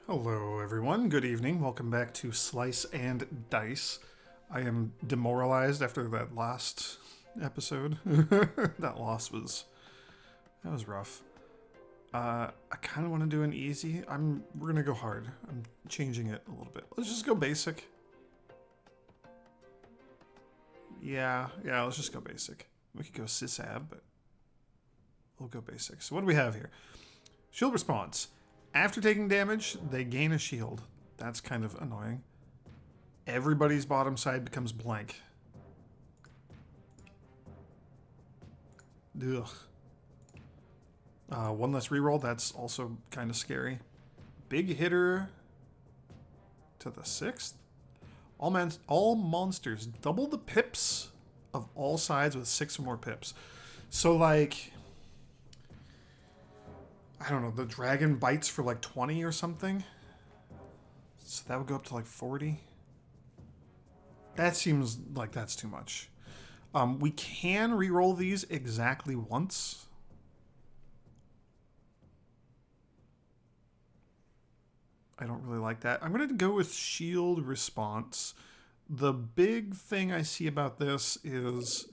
Hello, everyone. Good evening. Welcome back to Slice and Dice. I am demoralized after that last episode. That was rough. I kind of want to do an easy. We're gonna go hard. I'm changing it a little bit. Let's just go basic. Yeah. Let's just go basic. We could go sysab, but we'll go basic. So what do we have here? Shield response. After taking damage, they gain a shield. That's kind of annoying. Everybody's bottom side becomes blank. Ugh. One less reroll, that's also kind of scary. Big hitter to the 6th. All monsters double the pips of all sides with 6 or more pips. So, like, I don't know, the dragon bites for like 20 or something. So that would go up to like 40. That seems like that's too much. We can re-roll these exactly once. I don't really like that. I'm going to go with shield response. The big thing I see about this is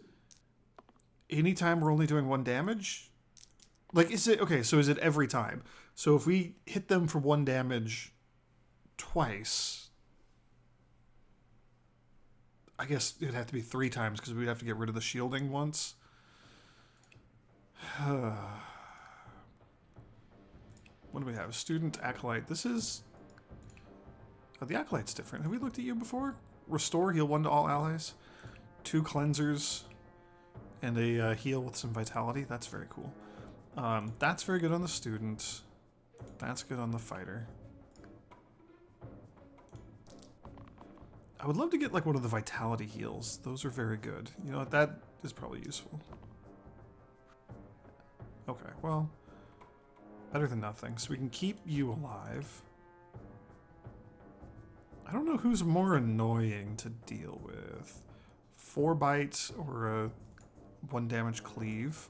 anytime we're only doing 1 damage. Like, is it... Okay, so is it every time? So if we hit them for 1 damage twice... I guess it'd have to be 3 times because we'd have to get rid of the shielding once. What do we have? Student Acolyte. This is... Oh, the Acolyte's different. Have we looked at you before? Restore, heal 1 to all allies. 2 cleansers. And a heal with some vitality. That's very cool. That's very good on the student. That's good on the fighter. I would love to get like one of the vitality heals. Those are very good. You know what? That is probably useful. Okay, well, better than nothing. So we can keep you alive. I don't know who's more annoying to deal with. 4 bites or a 1 damage cleave.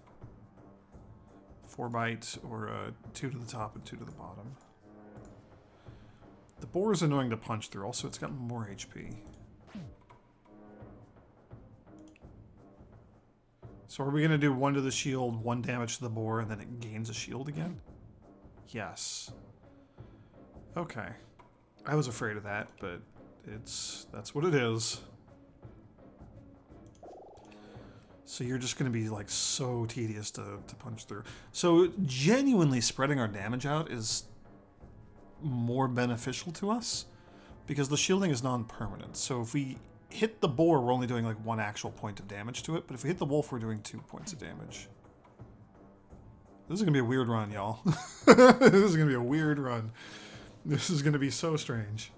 4 bites or a 2 to the top and 2 to the bottom. The boar is annoying to punch through. Also, it's got more HP. So are we going to do 1 to the shield, 1 damage to the boar, and then it gains a shield again? Yes. Okay. I was afraid of that, but that's what it is. So you're just going to be like so tedious to punch through. So genuinely spreading our damage out is more beneficial to us because the shielding is non-permanent. So if we hit the boar, we're only doing like 1 actual point of damage to it, but if we hit the wolf, we're doing 2 points of damage. This is gonna be a weird run, y'all. This is gonna be a weird run. This is gonna be so strange.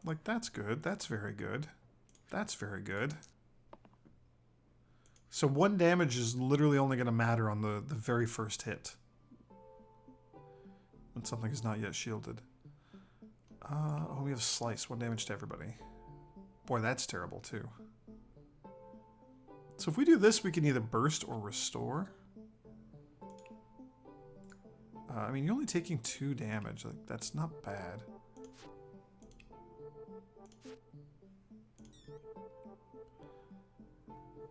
Like that's good. That's very good. That's very good. So 1 damage is literally only going to matter on the very first hit. When something is not yet shielded. Oh, we have Slice. 1 damage to everybody. Boy, that's terrible too. So if we do this, we can either burst or restore. I mean, you're only taking 2 damage. Like, that's not bad.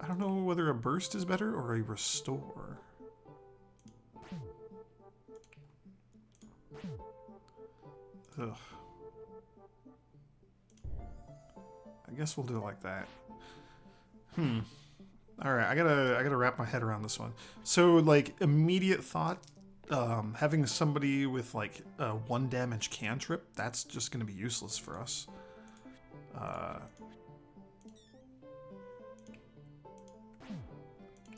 I don't know whether a burst is better or a restore. Ugh. I guess we'll do it like that. Alright, I gotta wrap my head around this one. So, like, immediate thought, having somebody with, like, a 1 damage cantrip, that's just gonna be useless for us.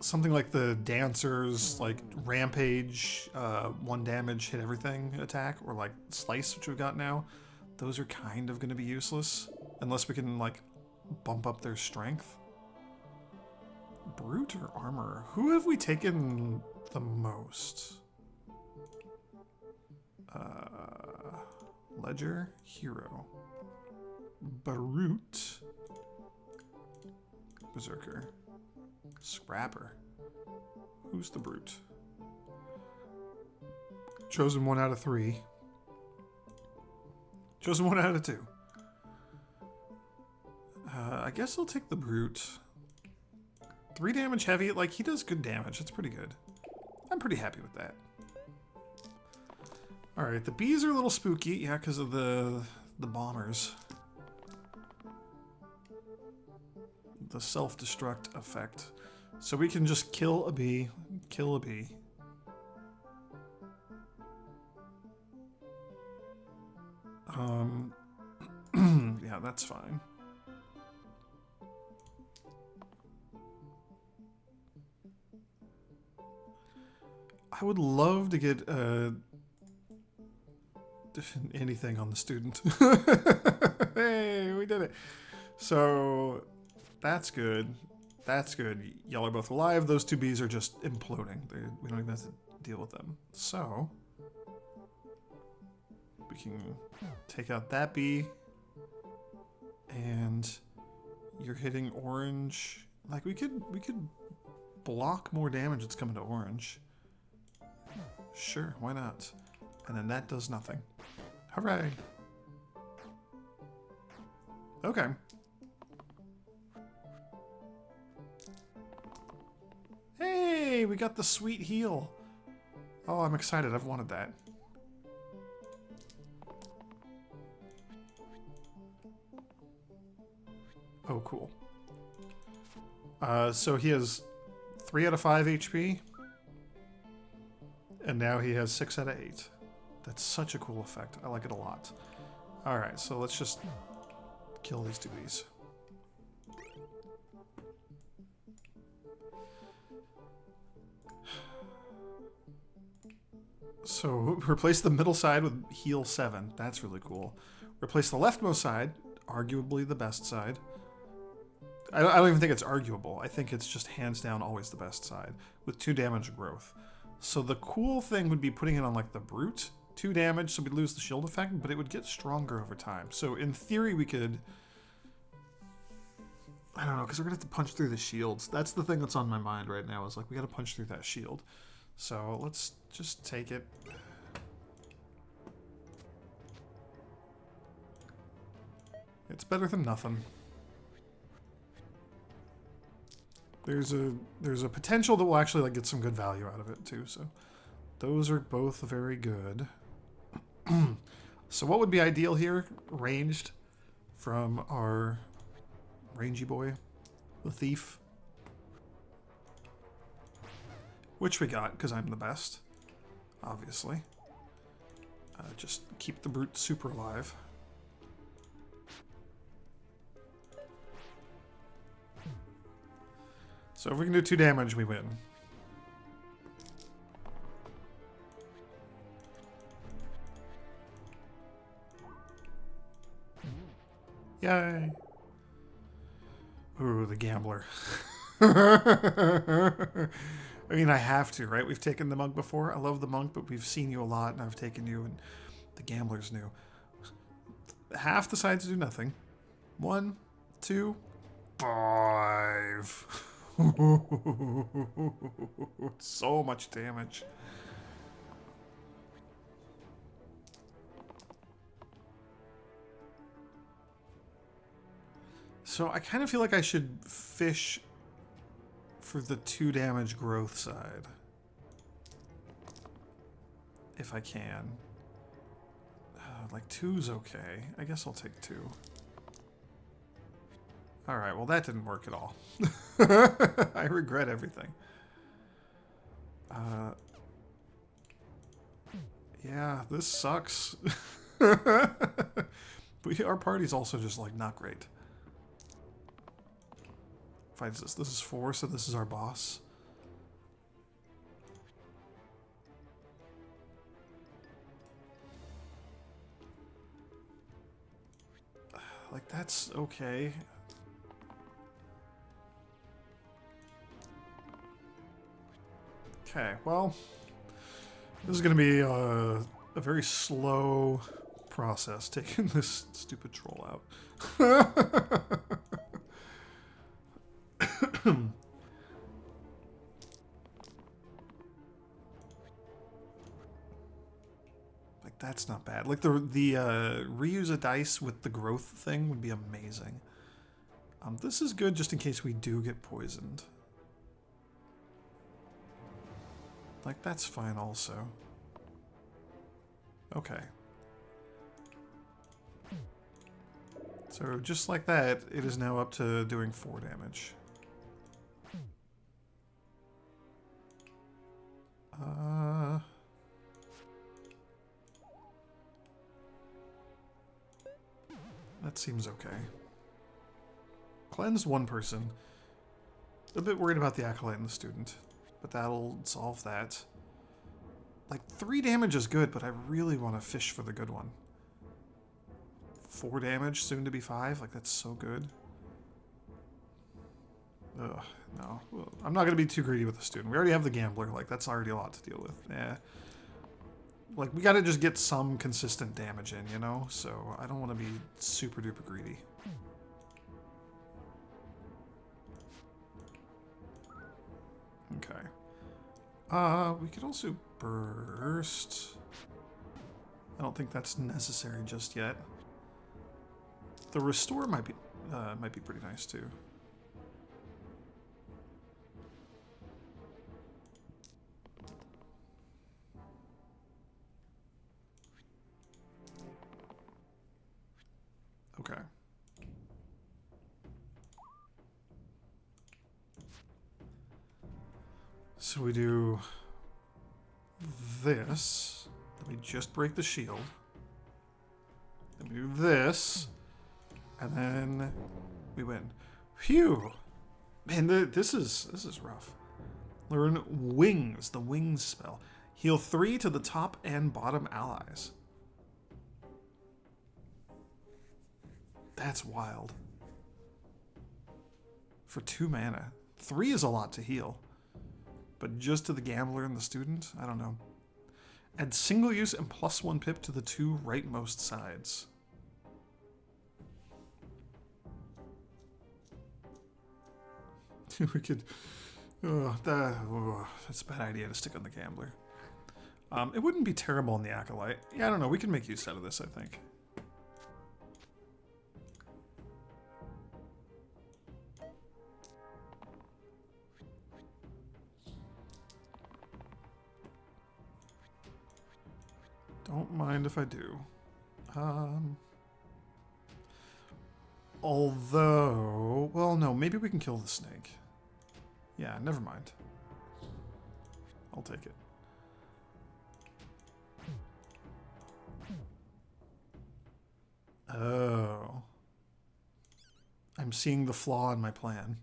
Something like the Dancer's, like, Rampage, 1 damage, hit everything attack, or, like, Slice, which we've got now, those are kind of gonna be useless. Unless we can, like, bump up their strength. Brute or Armor? Who have we taken the most? Ledger, Hero. Brute. Berserker. Scrapper. Who's the Brute? Chosen 1 out of 3. Chosen 1 out of 2. I guess I'll take the Brute. 3 damage heavy. Like, he does good damage. That's pretty good. I'm pretty happy with that. Alright, the bees are a little spooky. Yeah, because of the bombers. The self-destruct effect. So we can just kill a bee. Kill a bee. Yeah, that's fine. I would love to get anything on the student. Hey, we did it. So that's good. That's good. Y'all are both alive. Those 2 bees are just imploding. We don't even have to deal with them. So we can take out that bee. And you're hitting orange. Like, we could block more damage that's coming to orange. Sure, why not? And then that does nothing. Hooray! Okay. Hey, we got the sweet heal. Oh, I'm excited. I've wanted that. Oh, cool. So he has 3 out of 5 HP. And now he has 6 out of 8. That's such a cool effect. I like it a lot. Alright, so let's just kill these 2 bees. So replace the middle side with heal 7. That's really cool. Replace the leftmost side, arguably the best side. I don't even think it's arguable. I think it's just hands down always the best side, with 2 damage growth. So the cool thing would be putting it on like the Brute, 2 damage, so we'd lose the shield effect, but it would get stronger over time. So in theory we could, I don't know, because we're gonna have to punch through the shields. That's the thing that's on my mind right now, is like we gotta punch through that shield. So let's just take it. It's better than nothing. There's a potential that we'll actually like get some good value out of it too. So those are both very good. So what would be ideal here? Ranged from our rangy boy, the thief, which we got because I'm the best, obviously. Just keep the Brute super alive. So if we can do 2 damage, we win. Yay! Ooh, the gambler. I mean, I have to, right? We've taken the monk before. I love the monk, but we've seen you a lot, and I've taken you, and the gambler's new. Half decides to do nothing. 1, 2, 5. So much damage. So I kind of feel like I should fish for the 2 damage growth side. If I can. Like 2's okay. I guess I'll take 2. Alright, well that didn't work at all. I regret everything. Yeah, this sucks. Our party's also just like not great. Fights this. This is 4, so this is our boss. Like, that's okay. Okay, well, this is going to be a very slow process, taking this stupid troll out. That's not bad. Like the reuse a dice with the growth thing would be amazing. This is good just in case we do get poisoned. Like, that's fine also. Okay. So just like that, it is now up to doing 4 damage. That seems okay. Cleansed 1 person. A bit worried about the Acolyte and the Student, but that'll solve that. Like, 3 damage is good, but I really want to fish for the good one. 4 damage, soon to be 5. Like, that's so good. Ugh, no. I'm not going to be too greedy with the Student. We already have the Gambler. Like, that's already a lot to deal with. Yeah. Like, we got to just get some consistent damage in, you know? So, I don't want to be super duper greedy. Okay. We could also burst. I don't think that's necessary just yet. The restore might be pretty nice too. Okay. So we do this. Then we just break the shield. Then we do this. And then we win. Phew! Man, this is rough. Learn Wings, the Wings spell. Heal 3 to the top and bottom allies. That's wild. For 2 mana. 3 is a lot to heal. But just to the Gambler and the Student? I don't know. Add single use and +1 pip to the 2 rightmost sides. We could... that's a bad idea to stick on the Gambler. It wouldn't be terrible on the Acolyte. Yeah, I don't know. We can make use out of this, I think. Don't mind if I do. Although... Well, no. Maybe we can kill the snake. Yeah, never mind. I'll take it. Oh. I'm seeing the flaw in my plan.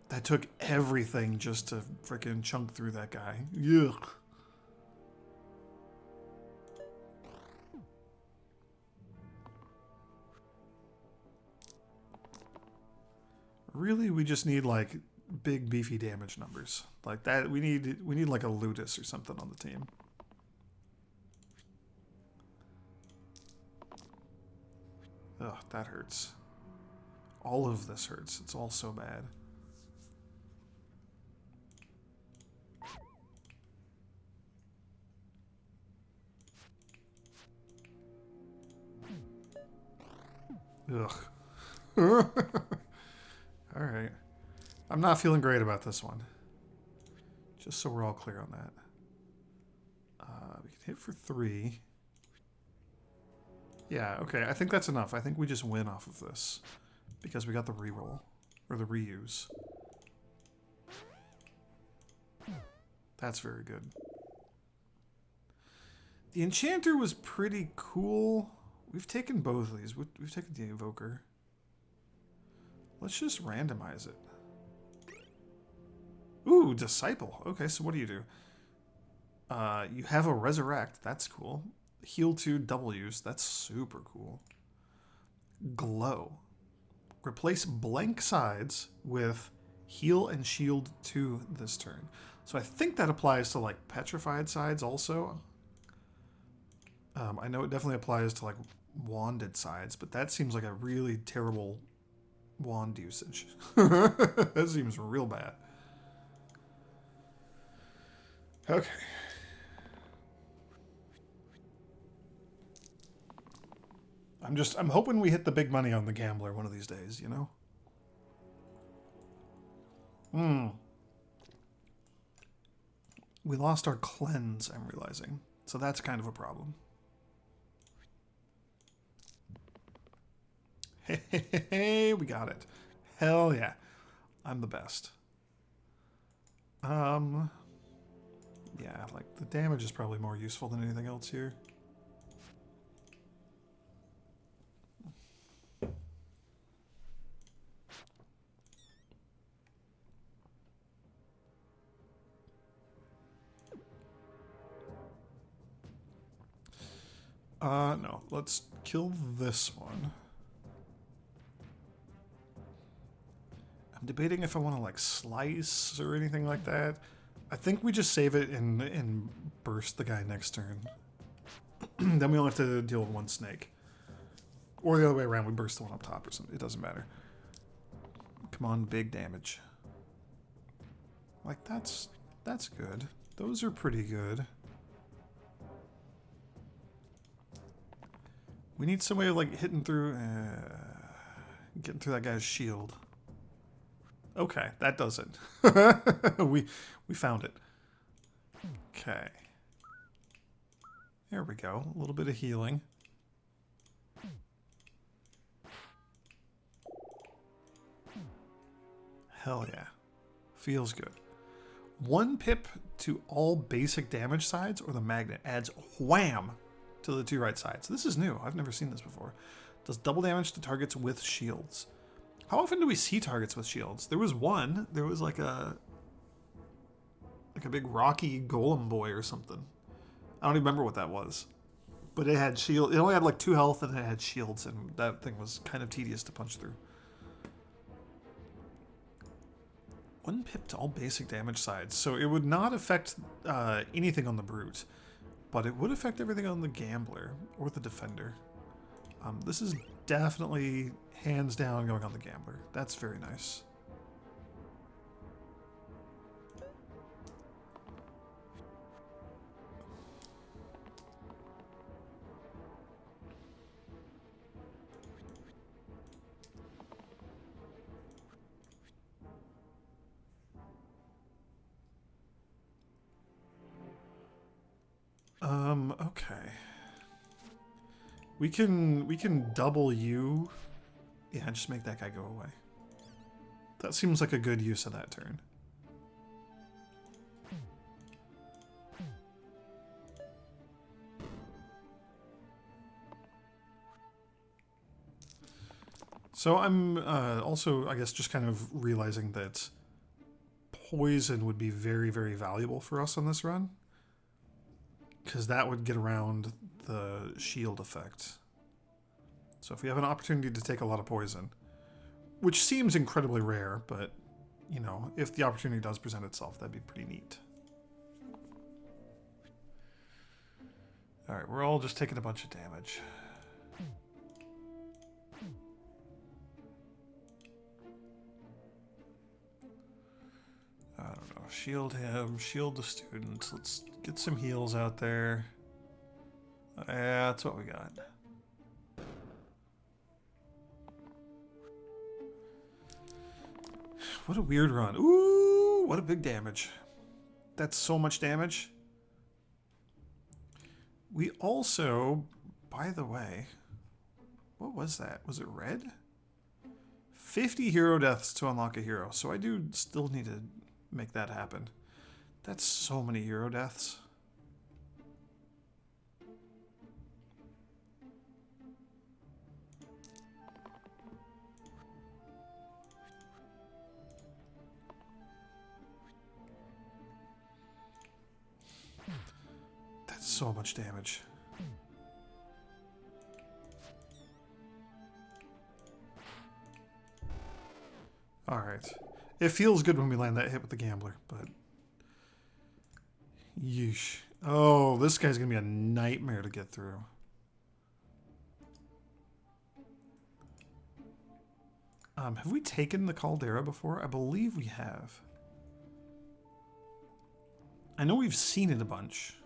That took everything just to freaking chunk through that guy. Yuck. Really, we just need like big beefy damage numbers. Like that we need like a Ludus or something on the team. Ugh, that hurts. All of this hurts. It's all so bad. Ugh. Alright. I'm not feeling great about this one. Just so we're all clear on that. We can hit for 3. Yeah, okay. I think that's enough. I think we just win off of this. Because we got the reroll. Or the reuse. That's very good. The Enchanter was pretty cool. We've taken both of these. We've taken the Evoker. Let's just randomize it. Ooh, Disciple. Okay, so what do? You have a Resurrect. That's cool. Heal 2 double use. That's super cool. Glow. Replace blank sides with heal and shield 2 this turn. So I think that applies to like petrified sides also. I know it definitely applies to like wanded sides, but that seems like a really terrible wand usage. That seems real bad. Okay. I'm hoping we hit the big money on the gambler one of these days, you know? We lost our cleanse, I'm realizing. So that's kind of a problem. Hey, we got it. Hell yeah. I'm the best. Yeah, like the damage is probably more useful than anything else here. No, let's kill this one. I'm debating if I want to like slice or anything like that. I think we just save it and burst the guy next turn. Then we only have to deal with one snake. Or the other way around, we burst the one up top or something. It doesn't matter. Come on, big damage. Like, that's good. Those are pretty good. We need some way of, like, hitting through... getting through that guy's shield. Okay, that does it. we found it. Okay. There we go. A little bit of healing. Hell yeah. Feels good. 1 pip to all basic damage sides, or the magnet adds wham to the 2 right sides. This is new. I've never seen this before. Does double damage to targets with shields. How often do we see targets with shields? There was one. There was like a big rocky golem boy or something. I don't even remember what that was. But it had shield. It only had like 2 health and it had shields, and that thing was kind of tedious to punch through. 1 pip to all basic damage sides. So it would not affect anything on the brute, but it would affect everything on the gambler or the defender. This is definitely hands down going on the gambler. That's very nice. Okay. We can double you. Yeah, just make that guy go away. That seems like a good use of that turn. So I'm also, I guess, just kind of realizing that poison would be very, very valuable for us on this run. Because that would get around the shield effect. So if we have an opportunity to take a lot of poison, which seems incredibly rare, but, you know, if the opportunity does present itself, that'd be pretty neat. Alright, we're all just taking a bunch of damage. I don't know. Shield him, shield the students. Let's get some heals out there. Yeah, that's what we got. What a weird run. Ooh, what a big damage. That's so much damage. We also, by the way, what was that? Was it red? 50 hero deaths to unlock a hero. So I do still need to make that happen. That's so many hero deaths. That's so much damage. Alright. It feels good when we land that hit with the gambler, but... yeesh. Oh, this guy's gonna be a nightmare to get through. Have we taken the Caldera before? I believe we have. I know we've seen it a bunch.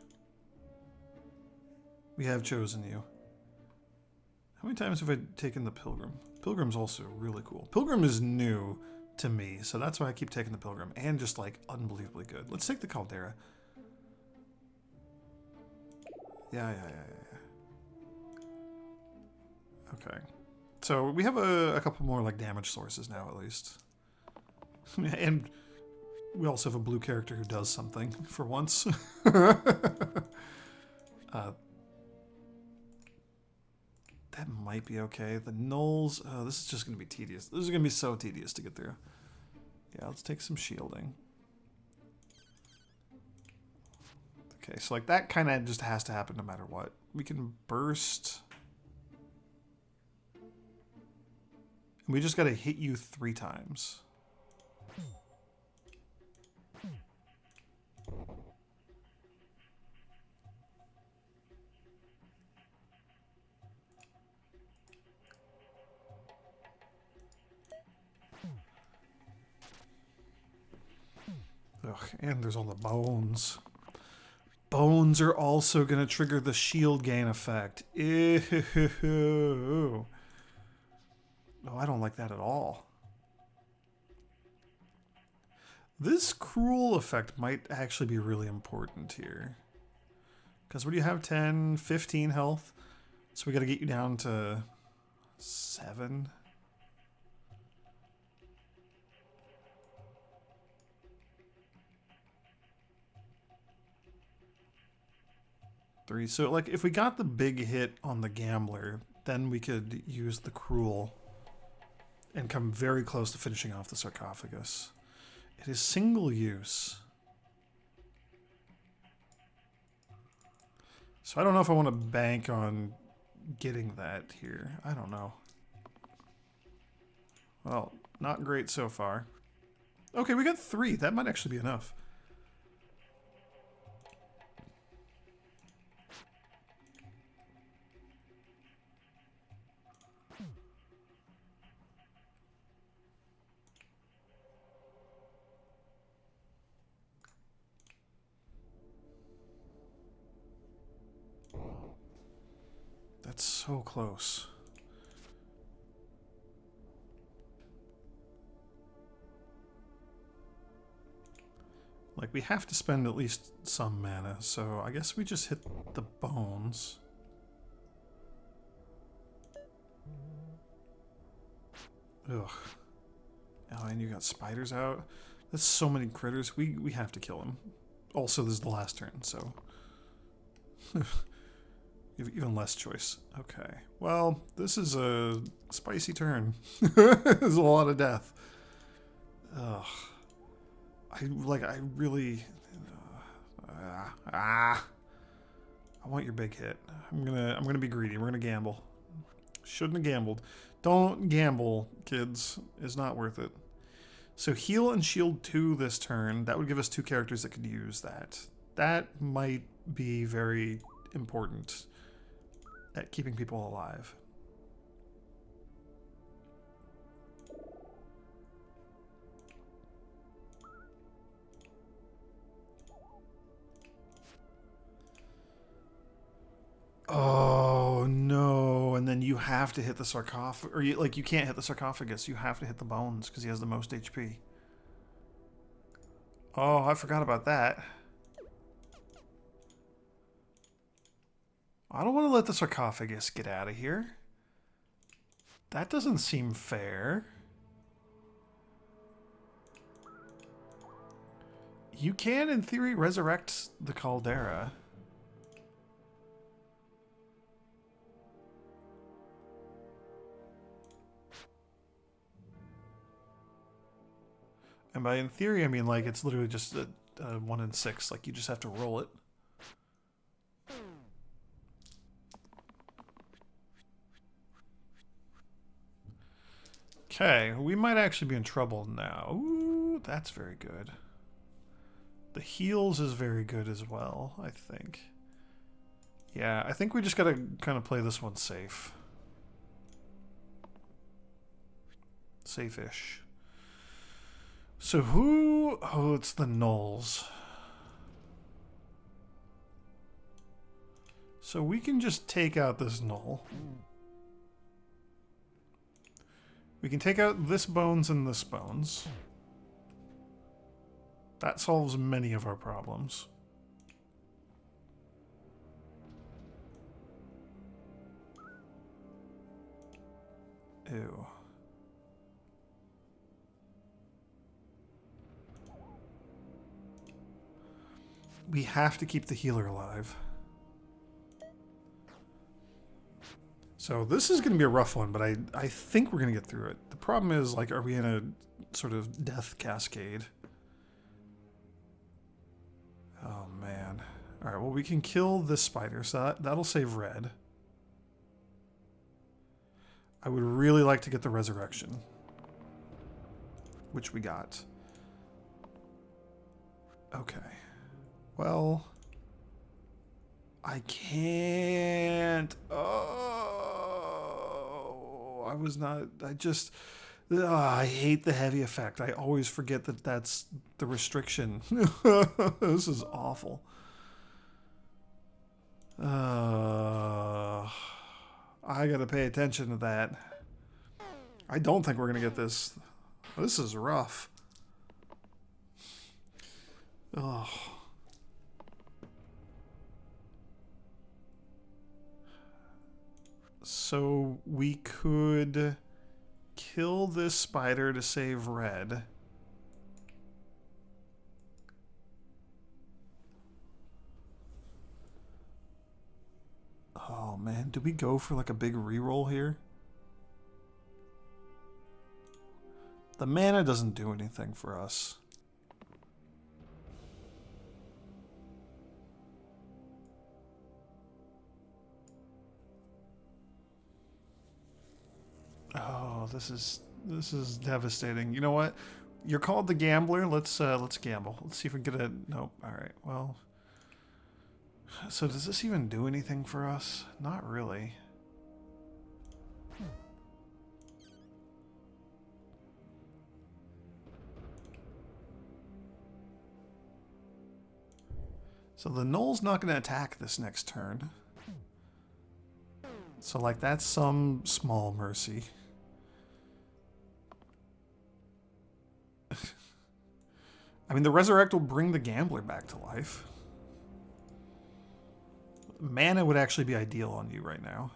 We have chosen you. How many times have I taken the Pilgrim? Pilgrim's also really cool. Pilgrim is new to me, so that's why I keep taking the Pilgrim. And just, like, unbelievably good. Let's take the Caldera. Yeah. Okay. So we have a couple more, like, damage sources now, at least. And we also have a blue character who does something for once. That might be okay. The nulls, oh, this is just going to be tedious. This is going to be so tedious to get through. Yeah, let's take some shielding. Okay, so like that kind of just has to happen no matter what. We can burst. And we just got to hit you 3 times. Ugh, and there's all the bones. Bones are also going to trigger the shield gain effect. Ew. Oh, I don't like that at all. This cruel effect might actually be really important here. Because what do you have? 10, 15 health? So we got to get you down to 7. So, like, if we got the big hit on the Gambler, then we could use the Cruel and come very close to finishing off the Sarcophagus. It is single use. So I don't know if I want to bank on getting that here. I don't know. Well, not great so far. Okay, we got 3. That might actually be enough. That's so close. Like, we have to spend at least some mana, so I guess we just hit the bones. Ugh. Oh, and you got spiders out. That's so many critters. We have to kill them. Also, this is the last turn, so... Even less choice. Okay. Well, this is a spicy turn. There's a lot of death. Ugh. I really... I want your big hit. I'm gonna be greedy. We're gonna gamble. Shouldn't have gambled. Don't gamble, kids. It's not worth it. So heal and shield 2 this turn. That would give us 2 characters that could use that. That might be very important at keeping people alive. Oh no! And then you have to hit the sarcophagus, or you can't hit the sarcophagus. You have to hit the bones because he has the most HP. Oh, I forgot about that. I don't want to let the sarcophagus get out of here. That doesn't seem fair. You can, in theory, resurrect the Caldera. And by in theory, I mean, like, it's literally just a 1 in 6. Like, you just have to roll it. Okay, we might actually be in trouble now. Ooh, that's very good. The heals is very good as well, I think. Yeah, I think we just gotta kind of play this one safe. Safe-ish. So who... Oh, it's the gnolls. So we can just take out this gnoll. We can take out this bones and this bones. That solves many of our problems. Ew. We have to keep the healer alive. So this is going to be a rough one, but I think we're going to get through it. The problem is, like, are we in a sort of death cascade? Oh, man. All right, well, we can kill this spider, so that'll save red. I would really like to get the resurrection, which we got. Okay. Well, I can't. Oh, I was not. I just. I hate the heavy effect. I always forget that that's the restriction. This is awful. I gotta pay attention to that. I don't think we're gonna get this. This is rough. Oh. So we could kill this spider to save red. Oh man, do we go for like a big reroll here? The mana doesn't do anything for us. Oh, this is devastating. You know what? You're called the gambler. Let's gamble. Let's see if we can get a nope. All right. Well, so does this even do anything for us? Not really. So the gnoll's not going to attack this next turn. So like that's some small mercy. I mean, the resurrect will bring the gambler back to life. Mana would actually be ideal on you right now.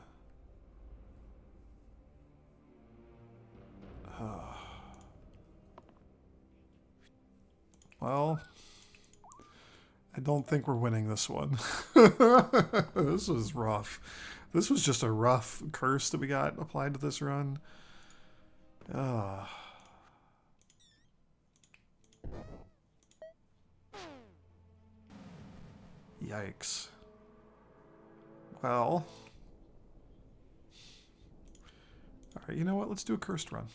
Well, I don't think we're winning this one. This was rough. This was just a rough curse that we got applied to this run. Yikes. Well. Alright, you know what? Let's do a cursed run.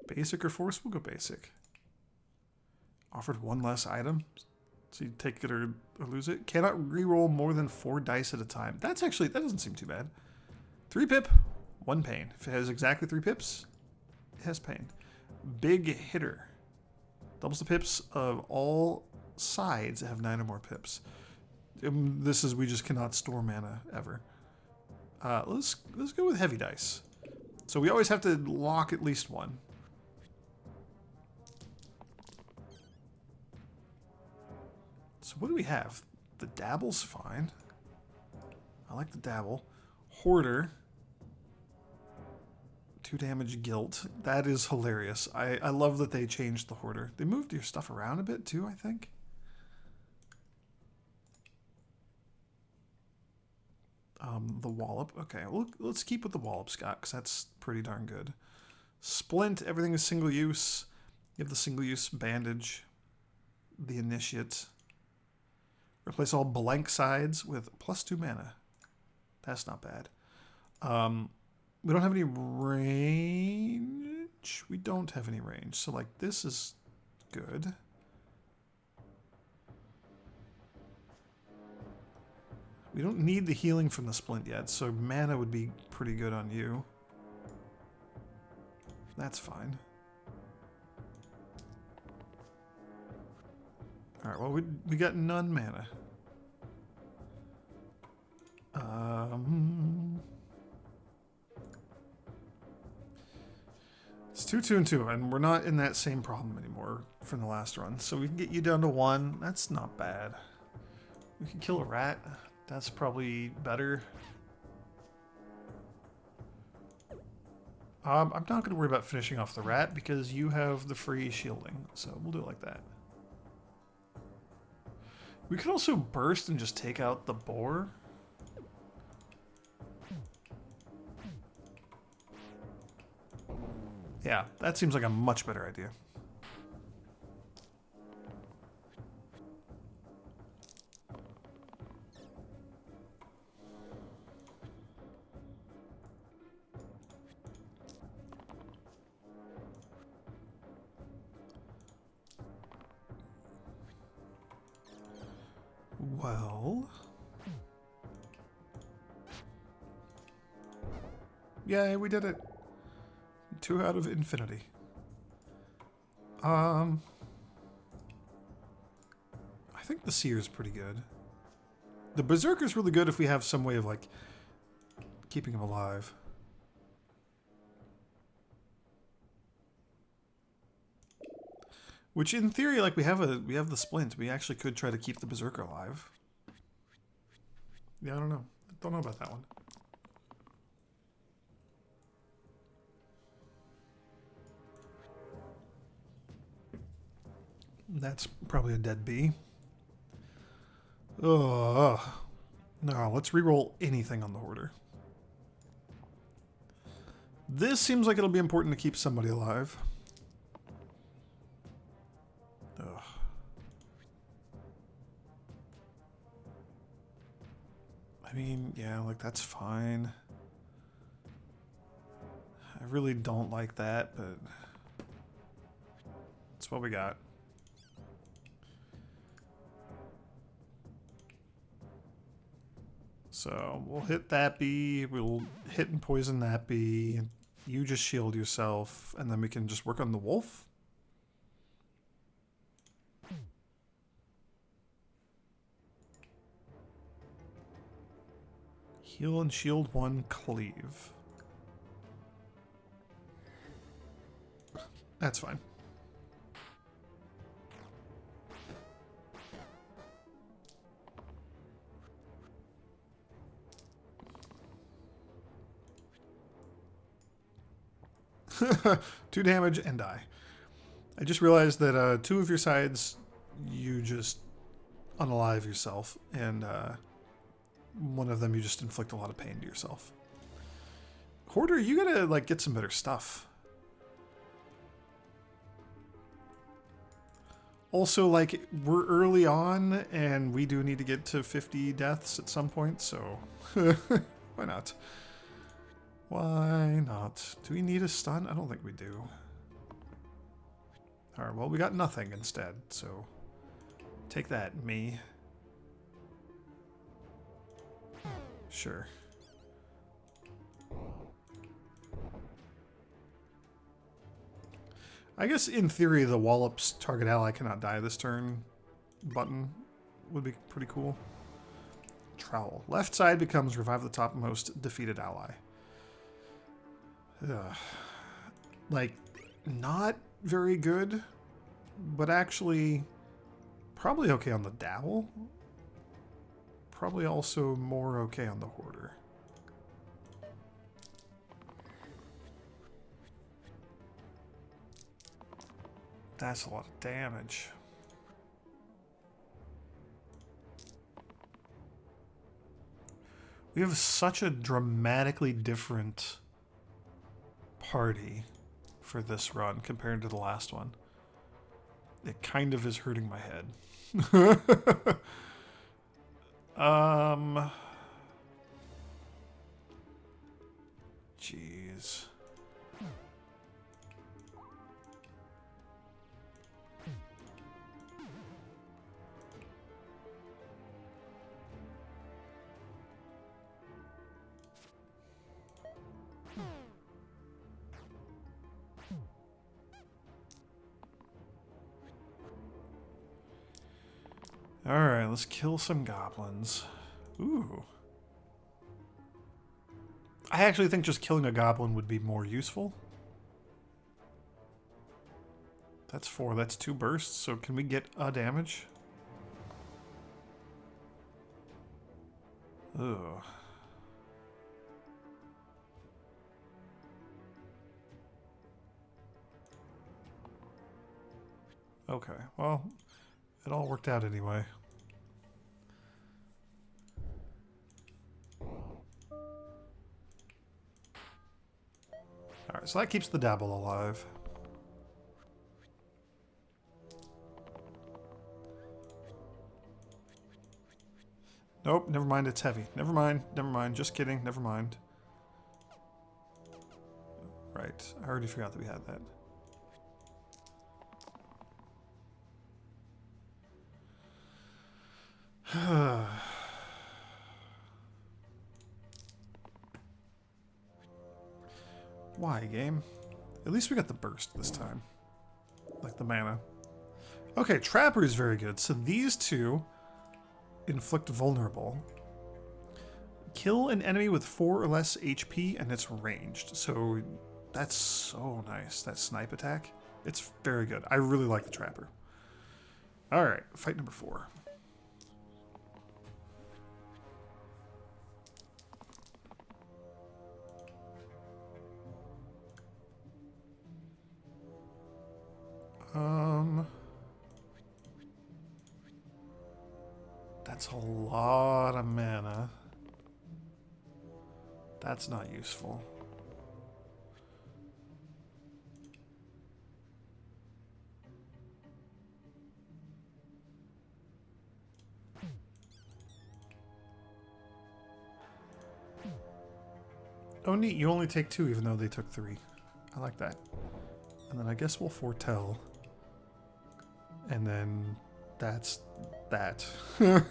Basic or force? We'll go basic. Offered one less item. So you take it or lose it. Cannot reroll more than 4 dice at a time. That's actually, that doesn't seem too bad. 3 pip, 1 pain. If it has exactly 3 pips, it has pain. Big hitter. Doubles the pips of all sides that have 9 or more pips. This is, we just cannot store mana ever. Let's go with heavy dice. So we always have to lock at least one. So what do we have? The dabble's fine. I like the dabble. Hoarder. 2 damage guilt. That is hilarious. I love that they changed the hoarder. They moved your stuff around a bit too, I think. The wallop. Okay, well, let's keep with the wallop, Scott, because that's pretty darn good. Splint. Everything is single use. You have the single use bandage. The initiate. Replace all blank sides with +2 mana. That's not bad. We don't have any range. We don't have any range. So, like, this is good. We don't need the healing from the splint yet, so mana would be pretty good on you. That's fine. Alright, well, we got none mana. It's 2, 2, and 2, and we're not in that same problem anymore from the last run. So we can get you down to 1. That's not bad. We can kill a rat. That's probably better. I'm not going to worry about finishing off the rat because you have the free shielding. So we'll do it like that. We could also burst and just take out the boar. Yeah, that seems like a much better idea. Well... Yay, we did it! 2 out of infinity. I think the Seer's pretty good. The Berserker's really good if we have some way of, like, keeping him alive. Which, in theory, like, we have the splint. We actually could try to keep the Berserker alive. Yeah, I don't know. I don't know about that one. That's probably a dead bee. Ugh. No, let's reroll anything on the Hoarder. This seems like it'll be important to keep somebody alive. Ugh. I mean, yeah, like, that's fine. I really don't like that, but that's what we got. So we'll hit that bee, we'll hit and poison that bee, you just shield yourself, and then we can just work on the wolf. Heal and shield 1, cleave. That's fine. Two damage and die. I just realized that 2 of your sides, you just unalive yourself, and 1 of them you just inflict a lot of pain to yourself. Hoarder, you gotta like get some better stuff. Also, like, we're early on, and we do need to get to 50 deaths at some point, so why not? Why not? Do we need a stun? I don't think we do. Alright, well, we got nothing instead, so take that, me. Sure. I guess, in theory, the Wallop's target ally cannot die this turn button would be pretty cool. Trowel. Left side becomes revive the topmost defeated ally. Ugh. Like, not very good, but actually probably okay on the Dowel. Probably also more okay on the Hoarder. That's a lot of damage. We have such a dramatically different party for this run compared to the last one. It kind of is hurting my head. Jeez. Alright, let's kill some goblins. Ooh. I actually think just killing a goblin would be more useful. That's 4. That's 2 bursts, so can we get a damage? Ugh. Okay, well, it all worked out anyway. Alright, so that keeps the dabble alive. Nope, never mind, it's heavy. Never mind, just kidding, never mind. Right, I already forgot that we had that. Why, game? At least we got the burst this time. Like the mana. Okay, Trapper is very good. So these two inflict vulnerable. Kill an enemy with 4 or less HP and it's ranged. So that's so nice, that snipe attack. It's very good. I really like the Trapper. Alright, fight number 4. That's a lot of mana. That's not useful. Oh neat, you only take 2 even though they took 3. I like that. And then I guess we'll foretell. And then that's that. Oh,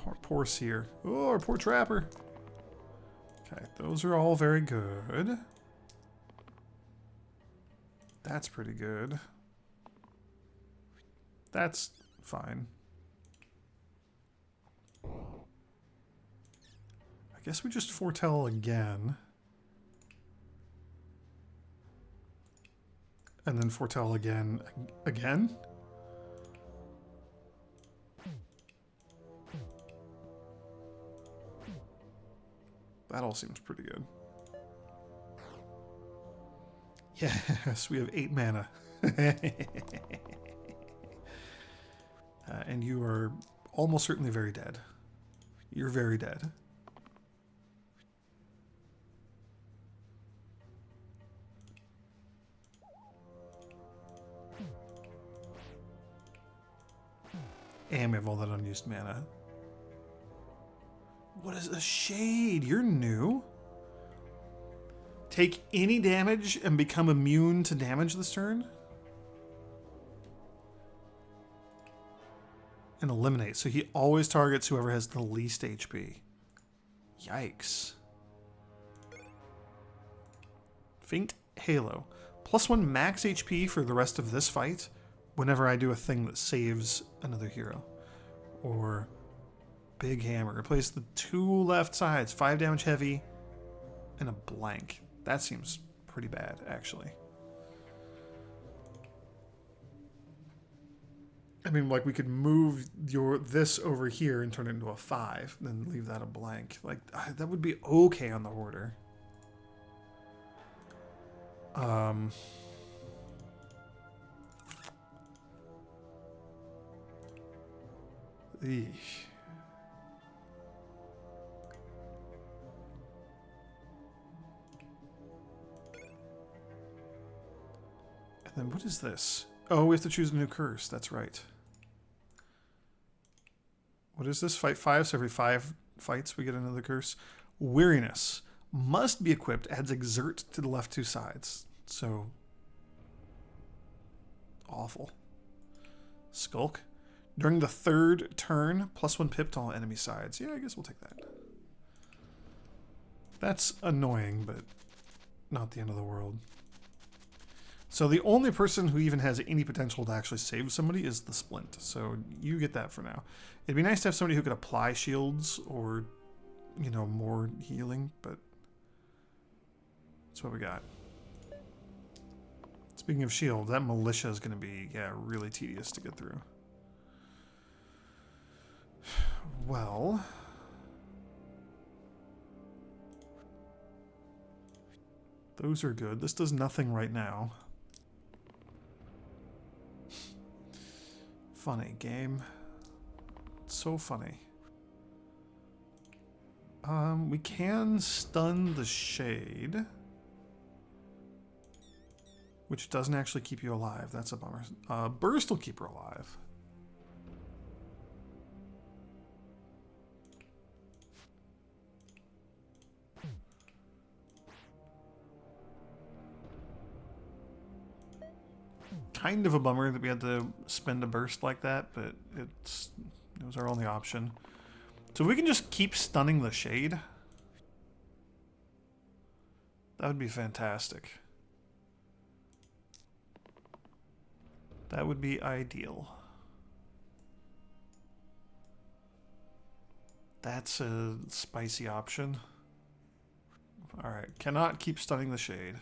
our poor Seer. Oh, our poor Trapper. Okay, those are all very good. That's pretty good. That's fine. I guess we just foretell again. And then foretell again. Again? That all seems pretty good. Yes, we have 8 mana. And you are almost certainly very dead. You're very dead. And we have all that unused mana. What is a shade? You're new. Take any damage and become immune to damage this turn. And eliminate. So he always targets whoever has the least HP. Yikes. Faint Halo. +1 max HP for the rest of this fight whenever I do a thing that saves another hero. Or Big Hammer. Replace the 2 left sides. 5 damage heavy and a blank. That seems pretty bad, actually. I mean, like, we could move this over here and turn it into a 5, then leave that a blank. Like, that would be okay on the Hoarder. Eesh. And then what is this? Oh, we have to choose a new curse. That's right. What is this? Fight 5, so every 5 fights we get another curse. Weariness. Must be equipped. Adds exert to the left 2 sides. So awful. Skulk. During the 3rd turn, +1 pip to all enemy sides. Yeah, I guess we'll take that. That's annoying, but not the end of the world. So the only person who even has any potential to actually save somebody is the Splint. So you get that for now. It'd be nice to have somebody who could apply shields or, you know, more healing, but that's what we got. Speaking of shield, that militia is going to be, yeah, really tedious to get through. Well, those are good. This does nothing right now. Funny game. It's so funny. We can stun the shade, which doesn't actually keep you alive. That's a bummer. Burst will keep her alive. Kind of a bummer that we had to spend a burst like that, but it was our only option. So if we can just keep stunning the shade, that would be fantastic. That would be ideal. That's a spicy option. Alright, cannot keep stunning the shade.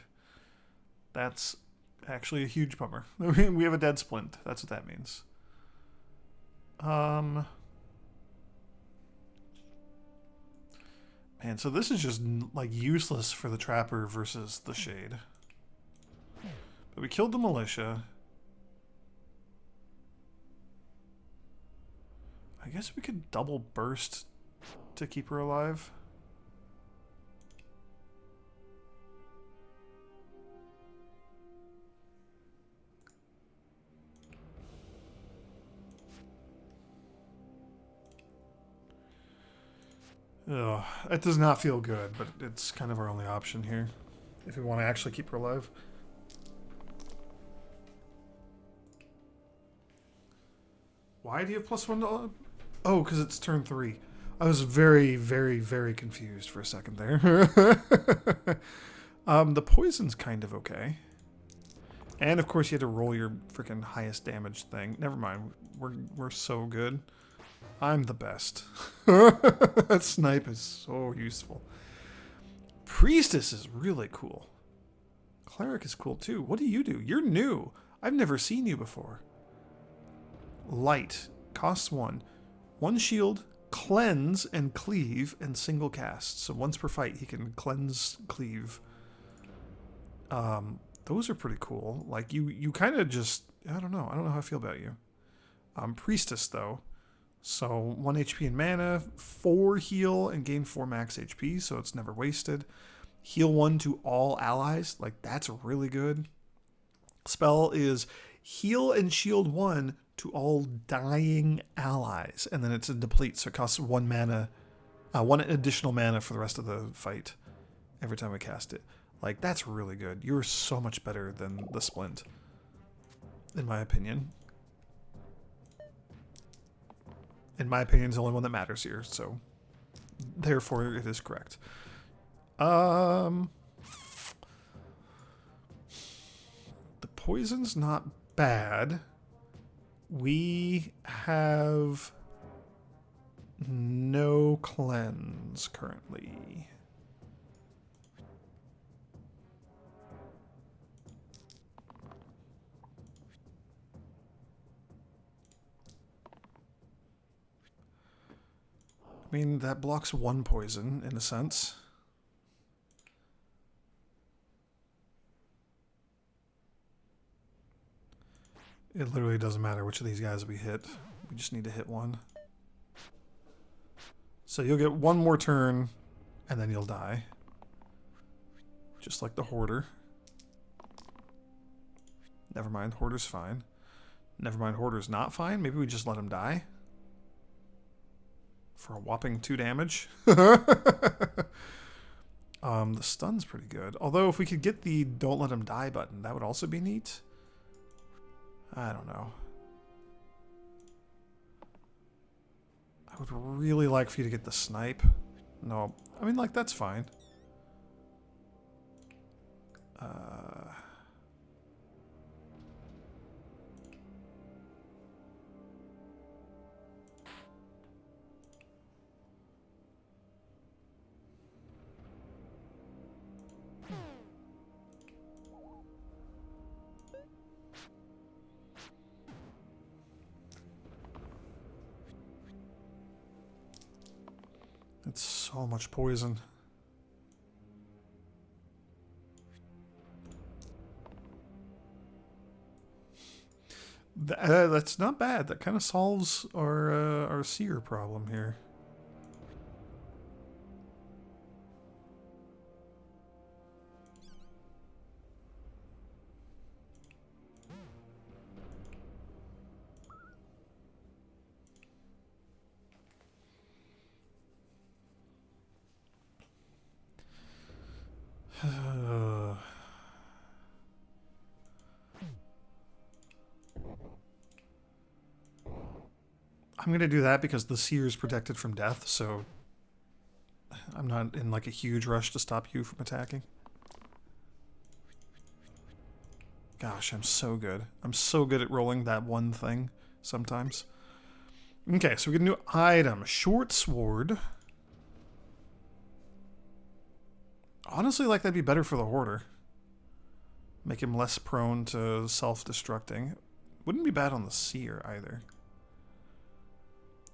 That's actually a huge bummer. We have a dead Splint. That's what that means. Man, so this is just like useless for the Trapper versus the Shade. But we killed the militia. I guess we could double burst to keep her alive. Ugh, it does not feel good, but it's kind of our only option here if we want to actually keep her alive. Why do you have +1 to... Oh, because it's turn 3. I was very, very, very confused for a second there. The poison's kind of okay. And of course you had to roll your freaking highest damage thing. Never mind. We're so good. I'm the best. That snipe is so useful. Priestess is really cool. Cleric is cool too. What do? You're new. I've never seen you before. Light. Costs 1. 1 shield, cleanse, and cleave, and single cast. So once per fight he can cleanse, cleave. Those are pretty cool. Like you kind of just... I don't know how I feel about you. Priestess though. So 1 HP and mana, 4 heal, and gain 4 max HP, so it's never wasted. Heal 1 to all allies, like that's really good. Spell is heal and shield 1 to all dying allies, and then it's a deplete, so it costs 1 mana, 1 additional mana for the rest of the fight every time we cast it. Like that's really good. You're so much better than the Splint, in my opinion. In my opinion, is the only one that matters here, so therefore it is correct. The poison's not bad. We have no cleanse currently. I mean, that blocks 1 poison, in a sense. It literally doesn't matter which of these guys we hit. We just need to hit 1. So you'll get 1 more turn, and then you'll die. Just like the Hoarder. Never mind, Hoarder's fine. Never mind, Hoarder's not fine. Maybe we just let him die. For a whopping 2 damage. The stun's pretty good. Although if we could get the don't let him die button, that would also be neat. I don't know. I would really like for you to get the snipe. No, I mean, like, that's fine. So much poison. That's not bad. That kind of solves our seer problem here. I'm going to do that because the seer is protected from death, so I'm not in like a huge rush to stop you from attacking. Gosh, I'm so good. I'm so good at rolling that one thing sometimes. Okay, so we get a new item. Short sword. Honestly, like that'd be better for the hoarder. Make him less prone to self-destructing. Wouldn't be bad on the seer either.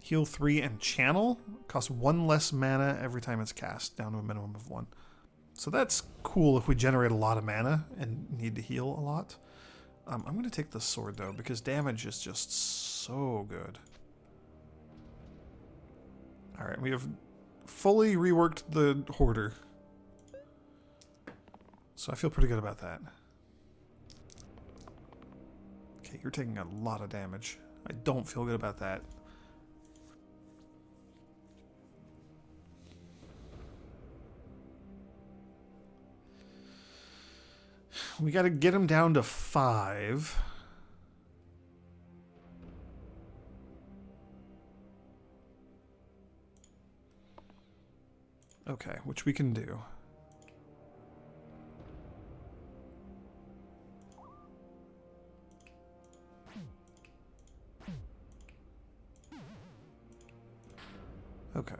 Heal 3 and channel. Costs 1 less mana every time it's cast, down to a minimum of 1. So that's cool if we generate a lot of mana and need to heal a lot. I'm going to take the sword though, because damage is just so good. Alright, we have fully reworked the hoarder. So I feel pretty good about that. Okay, you're taking a lot of damage. I don't feel good about that. We got to get him down to 5. Okay, which we can do. Okay.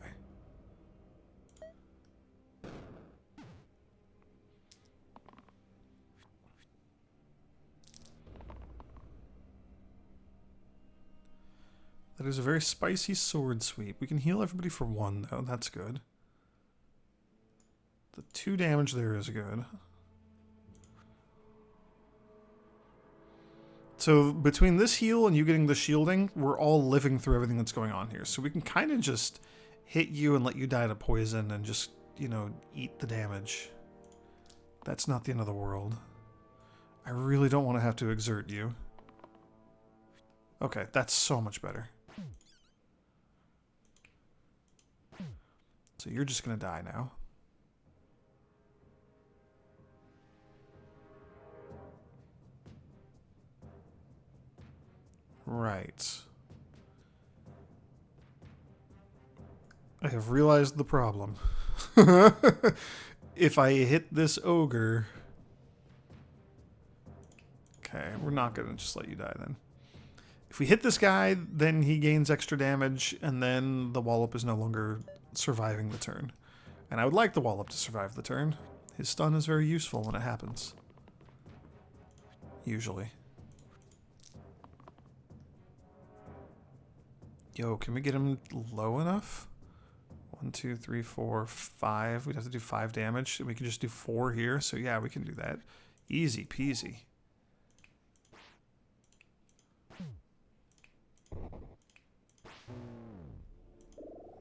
That is a very spicy sword sweep. We can heal everybody for 1, though. That's good. The 2 damage there is good. So between this heal and you getting the shielding, we're all living through everything that's going on here. So we can kind of just hit you and let you die to poison and just, you know, eat the damage. That's not the end of the world. I really don't want to have to exert you. Okay, that's so much better. So you're just going to die now. Right. I have realized the problem. If I hit this ogre... Okay, we're not going to just let you die then. If we hit this guy, then he gains extra damage, and then the Wallop is no longer surviving the turn. And I would like the Wallop to survive the turn. His stun is very useful when it happens. Usually. Yo, can we get him low enough? 1, 2, 3, 4, 5. We'd have to do 5 damage, and we can just do 4 here. So yeah, we can do that. Easy peasy.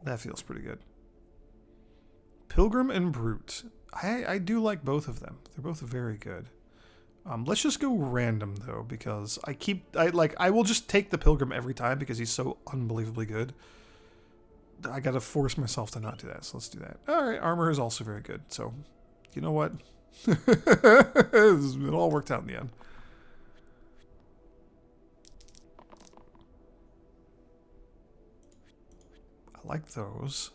That feels pretty good. Pilgrim and Brute. I do like both of them. They're both very good. Let's just go random though, because I will just take the Pilgrim every time because he's so unbelievably good. I gotta force myself to not do that, so let's do that. Alright, Armor is also very good, so you know what? It all worked out in the end. I like those.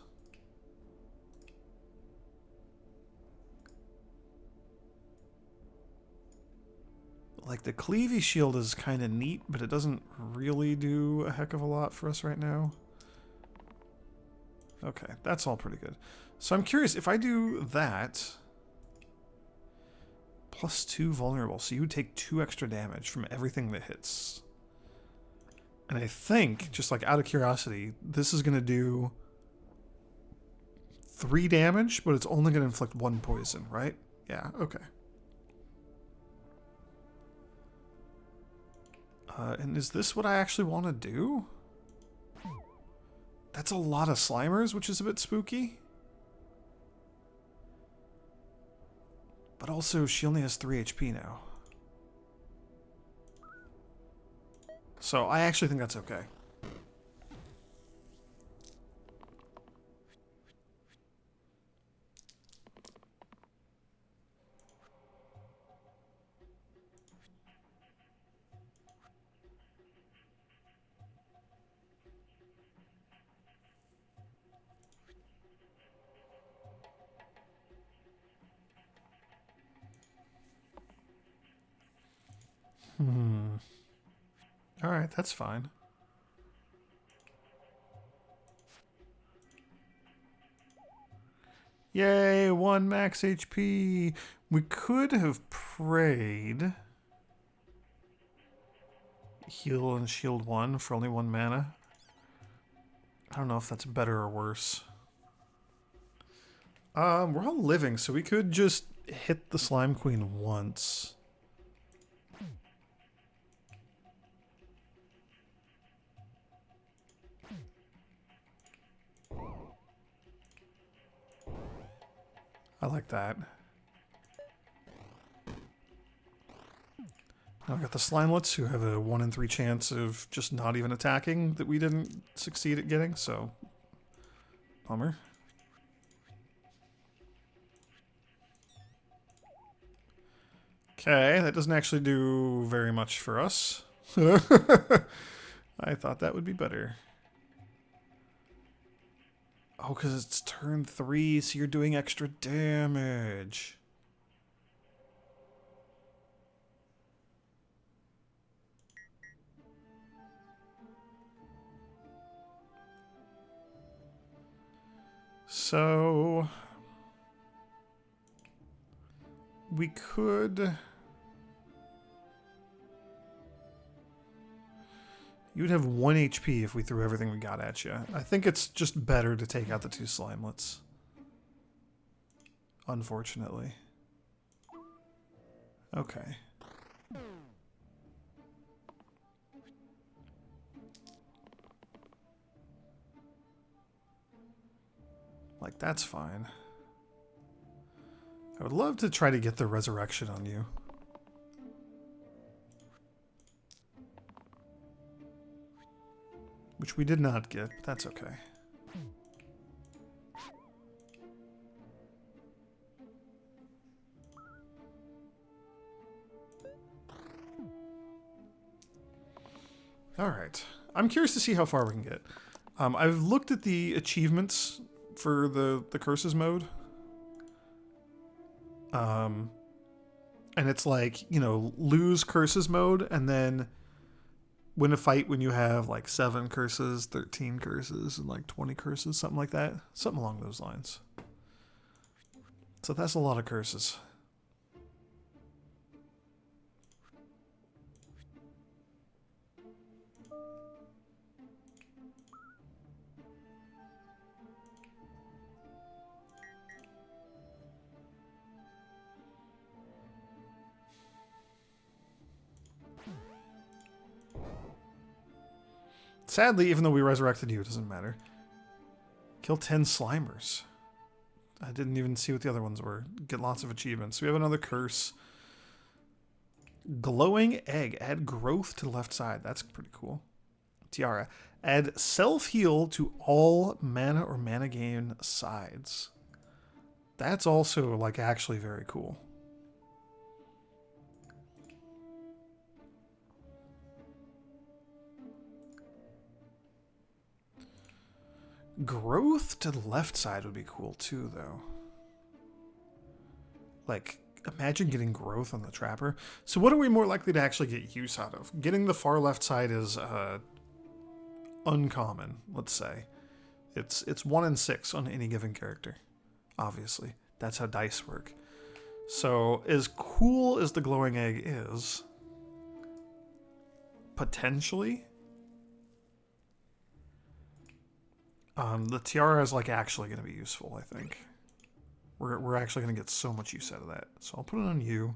Like, the Cleavy Shield is kind of neat, but it doesn't really do a heck of a lot for us right now. Okay, that's all pretty good. So I'm curious, if I do that... +2 vulnerable, so you would take 2 extra damage from everything that hits. And I think, just like out of curiosity, this is going to do 3 damage, but it's only going to inflict 1 poison, right? Yeah, okay. And is this what I actually want to do? That's a lot of Slimers, which is a bit spooky. But also, she only has 3 HP now. So I actually think that's okay. Alright, that's fine. Yay, 1 max HP. We could have prayed. Heal and shield 1 for only 1 mana. I don't know if that's better or worse. We're all living, so we could just hit the Slime Queen once. I like that. Now I got the Slimelets, who have a 1 in 3 chance of just not even attacking that we didn't succeed at getting, so bummer. Okay, that doesn't actually do very much for us. I thought that would be better. Oh, because it's turn 3, so you're doing extra damage. So we could... You'd have 1 HP if we threw everything we got at you. I think it's just better to take out the 2 Slimelets. Unfortunately. Okay. Like, that's fine. I would love to try to get the resurrection on you. Which we did not get, but that's okay. Alright. I'm curious to see how far we can get. I've looked at the achievements for the Curses mode. And it's like, you know, lose Curses mode, and then win a fight when you have like 7 curses, 13 curses, and like 20 curses, something like that. Something along those lines. So that's a lot of curses. Sadly, even though we resurrected you, it doesn't matter. Kill 10 Slimers. I didn't even see what the other ones were. Get lots of achievements. We have another curse. Glowing Egg. Add growth to the left side. That's pretty cool. Tiara. Add self-heal to all mana or mana gain sides. That's also, like, actually very cool. Growth to the left side would be cool too, though. Like, imagine getting growth on the Trapper. So what are we more likely to actually get use out of? Getting the far left side is uncommon, let's say. It's 1 in 6 on any given character, obviously. That's how dice work. So as cool as the glowing egg is, potentially, The tiara is like actually going to be useful, I think. We're actually going to get so much use out of that. So I'll put it on you.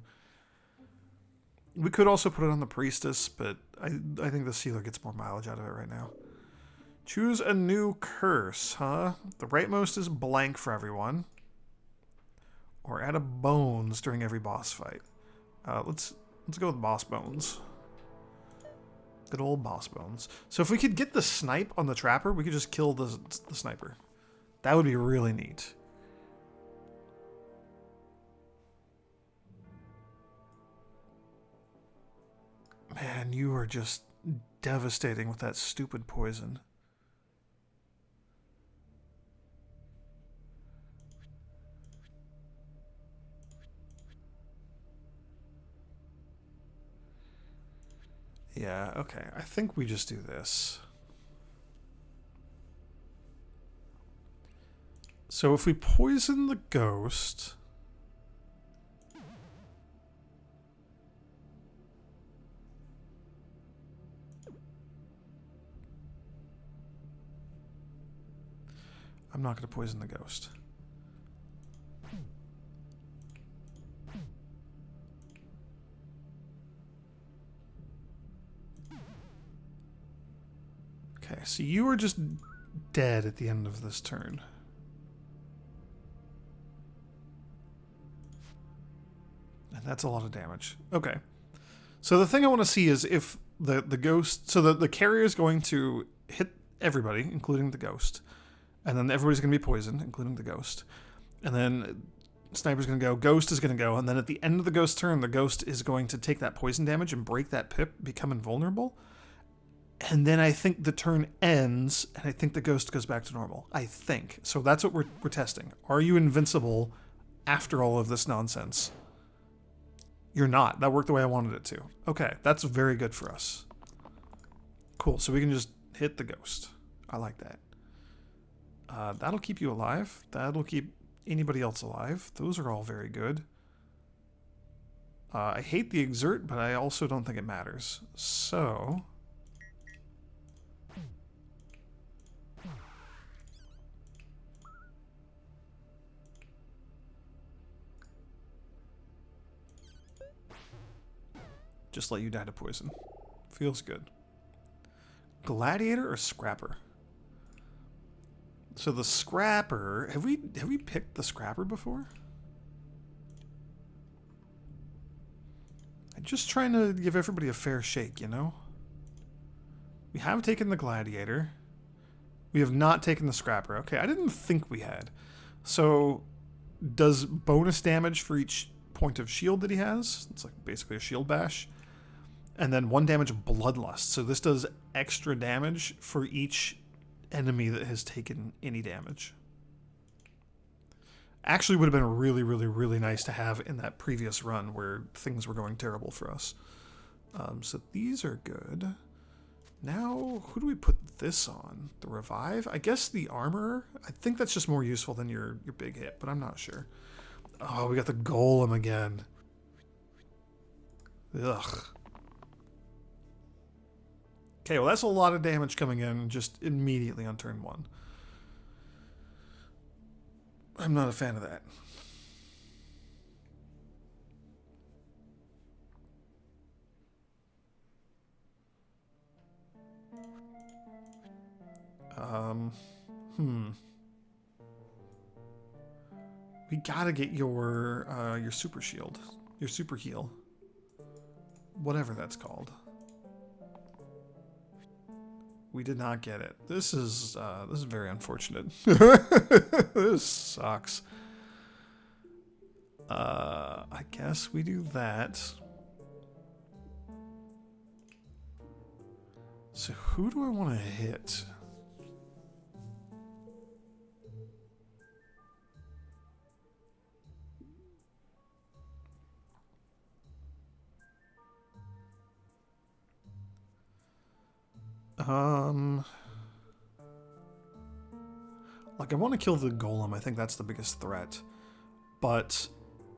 We could also put it on the priestess, but I think the sealer gets more mileage out of it right now. Choose a new curse, huh? The rightmost is blank for everyone. Or add a bones during every boss fight. Let's go with boss bones. Good old boss bones. So if we could get the snipe on the trapper, we could just kill the sniper. That would be really neat. Man, you are just devastating with that stupid poison. Yeah, okay. I think we just do this. So if we poison the ghost... I'm not going to poison the ghost. Okay, so you are just dead at the end of this turn. And that's a lot of damage. Okay. So the thing I want to see is if the ghost... So the carrier is going to hit everybody, including the ghost. And then everybody's going to be poisoned, including the ghost. And then sniper's going to go, ghost is going to go. And then at the end of the ghost turn, the ghost is going to take that poison damage and break that pip, become invulnerable. And then I think the turn ends, and I think the ghost goes back to normal. I think. So that's what we're testing. Are you invincible after all of this nonsense? You're not. That worked the way I wanted it to. Okay, that's very good for us. Cool, so we can just hit the ghost. I like that. That'll keep you alive. That'll keep anybody else alive. Those are all very good. I hate the exert, but I also don't think it matters. So... just let you die to poison. Feels good. Gladiator or Scrapper? So the Scrapper... Have we picked the Scrapper before? I'm just trying to give everybody a fair shake, you know? We have taken the Gladiator. We have not taken the Scrapper. Okay, I didn't think we had. So, does bonus damage for each point of shield that he has? It's like basically a shield bash. And then 1 damage of Bloodlust. So this does extra damage for each enemy that has taken any damage. Actually would have been really, really, really nice to have in that previous run where things were going terrible for us. So these are good. Now, who do we put this on? The Revive? I guess the Armorer? I think that's just more useful than your big hit, but I'm not sure. Oh, we got the Golem again. Ugh. Okay, well that's a lot of damage coming in just immediately on turn 1. I'm not a fan of that. We gotta get your super shield, your super heal, whatever that's called. We did not get it. This is very unfortunate. This sucks. I guess we do that. So who do I want to hit? Like I want to kill the Golem. I think that's the biggest threat. But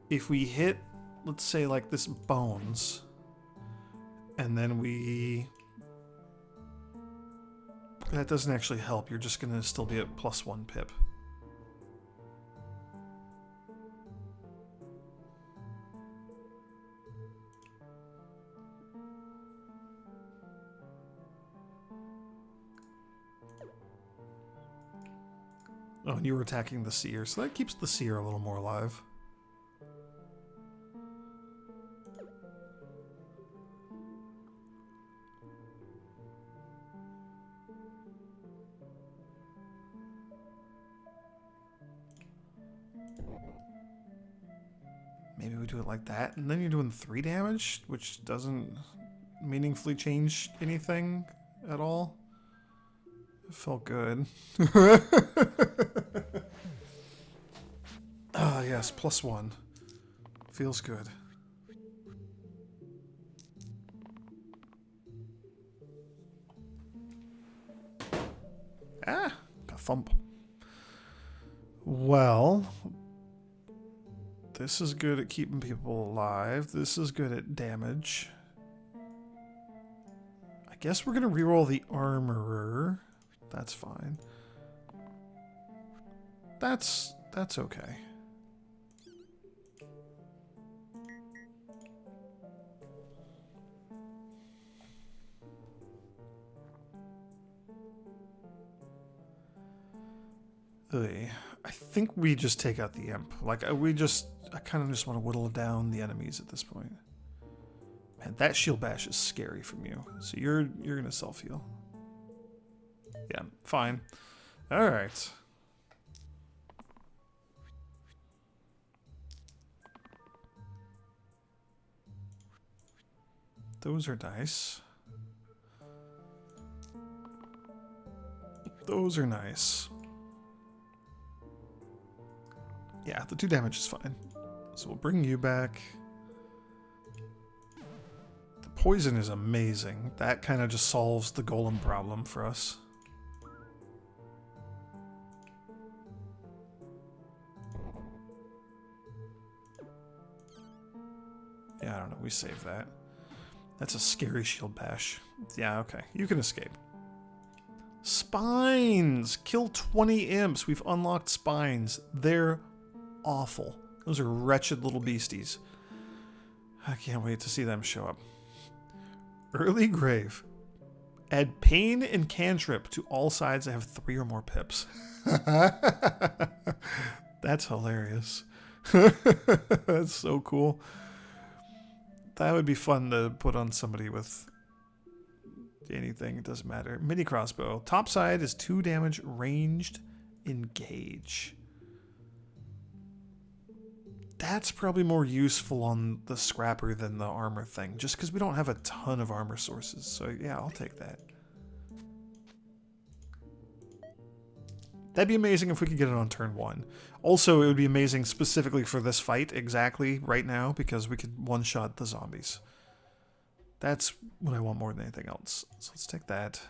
if we hit, let's say like this Bones, and then we... That doesn't actually help. You're just going to still be at +1 pip. Oh, and you were attacking the seer, so that keeps the seer a little more alive. Maybe we do it like that, and then you're doing 3 damage, which doesn't meaningfully change anything at all. It felt good. Ah, yes, +1. Feels good. Ah, got thump. Well, this is good at keeping people alive. This is good at damage. I guess we're gonna reroll the armorer. That's fine. That's okay. I think we just take out the imp. Like, I kind of just want to whittle down the enemies at this point. Man, that shield bash is scary from you. So you're gonna self-heal. Yeah, fine. Alright. Those are nice. Those are nice. Yeah, the 2 damage is fine. So we'll bring you back. The poison is amazing. That kind of just solves the golem problem for us. Yeah, I don't know. We save that. That's a scary shield bash. Yeah, okay. You can escape. Spines! Kill 20 imps. We've unlocked spines. They're awful. Those are wretched little beasties. I can't wait to see them show up. Early grave. Add pain and cantrip to all sides that have 3 or more pips. That's hilarious. That's so cool. That would be fun to put on somebody with anything. It doesn't matter. Mini crossbow. Top side is 2 damage, ranged, engage. That's probably more useful on the scrapper than the armor thing, just because we don't have a ton of armor sources. So yeah, I'll take that. That'd be amazing if we could get it on turn 1. Also, it would be amazing specifically for this fight, exactly right now, because we could one-shot the zombies. That's what I want more than anything else. So let's take that.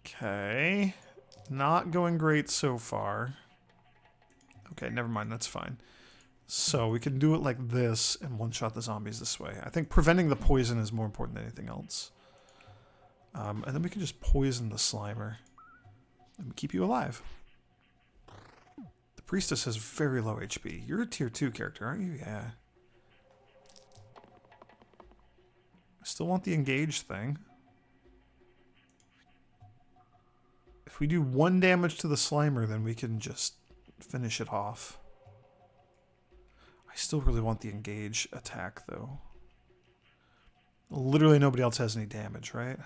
Okay. Not going great so far. Okay, never mind, that's fine. So we can do it like this and one-shot the zombies this way. I think preventing the poison is more important than anything else. And then we can just poison the Slimer and keep you alive. The Priestess has very low HP. You're a tier 2 character, aren't you? Yeah. I still want the engage thing. If we do 1 damage to the Slimer, then we can just finish it off. I still really want the engage attack, though. Literally nobody else has any damage, right?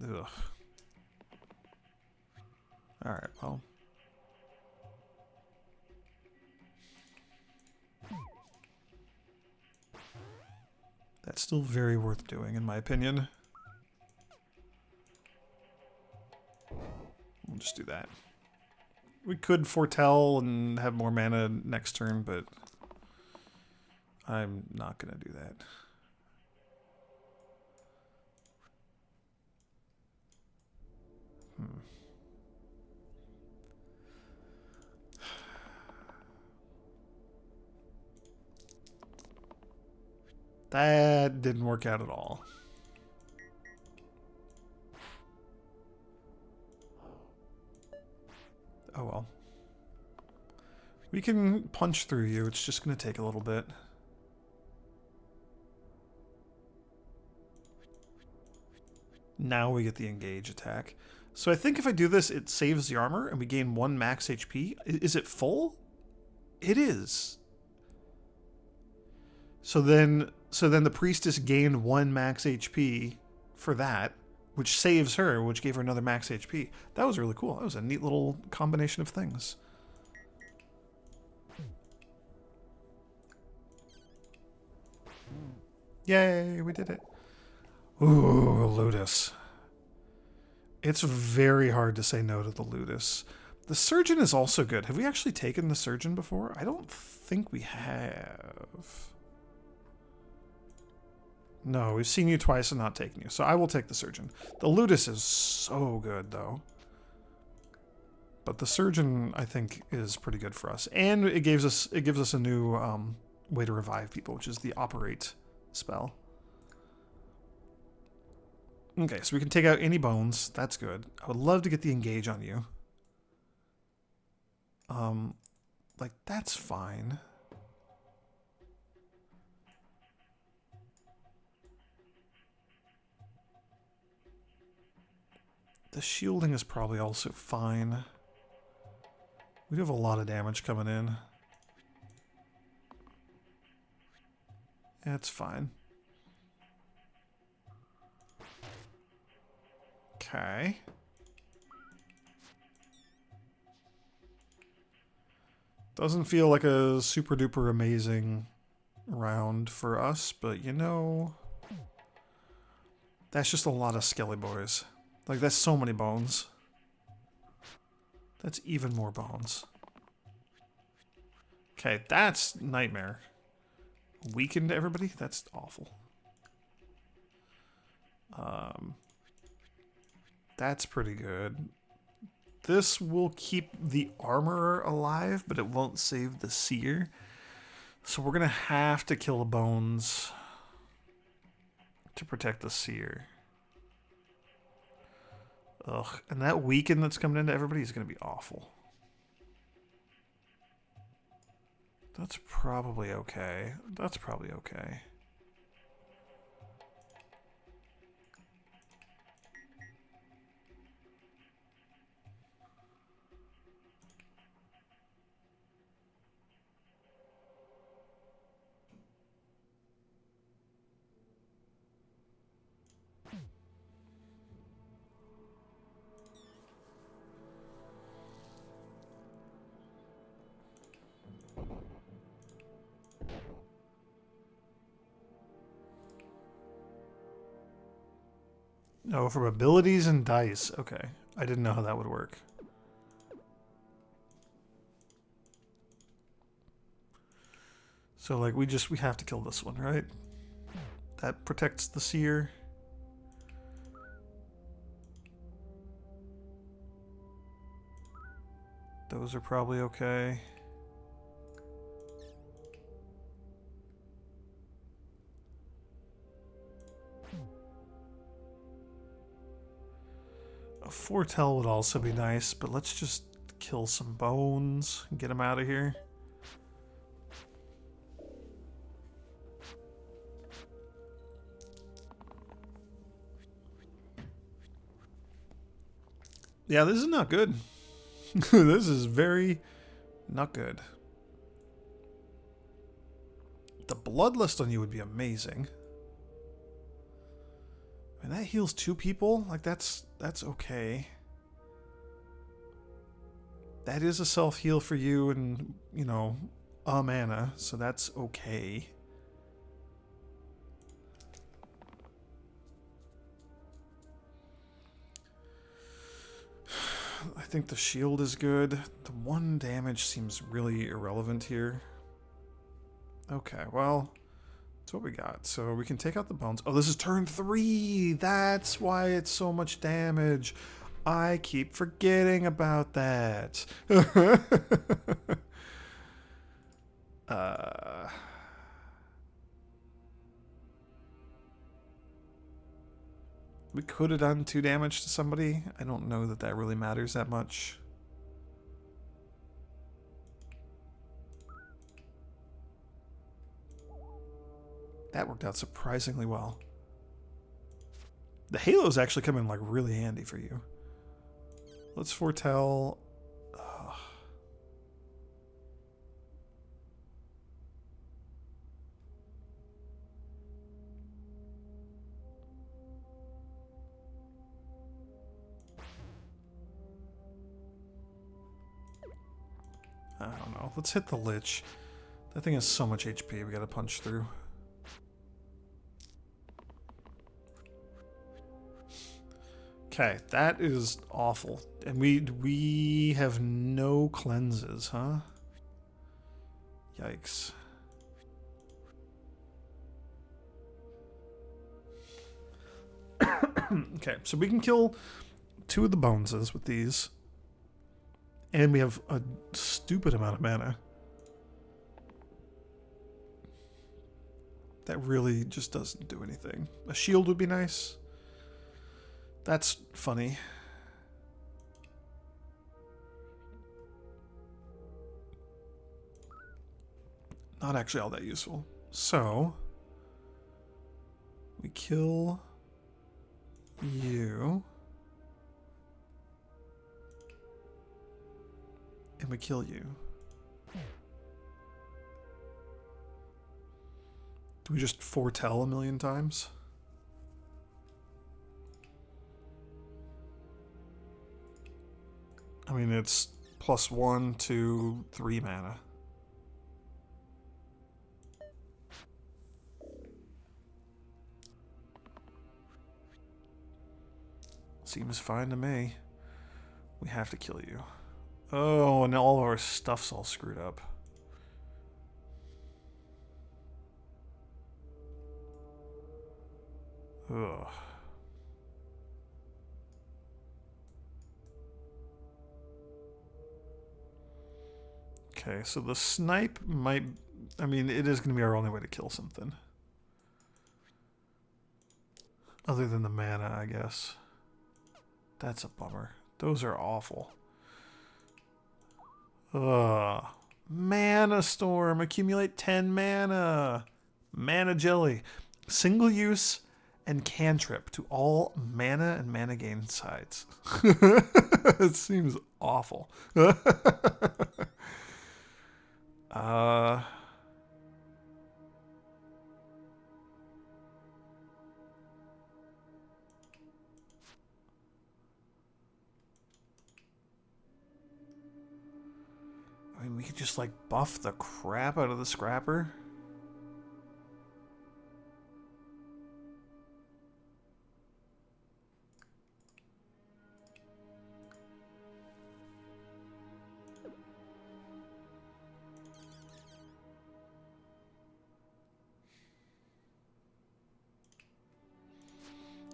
Ugh. Alright, well. That's still very worth doing, in my opinion. We'll just do that. We could foretell and have more mana next turn, but I'm not going to do that. That didn't work out at all. Oh well. We can punch through you. It's just going to take a little bit. Now we get the engage attack. So I think if I do this, it saves the armor and we gain 1 max HP. Is it full? It is. So then the priestess gained 1 max HP for that, which saves her, which gave her another max HP. That was really cool. That was a neat little combination of things. Yay, we did it. Ooh, Ludus. It's very hard to say no to the Ludus. The Surgeon is also good. Have we actually taken the Surgeon before? I don't think we have. No, we've seen you twice and not taken you. So I will take the Surgeon. The Ludus is so good, though. But the Surgeon, I think, is pretty good for us. And it gives us a new way to revive people, which is the Operate spell. Okay, so we can take out any bones. That's good. I would love to get the engage on you. Like, that's fine. The shielding is probably also fine. We do have a lot of damage coming in. It's fine. Okay. Doesn't feel like a super duper amazing round for us, but you know, that's just a lot of skelly boys. Like, that's so many bones. That's even more bones. Okay, that's nightmare. Weakened everybody? That's awful. That's pretty good. This will keep the armor alive, but it won't save the seer. So we're gonna have to kill the bones to protect the seer. Ugh, and that weaken that's coming into everybody is gonna be awful. That's probably okay. That's probably okay. Oh, from abilities and dice. Okay. I didn't know how that would work. So, like, we have to kill this one, right? That protects the seer. Those are probably okay. A foretell would also be nice, but let's just kill some bones and get them out of here. Yeah, this is not good. This is very not good. The bloodlust on you would be amazing. And that heals 2 people? Like, that's okay. That is a self-heal for you and, you know, a mana, so that's okay. I think the shield is good. The 1 damage seems really irrelevant here. Okay, well, that's what we got. So we can take out the bones. Oh, this is turn 3. That's why it's so much damage. I keep forgetting about that. We could have done 2 damage to somebody. I don't know that that really matters that much. That worked out surprisingly well. The halos actually come in like really handy for you. Let's foretell. I don't know. Let's hit the Lich. That thing has so much HP we gotta punch through. Okay, that is awful. And we have no cleanses, huh? Yikes. Okay, so we can kill 2 of the boneses with these. And we have a stupid amount of mana. That really just doesn't do anything. A shield would be nice. That's funny. Not actually all that useful. So, we kill you. And we kill you. Do we just foretell a million times? I mean, it's +1, 2, 3 mana. Seems fine to me. We have to kill you. Oh, and all of our stuff's all screwed up. Ugh. Okay, so the snipe might... I mean, it is going to be our only way to kill something. Other than the mana, I guess. That's a bummer. Those are awful. Ugh. Mana Storm. Accumulate 10 mana. Mana Jelly. Single use and cantrip to all mana and mana gain sides. It seems awful. I mean, we could just like buff the crap out of the scrapper.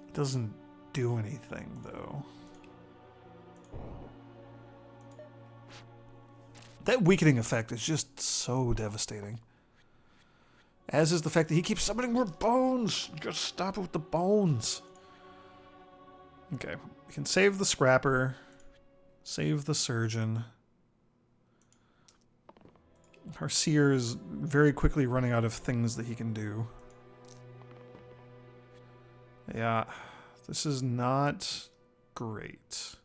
It doesn't do anything though. That weakening effect is just so devastating. As is the fact that he keeps summoning more bones. Just stop it with the bones. Okay, we can save the scrapper. Save the surgeon. Our seer is very quickly running out of things that he can do. Yeah, this is not great.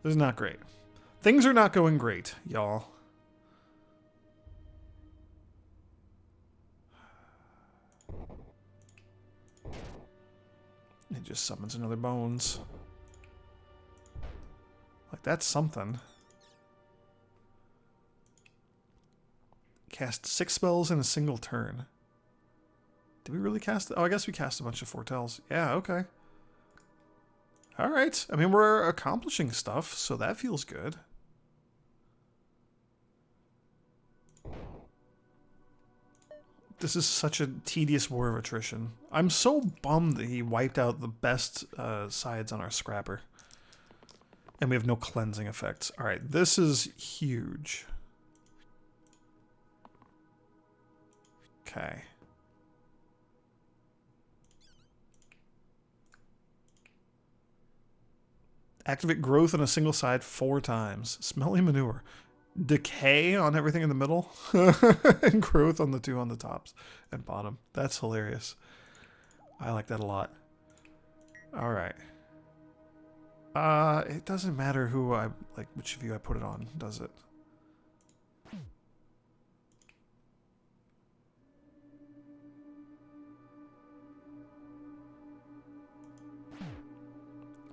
This is not great. Things are not going great, y'all. It just summons another bones. Like, that's something. Cast 6 spells in a single turn. Did we really cast... Oh, I guess we cast a bunch of foretells. Yeah, okay. Alright. I mean, we're accomplishing stuff, so that feels good. This is such a tedious war of attrition. I'm so bummed that he wiped out the best sides on our scrapper. And we have no cleansing effects. Alright, this is huge. Okay. Activate growth on a single side 4 times. Smelly manure. Decay on everything in the middle. And growth on the 2 on the tops and bottom. That's hilarious. I like that a lot. Alright. It doesn't matter who I, like, which of you I put it on, does it?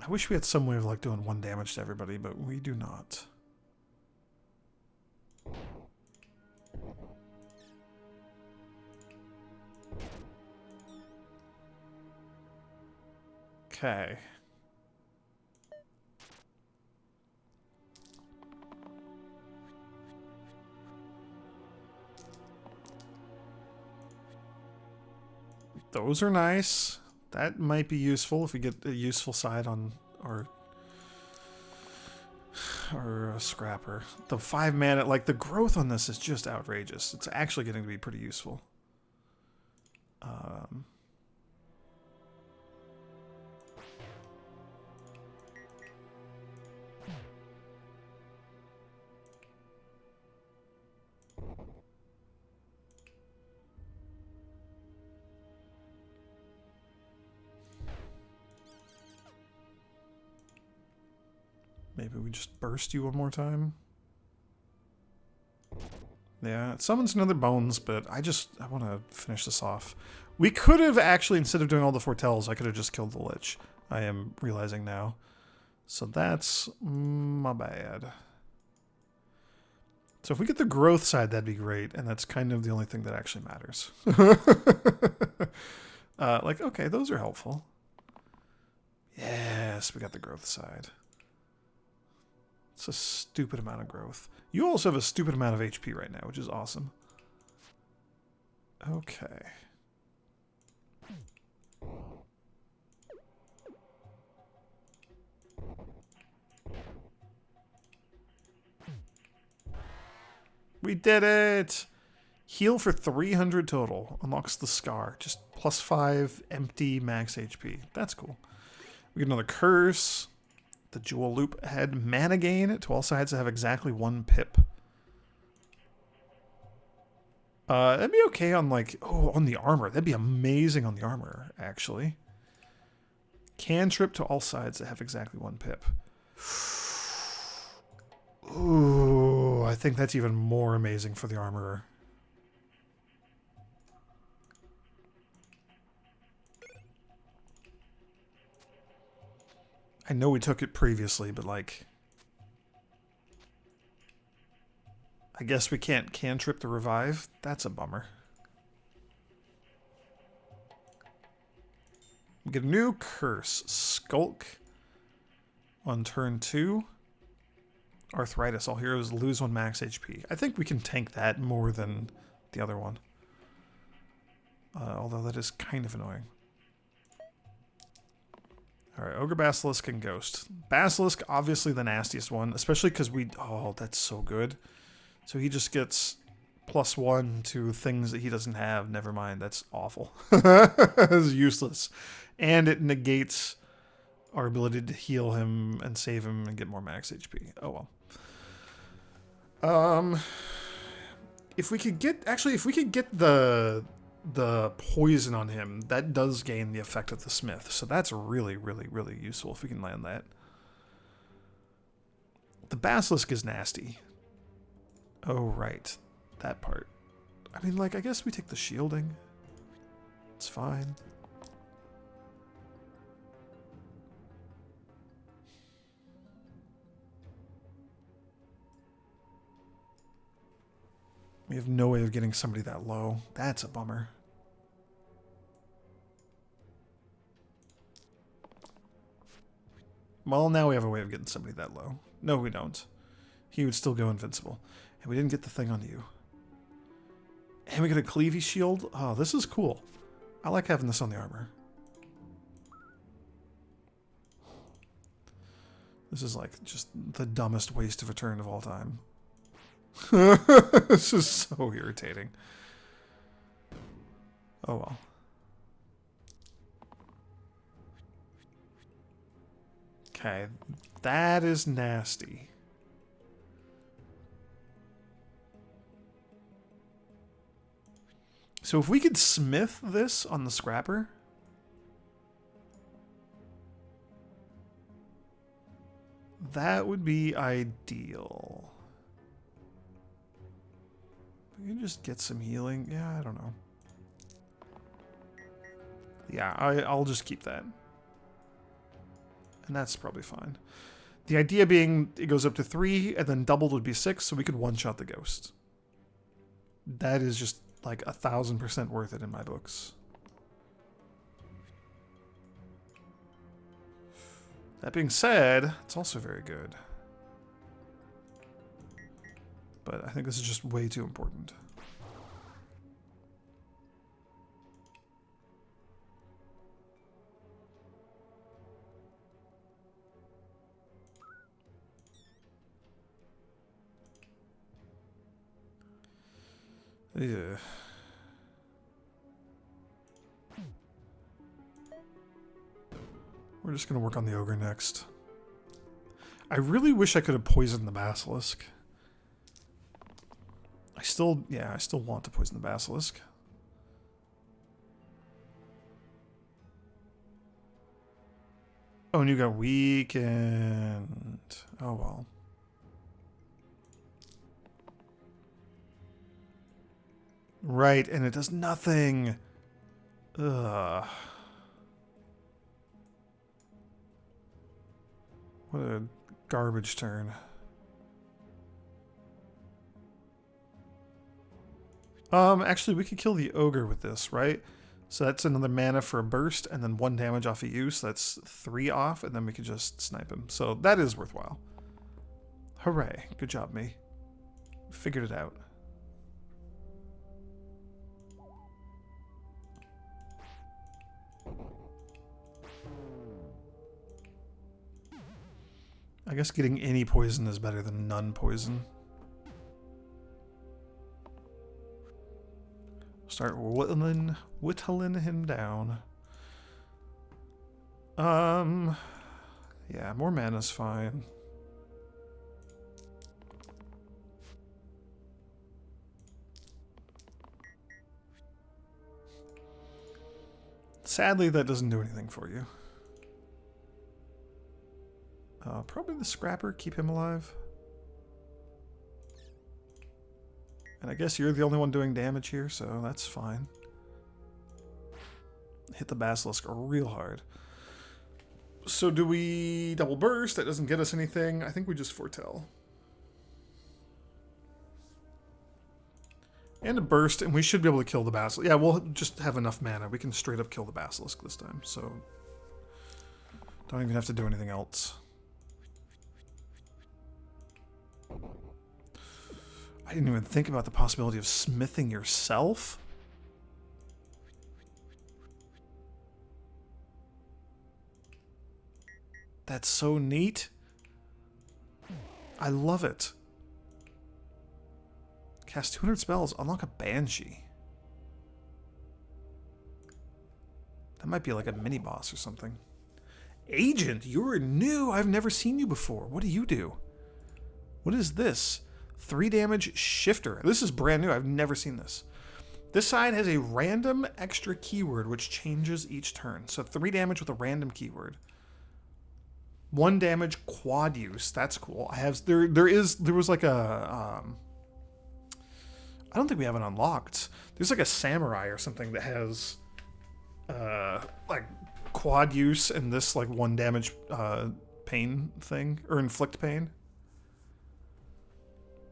I wish we had some way of, like, doing 1 damage to everybody, but we do not. Okay. Those are nice. That might be useful if we get a useful side on our scrapper. The 5 mana, like the growth on this is just outrageous. It's actually getting to be pretty useful. Maybe we just burst you one more time. Yeah, it summons another bones, but I want to finish this off. We could have actually, instead of doing all the foretells, I could have just killed the Lich. I am realizing now. So that's my bad. So if we get the growth side, that'd be great, and that's kind of the only thing that actually matters. Like, okay, those are helpful. Yes, we got the growth side. It's a stupid amount of growth. You also have a stupid amount of HP right now, which is awesome. Okay. We did it! Heal for 300 total. Unlocks the Scar. Just +5 empty max HP. That's cool. We get another curse. The Jewel Loop had mana gain to all sides that have exactly 1 pip. That'd be okay on, like, on the armor. That'd be amazing on the armor, actually. Cantrip to all sides that have exactly 1 pip. Ooh, I think that's even more amazing for the armorer. I know we took it previously, but, like, I guess we can't cantrip the revive. That's a bummer. We get a new curse. Skulk on turn 2. Arthritis. All heroes lose 1 max HP. I think we can tank that more than the other one. Although that is kind of annoying. Alright, Ogre, Basilisk, and Ghost. Basilisk, obviously the nastiest one, especially because we... Oh, that's so good. So he just gets +1 to things that he doesn't have. Never mind, that's awful. It's useless. And it negates our ability to heal him and save him and get more max HP. Oh well. If we could get... Actually, if we could get the poison on him, that does gain the effect of the smith, so that's really, really, really useful if we can land that. The basilisk is nasty. Oh, right. That part. I mean, like, I guess we take the shielding. It's fine. We have no way of getting somebody that low. That's a bummer. Well, now we have a way of getting somebody that low. No, we don't. He would still go invincible. And we didn't get the thing on you. And we get a Cleavy shield. Oh, this is cool. I like having this on the armor. This is like just the dumbest waste of a turn of all time. This is so irritating. Oh well. Okay. That is nasty. So if we could smith this on the scrapper... that would be ideal. We can just get some healing. Yeah, I don't know. Yeah, I'll just keep that. And that's probably fine. The idea being it goes up to 3, and then doubled would be 6, so we could one-shot the ghost. That is just like 1,000% worth it in my books. That being said, it's also very good. But I think this is just way too important. Yeah. We're just going to work on the ogre next. I really wish I could have poisoned the basilisk. I still want to poison the basilisk. Oh, and you got weakened. Oh, well. Right, and it does nothing. Ugh. What a garbage turn. Actually, we could kill the ogre with this, right? So that's another mana for a burst, and then 1 damage off of use. That's 3 off, and then we could just snipe him. So that is worthwhile. Hooray. Good job, me. Figured it out. I guess getting any poison is better than none poison. Start whittling him down. Yeah, more mana's fine. Sadly, that doesn't do anything for you. Probably the scrapper, keep him alive. And I guess you're the only one doing damage here, so that's fine. Hit the basilisk real hard. So do we double burst? That doesn't get us anything. I think we just foretell. And a burst, and we should be able to kill the basilisk. Yeah, we'll just have enough mana. We can straight up kill the basilisk this time, so don't even have to do anything else. I didn't even think about the possibility of smithing yourself. That's so neat. I love it. Cast 200 spells, unlock a Banshee. That might be like a mini boss or something. Agent, you're new. I've never seen you before. What do you do? What is this? 3 damage shifter. This is brand new. I've never seen this. This side has a random extra keyword which changes each turn. So 3 damage with a random keyword. 1 damage quad use. That's cool. I have there was like a I don't think we have it unlocked. There's like a samurai or something that has like quad use and this like 1 damage pain thing or inflict pain.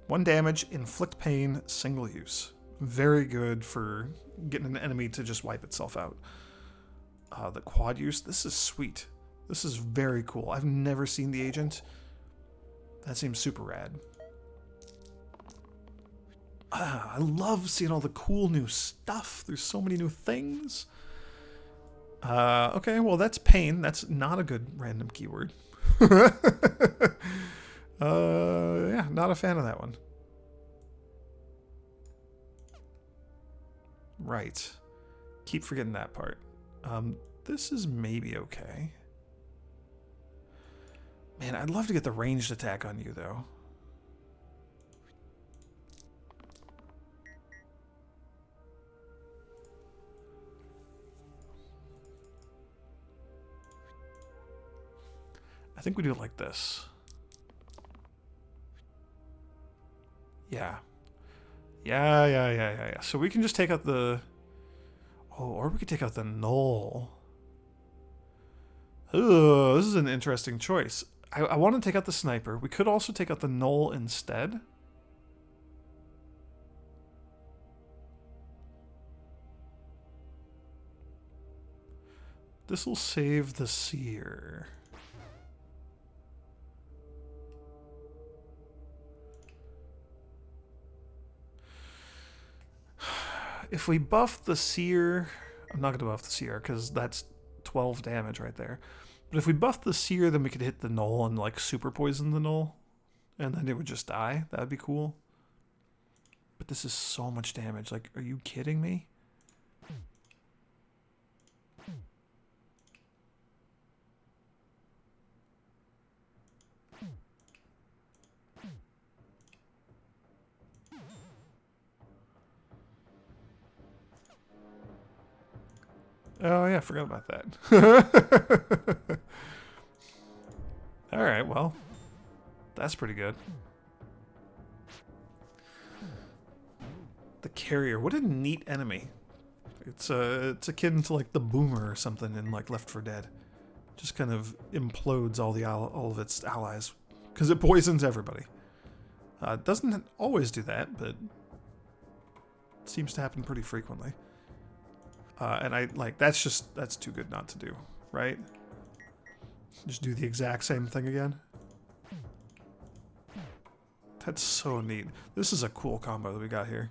1 damage, inflict pain, single use. Very good for getting an enemy to just wipe itself out. The quad use, this is sweet. This is very cool. I've never seen the agent. That seems super rad. I love seeing all the cool new stuff. There's so many new things. Okay, well that's pain. That's not a good random keyword. Yeah, not a fan of that one. Right. Keep forgetting that part. This is maybe okay. Man, I'd love to get the ranged attack on you, though. I think we do it like this. Yeah. Yeah. So we can just take out the... Oh, or we could take out the Null. Ugh, this is an interesting choice. I want to take out the Sniper. We could also take out the Null instead. This will save the Seer. If we buff the Seer... I'm not going to buff the Seer because that's 12 damage right there. But if we buff the Seer, then we could hit the Null and like super poison the Null. And then it would just die. That would be cool. But this is so much damage. Like, are you kidding me? Oh yeah, I forgot about that. Alright, well. That's pretty good. The Carrier, what a neat enemy. It's akin to like the Boomer or something in like Left 4 Dead. Just kind of implodes all of its allies. Because it poisons everybody. It doesn't always do that, but it seems to happen pretty frequently. And I like that's too good not to do, right? Just do the exact same thing again. That's so neat. This is a cool combo that we got here.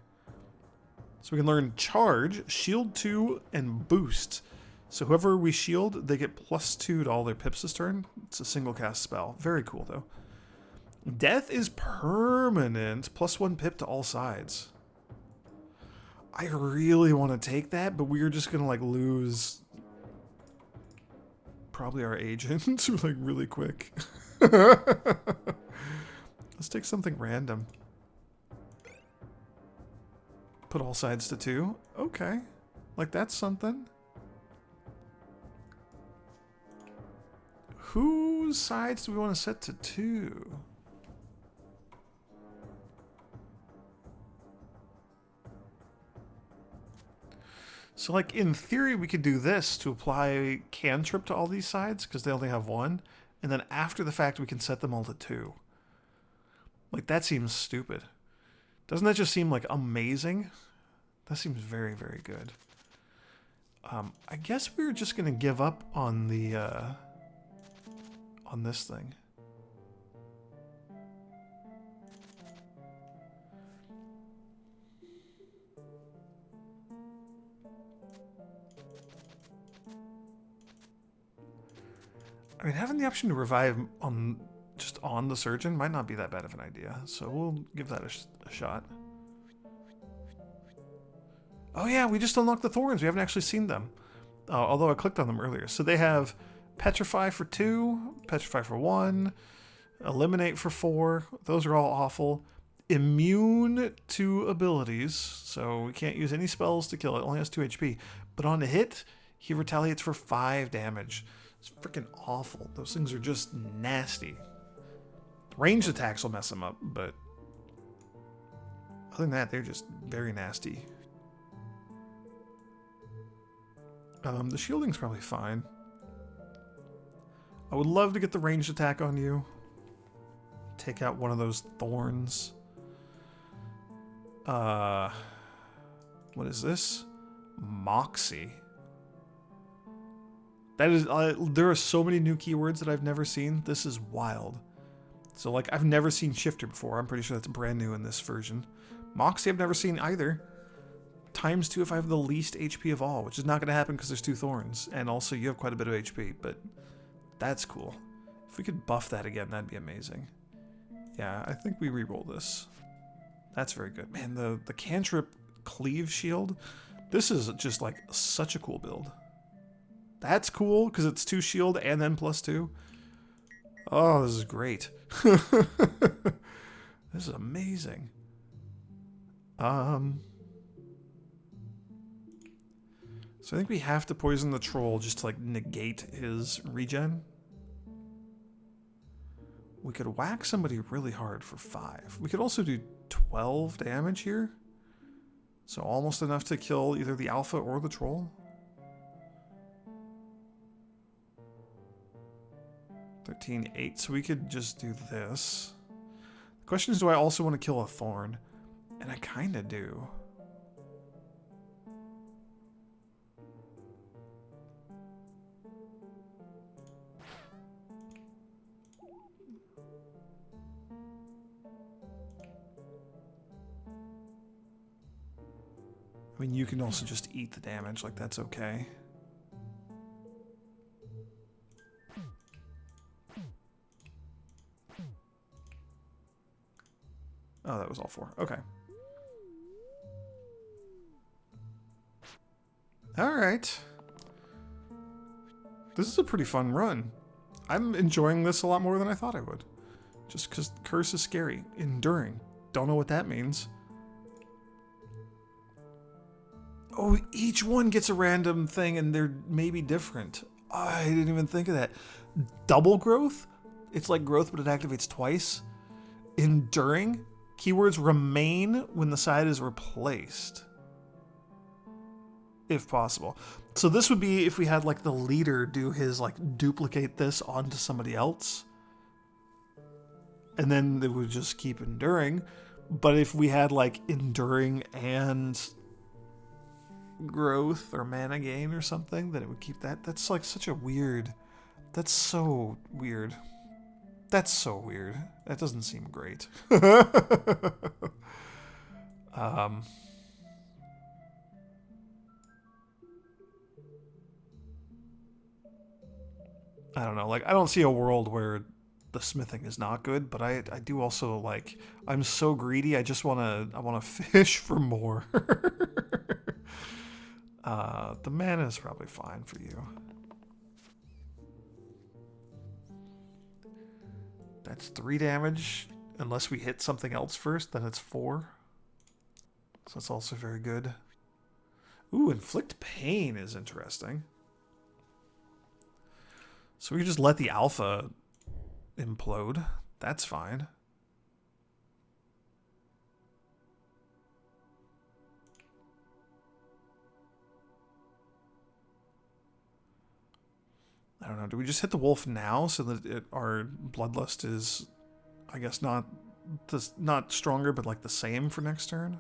So we can learn Charge, Shield 2, and Boost. So whoever we shield, they get +2 to all their pips this turn. It's a single cast spell. Very cool though. Death is permanent, +1 pip to all sides. I really want to take that, but we're just gonna like lose probably our agent like really quick. Let's take something random. Put all sides to 2. Okay. Like that's something. Whose sides do we want to set to 2? So like in theory we could do this to apply cantrip to all these sides because they only have 1, and then after the fact we can set them all to 2. Like that seems stupid. Doesn't that just seem like amazing? That seems very, very good. I guess we're just gonna give up on the on this thing. I mean, having the option to revive on just on the surgeon might not be that bad of an idea, so we'll give that a shot. Oh yeah, we just unlocked the thorns. We haven't actually seen them, although I clicked on them earlier. So they have Petrify for 2, Petrify for 1, Eliminate for 4. Those are all awful. Immune to abilities, so we can't use any spells to kill it. It only has 2 HP. But on a hit, he retaliates for 5 damage. It's freaking awful. Those things are just nasty. Ranged attacks will mess them up, but other than that, they're just very nasty. The shielding's probably fine. I would love to get the ranged attack on you. Take out one of those thorns. What is this? Moxie. That is, there are so many new keywords that I've never seen. This is wild. So like, I've never seen Shifter before. I'm pretty sure that's brand new in this version. Moxie I've never seen either. ×2 if I have the least HP of all, which is not going to happen because there's 2 thorns. And also you have quite a bit of HP, but that's cool. If we could buff that again, that'd be amazing. Yeah, I think we re-roll this. That's very good. Man, the cantrip cleave shield, this is just like such a cool build. That's cool because it's 2 shield and then +2. Oh, this is great. This is amazing. So I think we have to poison the troll just to like negate his regen. We could whack somebody really hard for 5. We could also do 12 damage here. So almost enough to kill either the alpha or the troll. 13, 8. So we could just do this. The question is, do I also want to kill a thorn? And I kind of do. I mean, you can also just eat the damage, like that's okay. Oh, that was all 4. Okay. Alright. This is a pretty fun run. I'm enjoying this a lot more than I thought I would. Just because Curse is scary. Enduring. Don't know what that means. Oh, each one gets a random thing and they're maybe different. I didn't even think of that. Double growth? It's like growth, but it activates twice. Enduring? Keywords remain when the side is replaced. If possible. So this would be if we had like the leader do his like duplicate this onto somebody else. And then they would just keep enduring. But if we had like enduring and growth or mana gain or something, then it would keep that. That's like such a weird. That's so weird. That's so weird. That doesn't seem great. I don't know. Like, I don't see a world where the smithing is not good, but I do also like. I'm so greedy. I just wanna fish for more. The mana is probably fine for you. That's 3 damage. Unless we hit something else first, then it's 4. So that's also very good. Ooh, inflict pain is interesting. So we just let the alpha implode. That's fine. I don't know. Do we just hit the wolf now so that our bloodlust is, I guess, not stronger, but like the same for next turn?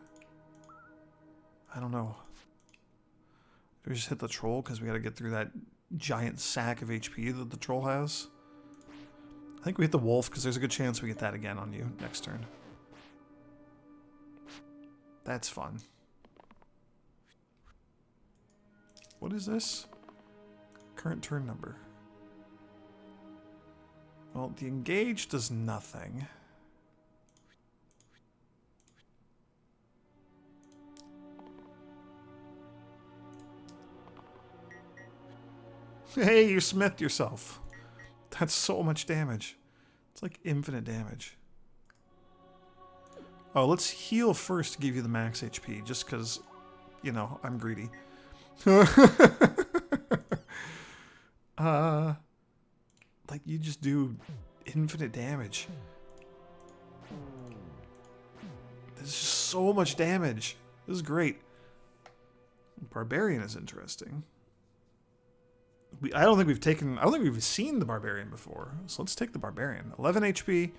I don't know. Do we just hit the troll because we got to get through that giant sack of HP that the troll has? I think we hit the wolf because there's a good chance we get that again on you next turn. That's fun. What is this? Current turn number. Well, the engage does nothing. Hey, you smithed yourself. That's so much damage. It's like infinite damage. Oh, let's heal first to give you the max HP, just because, you know, I'm greedy. Like, you just do infinite damage. There's just so much damage. This is great. Barbarian is interesting. I don't think we've seen the Barbarian before. So let's take the Barbarian. 11 HP,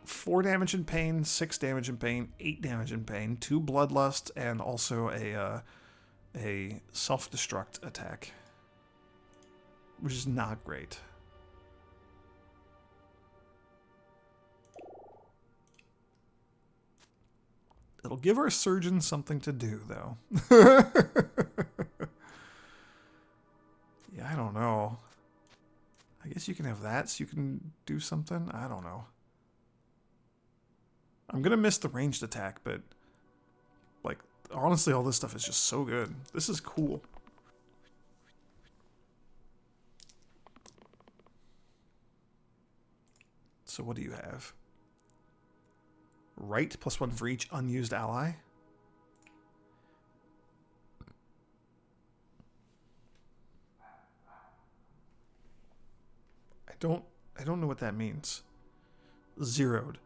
4 damage and pain, 6 damage and pain, 8 damage and pain, 2 bloodlust, and also a self-destruct attack, which is not great. It'll give our surgeon something to do, though. Yeah, I don't know. I guess you can have that so you can do something. I don't know. I'm going to miss the ranged attack, but like, honestly, all this stuff is just so good. This is cool. So what do you have? Right, +1 for each unused ally. I don't know what that means. Zeroed.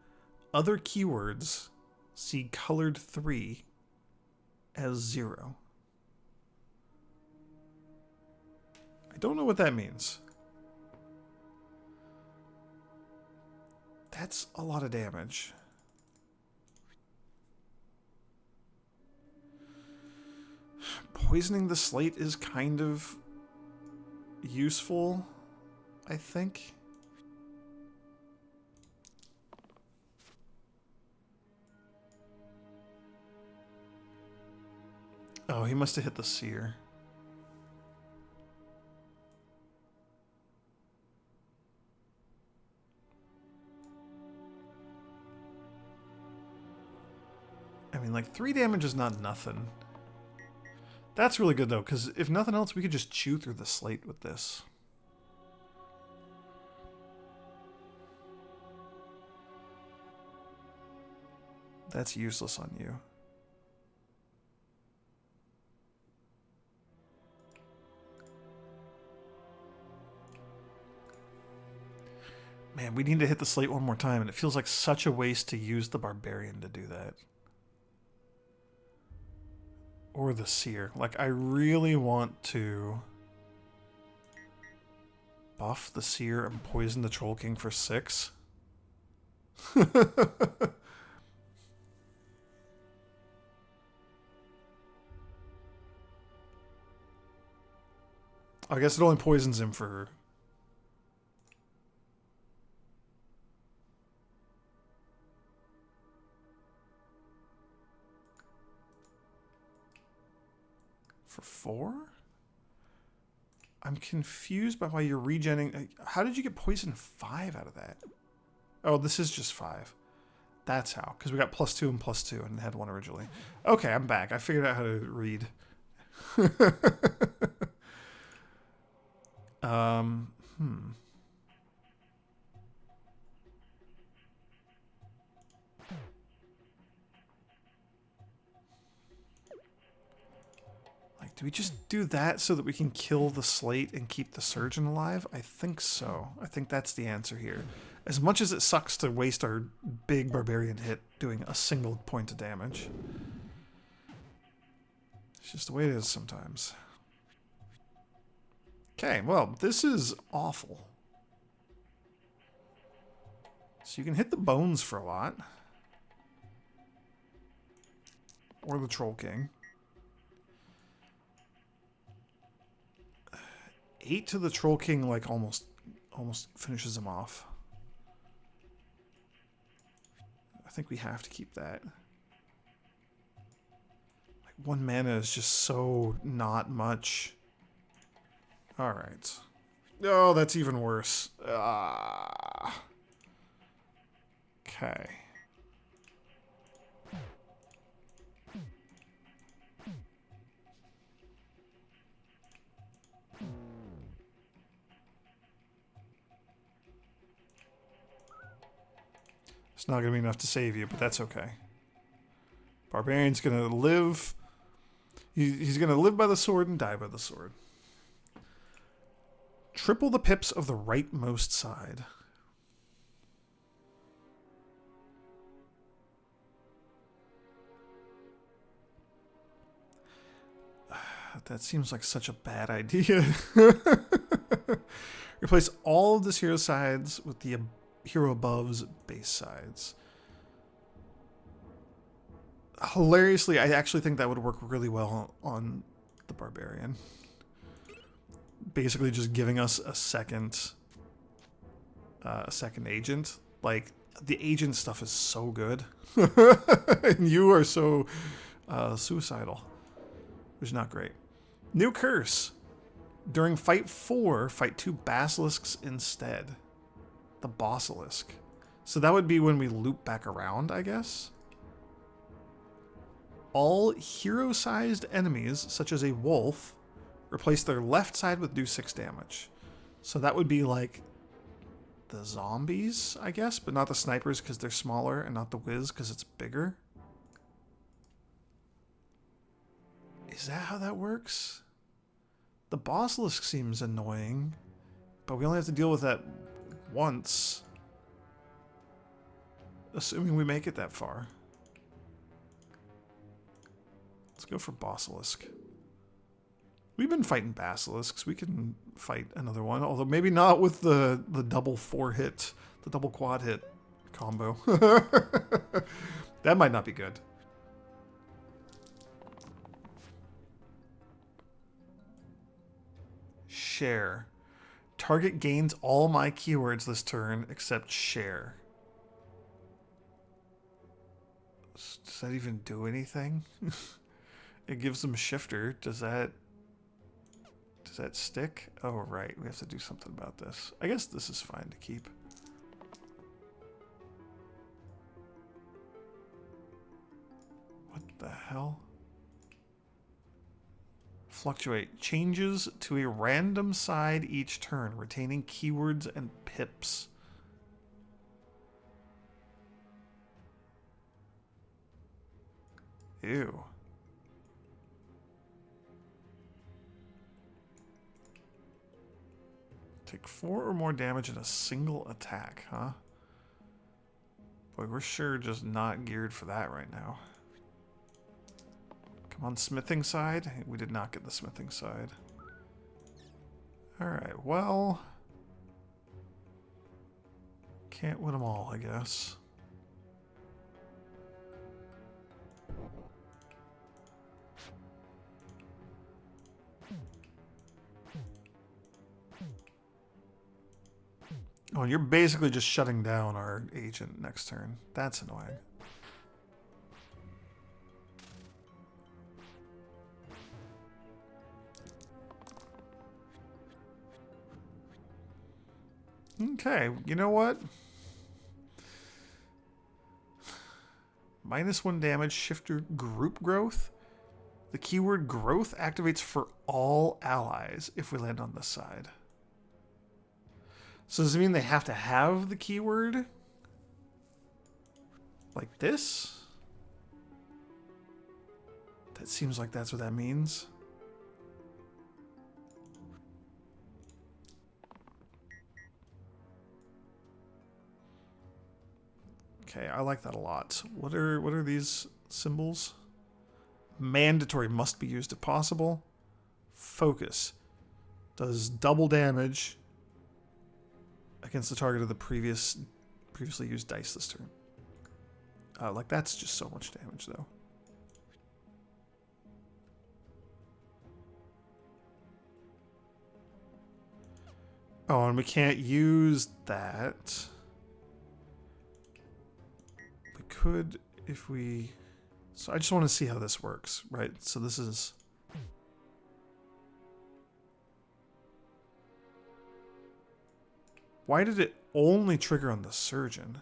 Other keywords see colored 3 as 0. I don't know what that means. That's a lot of damage. Poisoning the slate is kind of useful, I think. Oh, he must have hit the seer. I mean, like, 3 damage is not nothing. That's really good, though, because if nothing else, we could just chew through the slate with this. That's useless on you. Man, we need to hit the slate one more time, and it feels like such a waste to use the barbarian to do that. Or the seer. Like, I really want to buff the seer and poison the Troll King for 6. I guess it only poisons him for... For 4? I'm confused by why you're regenning. How did you get poison 5 out of that? Oh, this is just 5. That's how. Because we got +2 and +2 and had 1 originally. Okay, I'm back. I figured out how to read. Like, do we just do that so that we can kill the slate and keep the surgeon alive? I think so. I think that's the answer here. As much as it sucks to waste our big barbarian hit doing a single point of damage. It's just the way it is sometimes. Okay, well, this is awful. So you can hit the bones for a lot. Or the Troll King. 8 to the Troll King, like, almost finishes him off. I think we have to keep that. Like, 1 mana is just so not much. Alright. Oh, that's even worse. Ah. Okay. It's not going to be enough to save you, but that's okay. Barbarian's going to live. He's going to live by the sword and die by the sword. Triple the pips of the rightmost side. That seems like such a bad idea. Replace all of this hero sides with the hero above's base sides. Hilariously, I actually think that would work really well on the barbarian. Basically just giving us a second agent. Like, the agent stuff is so good. And you are so suicidal. Which is not great. New curse. During fight 4, fight 2 basilisks instead. The bossilisk. So that would be when we loop back around, I guess. All hero-sized enemies, such as a wolf, replace their left side with do 6 damage. So that would be like the zombies, I guess, but not the snipers because they're smaller, and not the whiz because it's bigger. Is that how that works? The Basilisk seems annoying, but we only have to deal with that once. Assuming we make it that far. Let's go for Basilisk. We've been fighting Basilisks. We can fight another one, although maybe not with the double 4-hit, the double quad hit combo. That might not be good. Share. Target gains all my keywords this turn except share. Does that even do anything? It gives them shifter. Does that stick? Oh, right. We have to do something about this. I guess this is fine to keep. What the hell? Fluctuate. Changes to a random side each turn, retaining keywords and pips. Ew. Take 4 or more damage in a single attack, huh? Boy, we're sure just not geared for that right now. Come on, smithing side. We did not get the smithing side. Alright, well... Can't win them all, I guess. Oh, and you're basically just shutting down our agent next turn. That's annoying. Okay, you know what? -1 damage, shifter group growth. The keyword growth activates for all allies if we land on this side. So does it mean they have to have the keyword? Like this? That seems like that's what that means. Okay, I like that a lot. What are these symbols? Mandatory, must be used if possible. Focus. Does double damage against the target of the previously used dice this turn. Like, that's just so much damage, though. Oh, and we can't use that. We could if we... So I just want to see how this works, right? So this is... Why did it only trigger on the surgeon?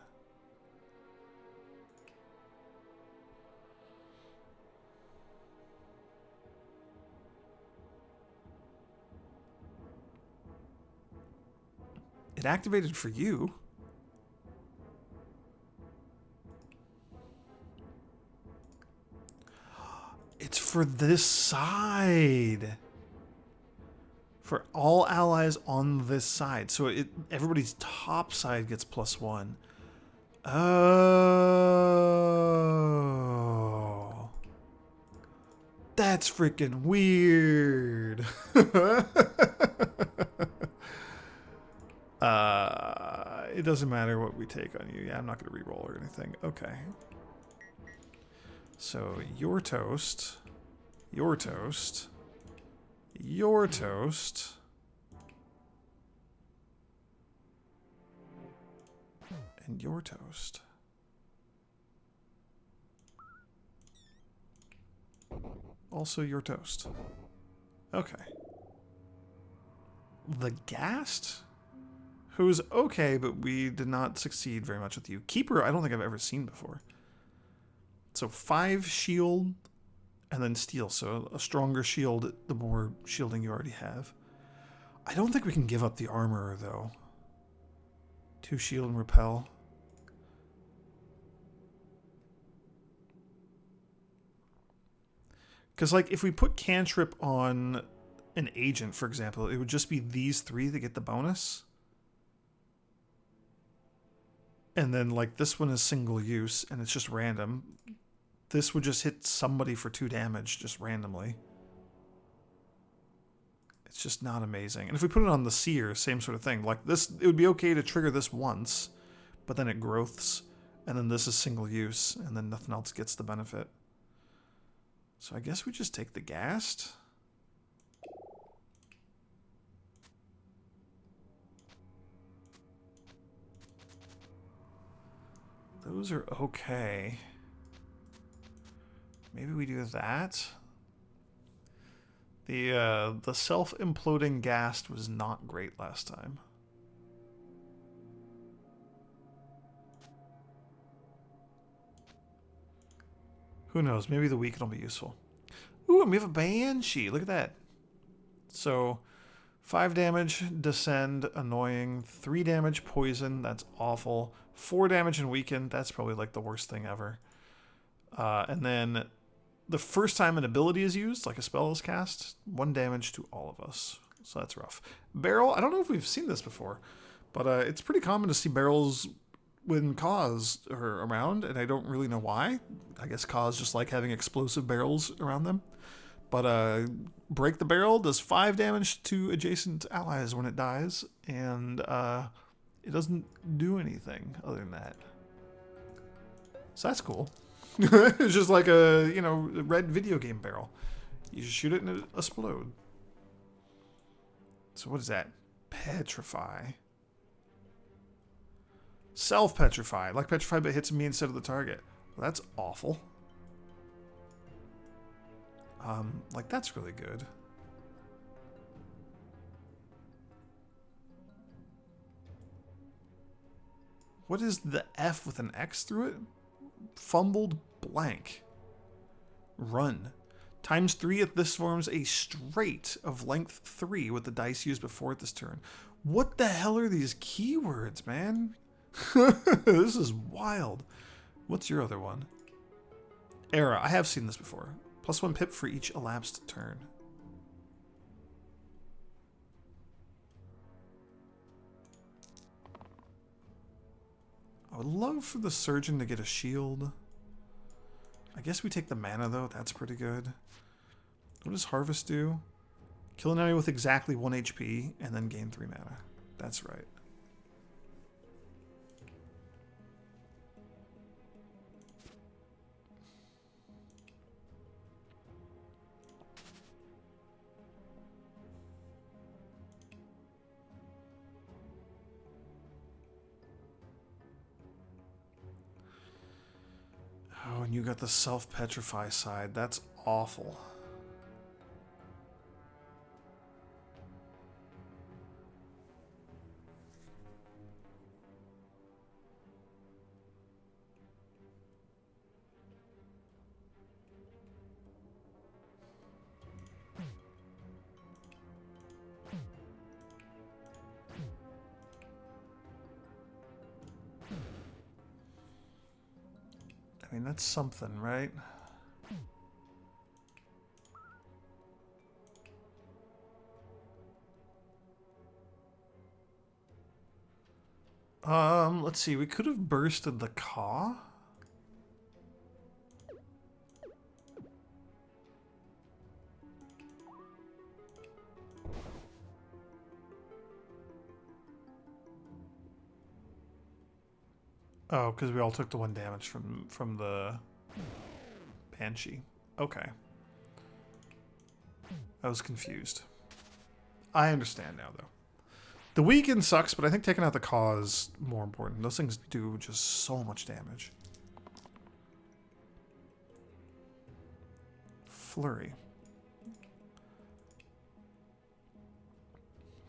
It activated for you. It's for this side. For all allies on this side. So everybody's top side gets +1. Oh. That's freaking weird. It doesn't matter what we take on you. Yeah, I'm not going to reroll or anything. Okay. So, your toast. Your toast. Your toast. And your toast. Also your toast. Okay. The Ghast? Who's okay, but we did not succeed very much with you. Keeper, I don't think I've ever seen before. So 5 shield, and then steel. So a stronger shield, the more shielding you already have. I don't think we can give up the armor, though. 2 shield and repel. Because, like, if we put cantrip on an agent, for example, it would just be these 3 to get the bonus. And then, like, this one is single use, and it's just random. This would just hit somebody for 2 damage, just randomly. It's just not amazing. And if we put it on the seer, same sort of thing. Like, this, it would be okay to trigger this once, but then it growths, and then this is single use, and then nothing else gets the benefit. So I guess we just take the Ghast. Those are okay. Maybe we do that. The self-imploding Ghast was not great last time. Who knows? Maybe the weaken will be useful. Ooh, and we have a Banshee. Look at that. So, 5 damage, descend, annoying. 3 damage, poison. That's awful. 4 damage and weaken. That's probably like the worst thing ever. And then the first time an ability is used, like a spell is cast, 1 damage to all of us. So that's rough. Barrel, I don't know if we've seen this before, but it's pretty common to see barrels when Cause are around, and I don't really know why. I guess Cause just like having explosive barrels around them. But break the barrel does 5 damage to adjacent allies when it dies, and it doesn't do anything other than that. So that's cool. It's just like a, you know, red video game barrel. You just shoot it and it explodes. So what is that? Petrify. Self-petrify. Like petrify, but hits me instead of the target. Well, that's awful. Like, that's really good. What is the F with an X through it? Fumbled blank. Run. Times 3 if this forms a straight of length 3 with the dice used before it this turn. What the hell are these keywords, man? This is wild. What's your other one? Era. I have seen this before. +1 pip for each elapsed turn. I would love for the surgeon to get a shield. I guess we take the mana though. That's pretty good. What does harvest do? Kill an enemy with exactly 1 HP and then gain 3 mana. That's right. Oh, and you got the self-petrify side. That's awful. I mean, that's something, right? Let's see. We could have bursted the Caw. Oh, because we all took the 1 damage from the Banshee. Okay. I was confused. I understand now, though. The weaken sucks, but I think taking out the Caw is more important. Those things do just so much damage. Flurry.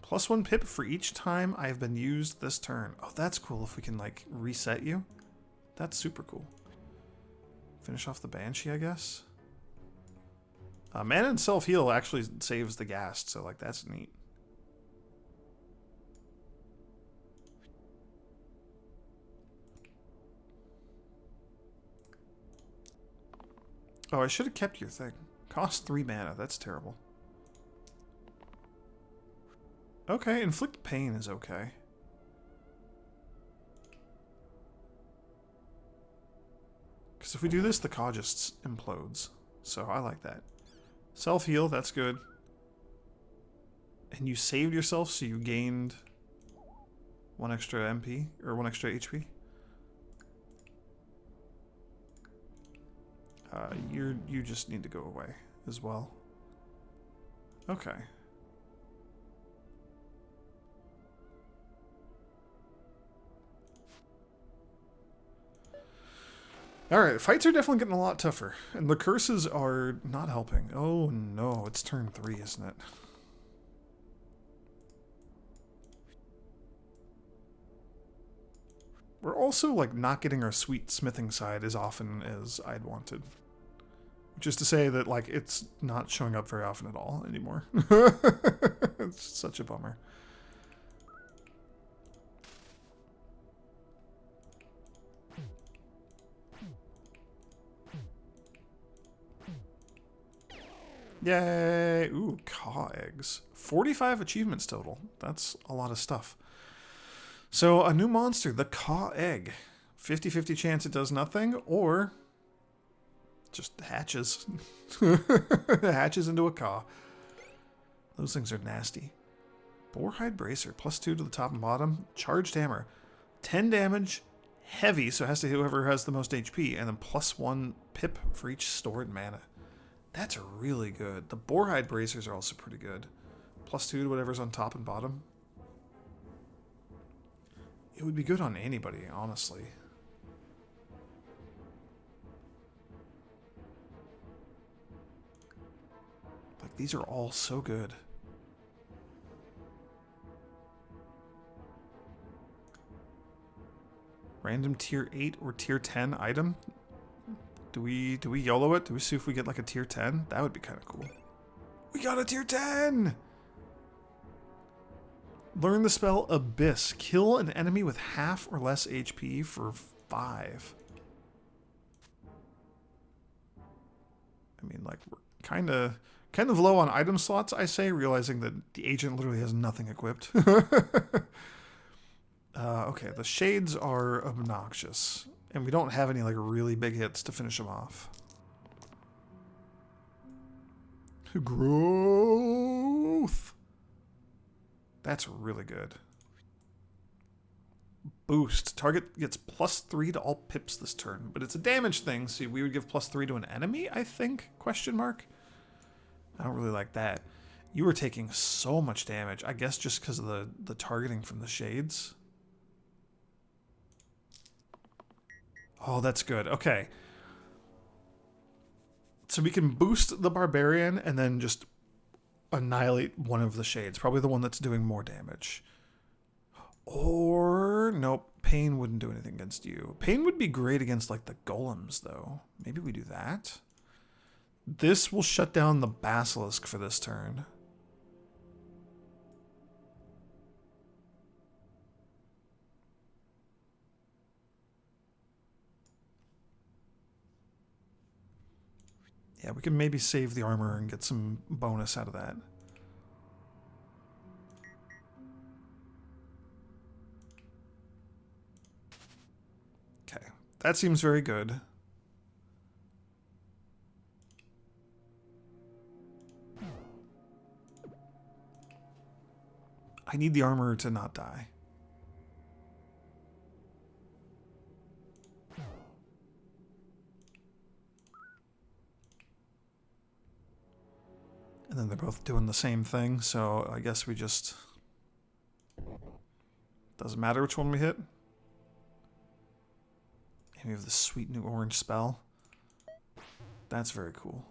+1 pip for each time I have been used this turn. Oh, that's cool if we can, like, reset you. That's super cool. Finish off the Banshee, I guess. Mana and self-heal actually saves the Ghast, so, like, that's neat. Oh, I should have kept your thing. Cost 3 mana. That's terrible. Okay, inflict pain is okay. Because if we do this, the Ka just implodes. So I like that. Self-heal, that's good. And you saved yourself, so you gained 1 extra MP, or 1 extra HP. You just need to go away as well. Okay. Alright, fights are definitely getting a lot tougher. And the curses are not helping. Oh no, it's turn 3, isn't it? We're also, like, not getting our sweet smithing side as often as I'd wanted. Which is to say that, like, it's not showing up very often at all anymore. It's such a bummer. Yay! Ooh, Ka eggs. 45 achievements total. That's a lot of stuff. So, a new monster, the Ka egg. 50-50 chance it does nothing, or just hatches. Hatches into a Ka. Those things are nasty. Boarhide Bracer, +2 to the top and bottom. Charged Hammer. 10 damage, heavy, so it has to hit whoever has the most HP, and then +1 pip for each stored mana. That's really good. The Boarhide Bracers are also pretty good. +2 to whatever's on top and bottom. It would be good on anybody, honestly. Like, these are all so good. Random tier 8 or tier 10 item? Do we YOLO it? Do we see if we get like a tier 10? That would be kind of cool. We got a tier 10! Learn the spell Abyss. Kill an enemy with half or less HP for 5. I mean, like, we're kind of low on item slots, I say, realizing that the agent literally has nothing equipped. Okay, the shades are obnoxious. And we don't have any, like, really big hits to finish them off. Growth! That's really good. Boost. Target gets +3 to all pips this turn. But it's a damage thing, so we would give +3 to an enemy, I think? Question mark? I don't really like that. You were taking so much damage. I guess just because of the targeting from the shades. Oh, that's good. Okay. So we can boost the Barbarian and then just annihilate one of the shades. Probably the one that's doing more damage. Or, nope, Pain wouldn't do anything against you. Pain would be great against, like, the golems, though. Maybe we do that? This will shut down the Basilisk for this turn. Yeah, we can maybe save the armor and get some bonus out of that. Okay, that seems very good. I need the armor to not die. And then they're both doing the same thing, so I guess we just... Doesn't matter which one we hit. And we have this sweet new orange spell. That's very cool.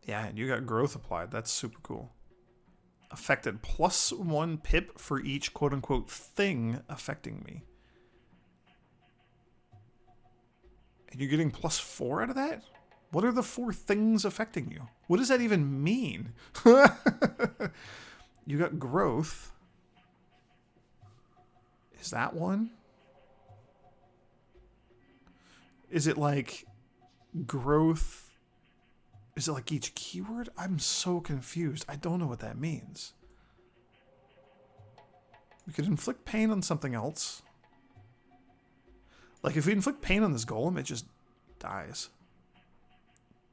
Yeah, and you got growth applied. That's super cool. Affected +1 pip for each quote-unquote thing affecting me. And you're getting +4 out of that? What are the 4 things affecting you? What does that even mean? You got growth. Is that one? Is it like growth? Is it like each keyword? I'm so confused. I don't know what that means. We could inflict pain on something else. Like if we inflict pain on this golem, it just dies.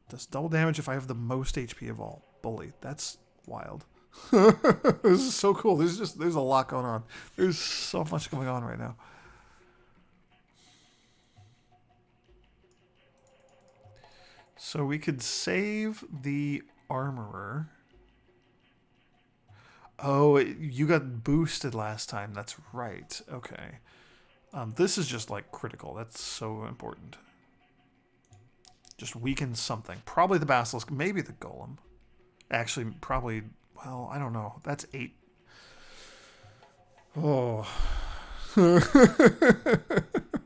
Does double damage if I have the most HP of all. Bully. That's wild. This is so cool. There's a lot going on. There's so much going on right now. So we could save the armorer. Oh, you got boosted last time. That's right. Okay. This is just like critical. That's so important. Just weaken something. Probably the basilisk. Maybe the golem. Actually, probably... Well, I don't know. That's 8. Oh.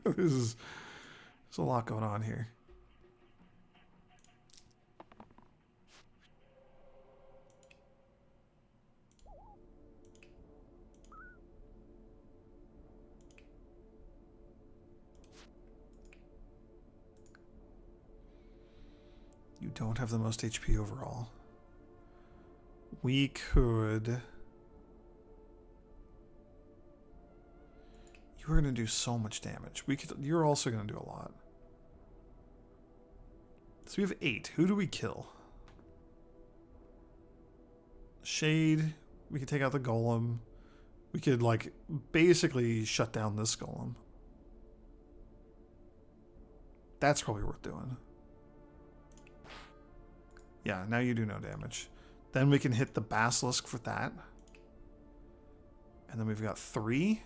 There's a lot going on here. You don't have the most HP overall. We could... You are going to do so much damage. You're also going to do a lot. So we have 8. Who do we kill? Shade. We could take out the golem. We could, like, basically shut down this golem. That's probably worth doing. Yeah, now you do no damage. Then we can hit the basilisk for that. And then we've got 3.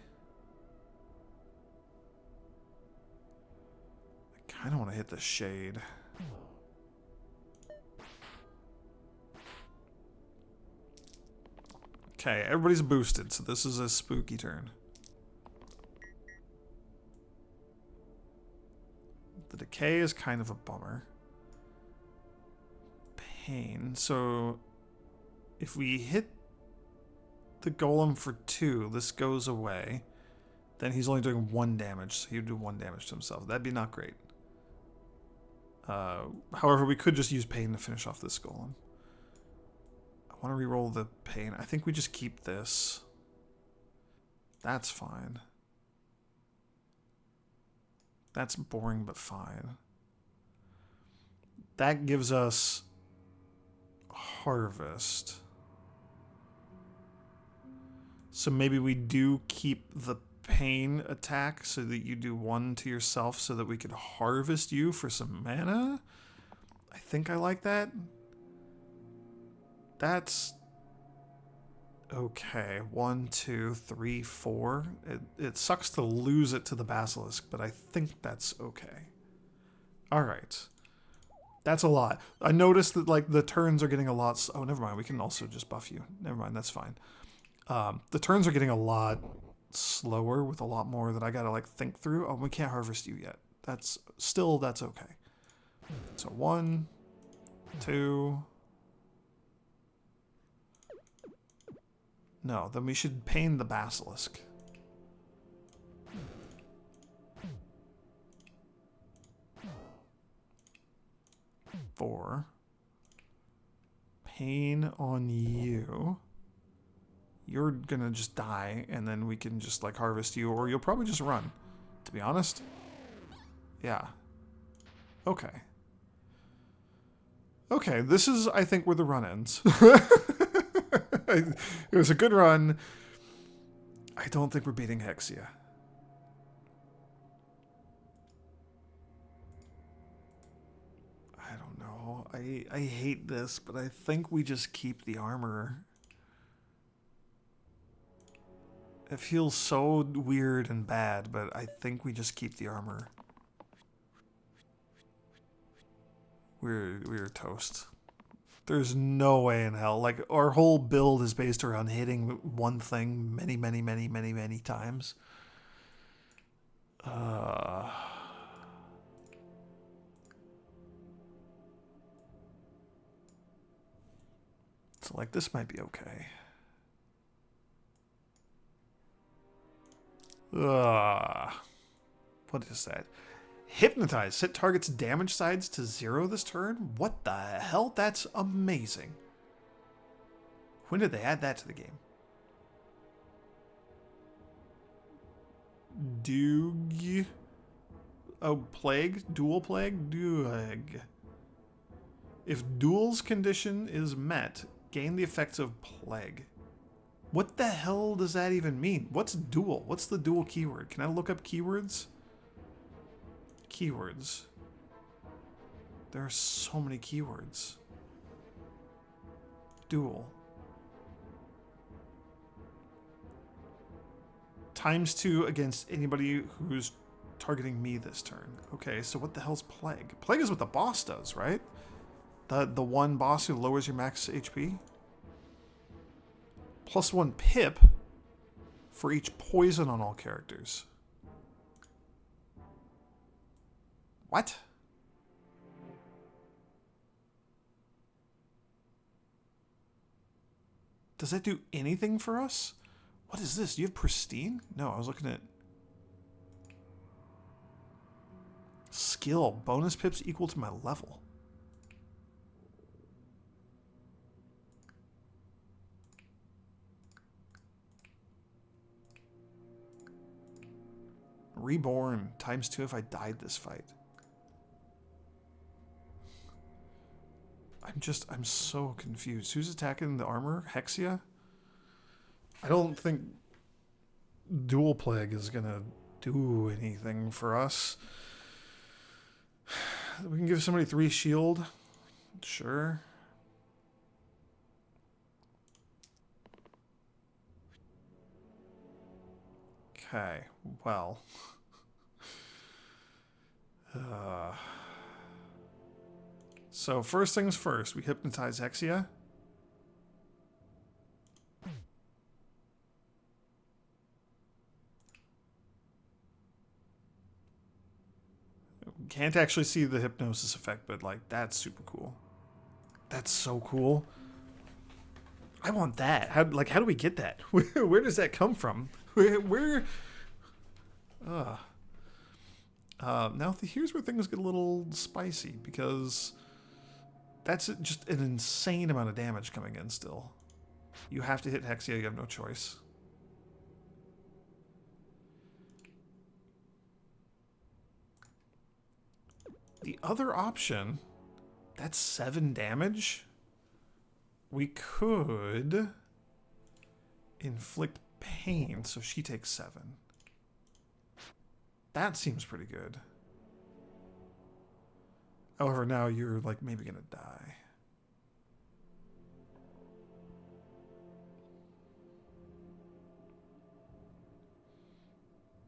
I kind of want to hit the shade. Okay, everybody's boosted, so this is a spooky turn. The decay is kind of a bummer. Pain. So if we hit the golem for 2, this goes away. Then he's only doing 1 damage, so he'd do 1 damage to himself. That'd be not great. However, we could just use pain to finish off this golem. I want to re-roll the pain. I think we just keep this. That's fine. That's boring, but fine. That gives us harvest. So maybe we do keep the pain attack so that you do 1 to yourself so that we could harvest you for some mana. I think I like that. That's okay. 1, 2, 3, 4. It sucks to lose it to the basilisk, but I think that's okay. All right. That's a lot. I noticed that like the turns are getting a lot. Oh, never mind. We can also just buff you. Never mind. That's fine. The turns are getting a lot slower with a lot more that I gotta like think through. Oh, we can't harvest you yet. That's okay. So 1, 2. No, then we should pain the basilisk. Four. Pain on you. You're gonna just die, and then we can just like harvest you, or you'll probably just run, to be honest. Yeah. Okay. Okay, this is, I think, where the run ends. It was a good run. I don't think we're beating Hexia. I don't know. I hate this, but I think we just keep the armor. It feels so weird and bad, but I think we just keep the armor. We're toast. There's no way in hell. Like, our whole build is based around hitting one thing many times. So, like, this might be okay. What is that? Hypnotize. Set target's damage sides to 0 this turn? What the hell? That's amazing. When did they add that to the game? Doog. Oh, plague? Dual plague? Doog. If duel's condition is met, gain the effects of plague. What the hell does that even mean? What's dual? What's the dual keyword? Can I look up keywords? Keywords. There are so many keywords. Dual. ×2 against anybody who's targeting me this turn. Okay, so what the hell's plague? Plague is what the boss does, right? The one boss who lowers your max HP? +1 pip for each poison on all characters. What? Does that do anything for us? What is this? Do you have pristine? No, I was looking at skill. Bonus pips equal to my level. Reborn ×2 if I died this fight. I'm so confused. Who's attacking the armor? Hexia? I don't think dual plague is gonna do anything for us. We can give somebody 3 shield. Sure. Okay, well. So first things first, we hypnotize Hexia. Can't actually see the hypnosis effect, but like that's super cool. That's so cool. I want that. How do we get that? Where does that come from? Where now here's where things get a little spicy, because that's just an insane amount of damage coming in still. You have to hit Hexia, you have no choice. The other option, that's 7 damage. We could inflict pain, so she takes 7. That seems pretty good. However, now you're like maybe gonna die.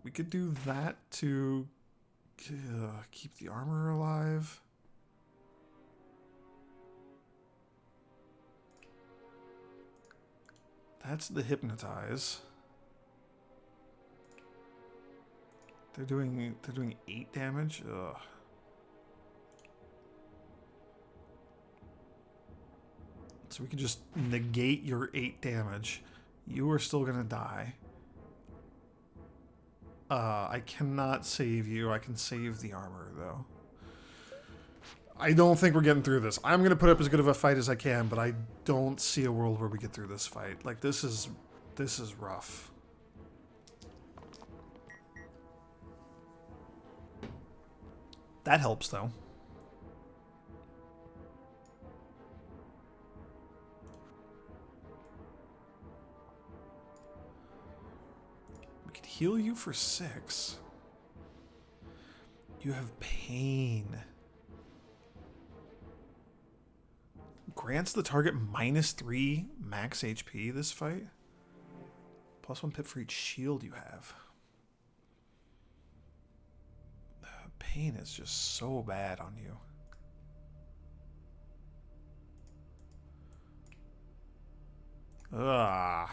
We could do that to keep the armor alive. That's the hypnotize. They're doing 8 damage. Ugh. So we can just negate your 8 damage. You are still gonna die. I cannot save you. I can save the armor, though. I don't think we're getting through this. I'm going to put up as good of a fight as I can, but I don't see a world where we get through this fight. Like, this is rough. That helps, though. Heal you for 6. You have pain. Grants the target -3 max HP this fight. +1 pip for each shield you have. Pain is just so bad on you. Ugh.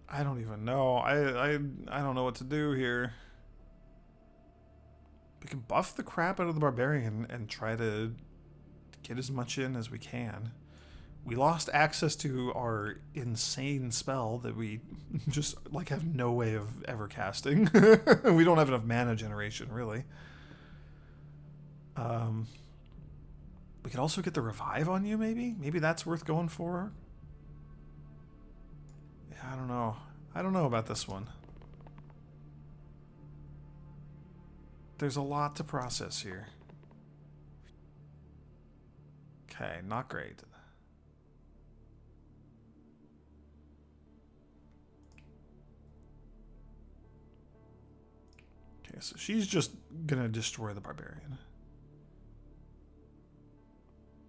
I don't even know. I don't know what to do here. We can buff the crap out of the barbarian and try to get as much in as we can. We lost access to our insane spell that we just like have no way of ever casting. We don't have enough mana generation, really. We could also get the revive on you, maybe? Maybe that's worth going for. Yeah, I don't know. I don't know about this one. There's a lot to process here. Okay, not great. Okay, so she's just gonna destroy the barbarian.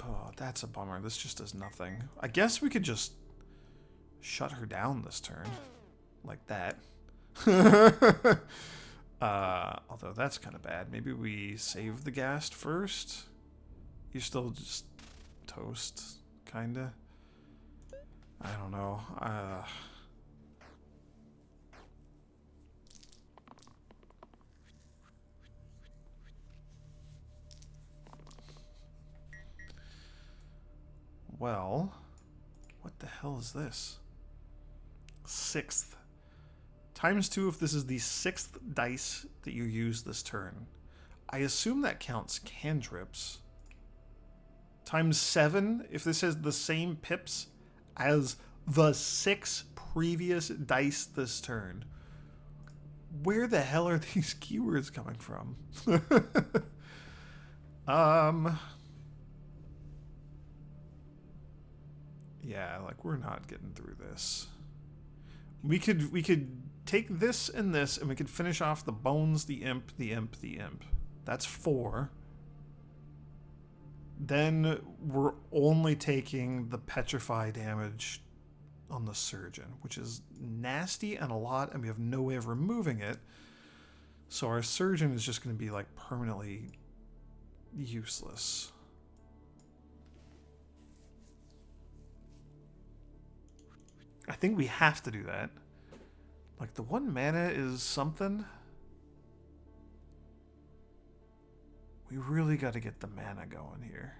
Oh, that's a bummer. This just does nothing. I guess we could just shut her down this turn. Like that. Although that's kind of bad. Maybe we save the ghast first? You're still just toast, kinda. I don't know. Well, what the hell is this? 6th. ×2 if this is the 6th dice that you use this turn. I assume that counts cantrips. ×7 if this has the same pips as the 6 previous dice this turn. Where the hell are these keywords coming from? Yeah, like we're not getting through this. We could take this and this, and we could finish off the bones, the imp, the imp, the imp. That's 4. Then we're only taking the petrify damage on the surgeon, which is nasty and a lot, and we have no way of removing it. So our surgeon is just going to be like permanently useless. I think we have to do that. Like, the 1 mana is something. We really got to get the mana going here.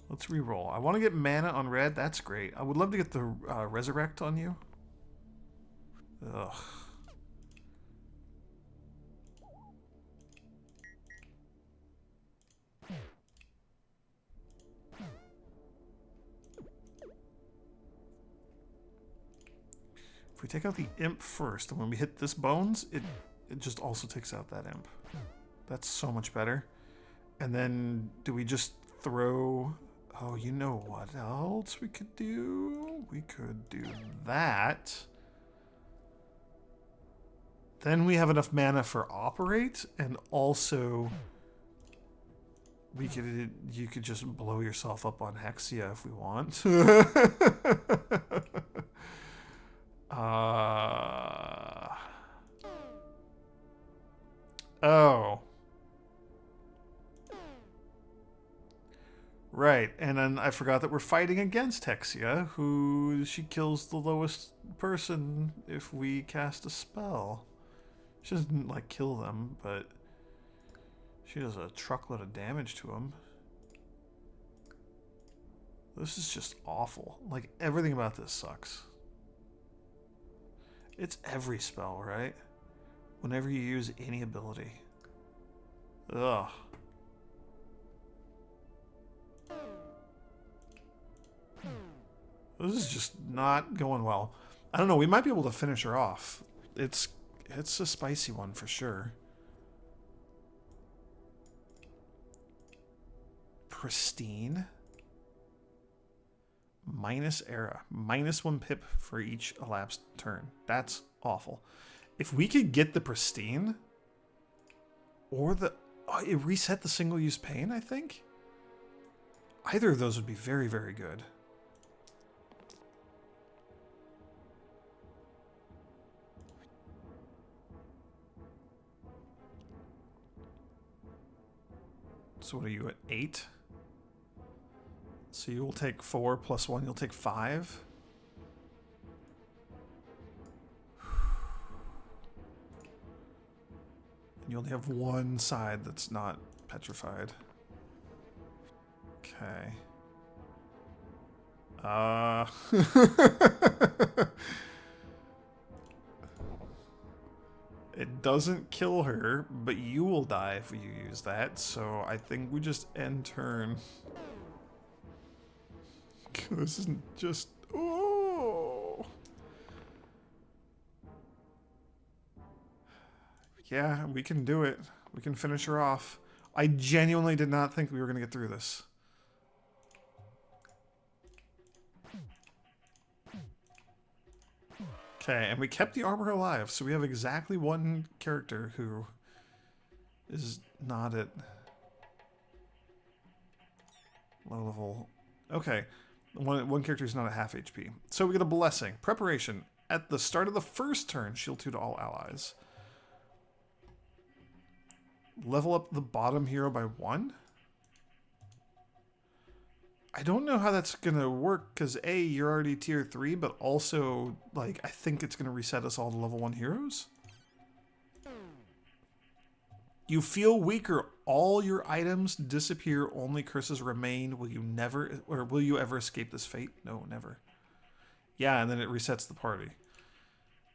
Let's re-roll. I want to get mana on red. That's great. I would love to get the resurrect on you. Ugh. If we take out the imp first, and when we hit this bones, it just also takes out that imp. That's so much better. And then do we just throw... Oh, you know what else we could do? We could do that. Then we have enough mana for operate, and also you could just blow yourself up on Hexia if we want. Oh. Right, and then I forgot that we're fighting against Hexia, who she kills the lowest person if we cast a spell. She doesn't, like, kill them, but she does a truckload of damage to them. This is just awful. Like, everything about this sucks. It's every spell, right? Whenever you use any ability. Ugh. This is just not going well. I don't know, we might be able to finish her off. It's a spicy one for sure. Pristine. Minus era. -1 pip for each elapsed turn. That's awful. If we could get the pristine, or the... Oh, it reset the single-use pain, I think? Either of those would be very, very good. So what are you at? 8? So you will take 4 plus 1, you'll take 5. You only have one side that's not petrified. Okay. It doesn't kill her, but you will die if you use that, so I think we just end turn. This isn't just... Oh! Yeah, we can do it. We can finish her off. I genuinely did not think we were going to get through this. Okay, and we kept the armor alive, so we have exactly one character who is not at low level. Okay, one character is not at half HP. So we get a blessing. Preparation. At the start of the first turn, shield 2 to all allies. Level up the bottom hero by 1? I don't know how that's going to work, because A, you're already tier 3, but also, like, I think it's going to reset us all to level 1 heroes. You feel weaker. All your items disappear, only curses remain. Will you ever escape this fate? No, never. Yeah, and then it resets the party.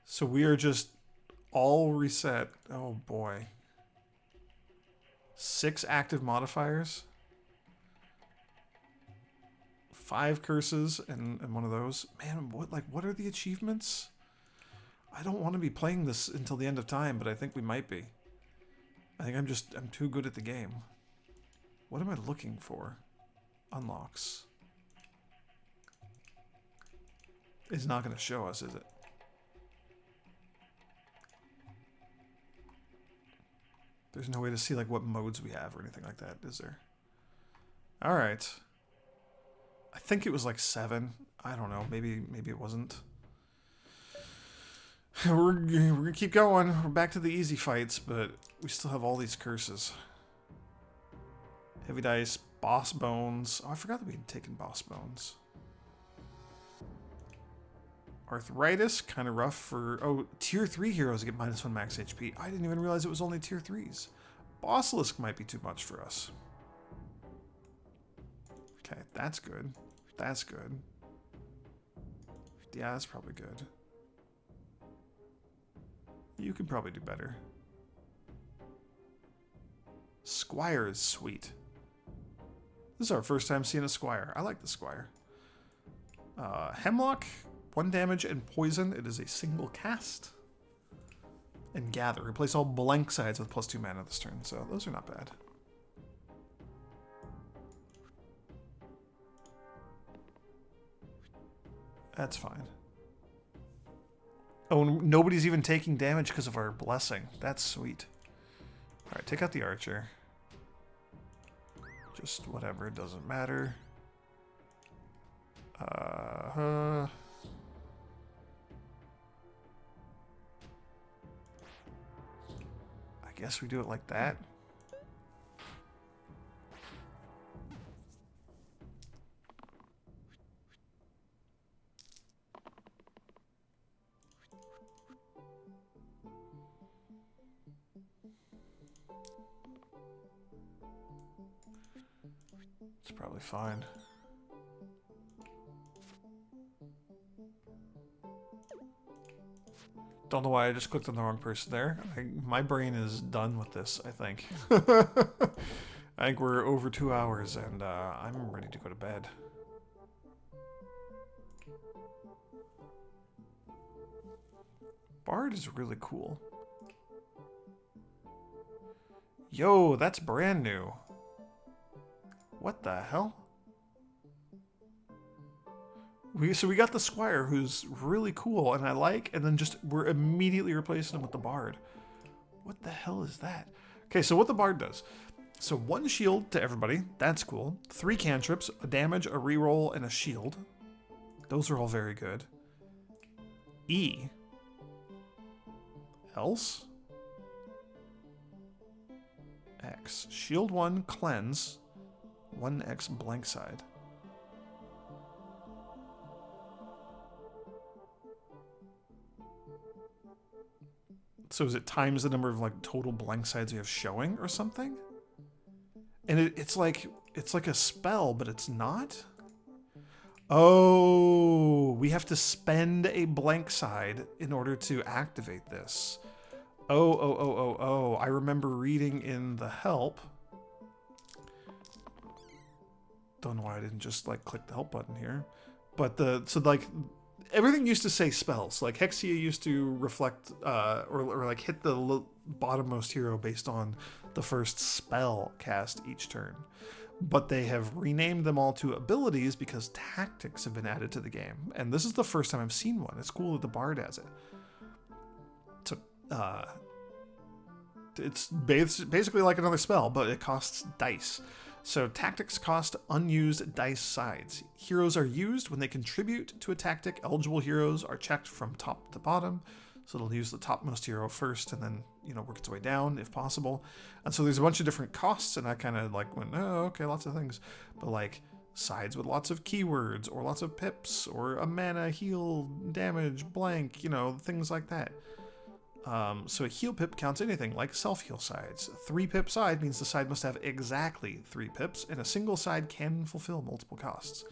So we are just all reset. Oh boy. 6 active modifiers. 5 curses and one of those. Man, what are the achievements? I don't want to be playing this until the end of time, but I think we might be. I think I'm too good at the game. What am I looking for? Unlocks. It's not going to show us, is it? There's no way to see like what modes we have or anything like that, is there? All right. I think it was like 7. I don't know. Maybe it wasn't. We're gonna keep going. We're back to the easy fights, but we still have all these curses. Heavy dice, boss bones. Oh, I forgot that we had taken boss bones. Arthritis, kind of rough for... Oh, tier 3 heroes get -1 max HP. I didn't even realize it was only tier 3s. Bossilisk might be too much for us. Okay, that's good. That's good. Yeah, that's probably good. You could probably do better. Squire is sweet. This is our first time seeing a Squire. I like the Squire. Hemlock, 1 damage and poison. It is a single cast. And Gather. Replace all blank sides with +2 mana this turn. So those are not bad. That's fine. Oh, nobody's even taking damage because of our blessing. That's sweet. Alright, take out the archer. Just whatever, it doesn't matter. I guess we do it like that. It's probably fine. Don't know why I just clicked on the wrong person there. My brain is done with this, I think. I think we're over 2 hours and I'm ready to go to bed. Bard is really cool. Yo, that's brand new. What the hell? So we got the Squire, who's really cool and I like, and then just we're immediately replacing him with the Bard. What the hell is that? Okay, so what the Bard does. So 1 shield to everybody. That's cool. 3 cantrips, a damage, a reroll, and a shield. Those are all very good. E. Else. X. Shield 1, cleanse. 1x blank side. So is it times the number of like total blank sides we have showing or something? And it's like a spell, but it's not. Oh, we have to spend a blank side in order to activate this. Oh. I remember reading in the help. Don't know why I didn't just like click the help button here. But everything used to say spells. Like Hexia used to reflect or like hit the bottommost hero based on the first spell cast each turn. But they have renamed them all to abilities because tactics have been added to the game. And this is the first time I've seen one. It's cool that the Bard has it. It's basically like another spell, but it costs dice. So tactics cost unused dice sides. Heroes are used when they contribute to a tactic. Eligible heroes are checked from top to bottom. So it'll use the topmost hero first and then, work its way down if possible. And so there's a bunch of different costs, and I kind of like went, oh, okay, lots of things. But like sides with lots of keywords or lots of pips or a mana, heal, damage, blank, things like that. So a heal pip counts anything, like self-heal sides. 3 pip side means the side must have exactly 3 pips, and a single side can fulfill multiple costs.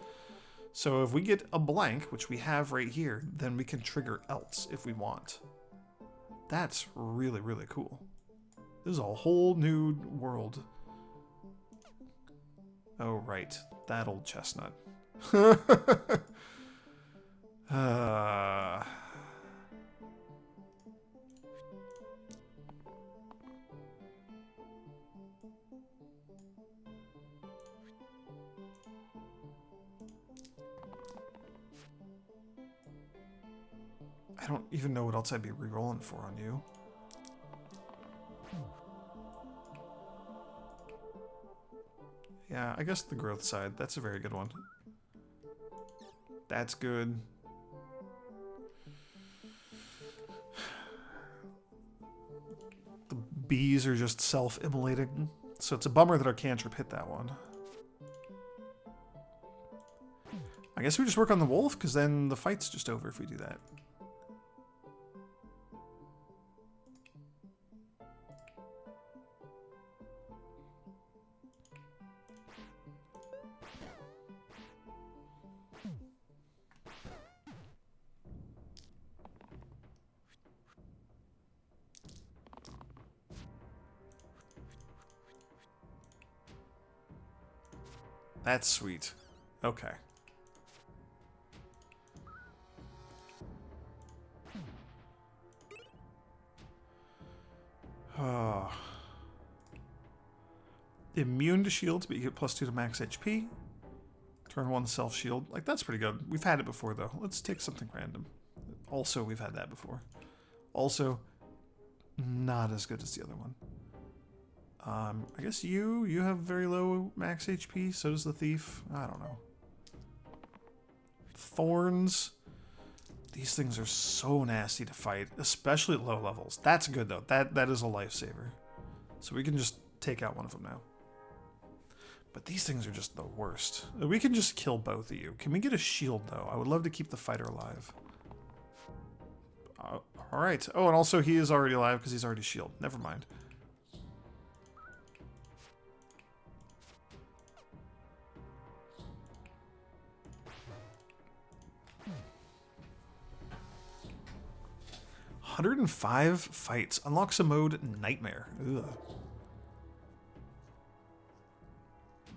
So if we get a blank, which we have right here, then we can trigger else if we want. That's really, really cool. This is a whole new world. Oh, right. That old chestnut. I don't even know what else I'd be re-rolling for on you. Yeah, I guess the growth side. That's a very good one. That's good. The bees are just self-immolating. So it's a bummer that our cantrip hit that one. I guess we just work on the wolf, because then the fight's just over if we do that. That's sweet. Okay. Oh. Immune to shields, but you get +2 to max HP. Turn 1 self-shield. Like, that's pretty good. We've had it before, though. Let's take something random. Also, we've had that before. Also, not as good as the other one. I guess you have very low max HP, so does the thief. I don't know. Thorns. These things are so nasty to fight, especially at low levels. That's good, though. That is a lifesaver. So we can just take out one of them now. But these things are just the worst. We can just kill both of you. Can we get a shield, though? I would love to keep the fighter alive. Alright. Oh, and also he is already alive because he's already shielded. Never mind. "105 fights. Unlocks a mode Nightmare." Ugh.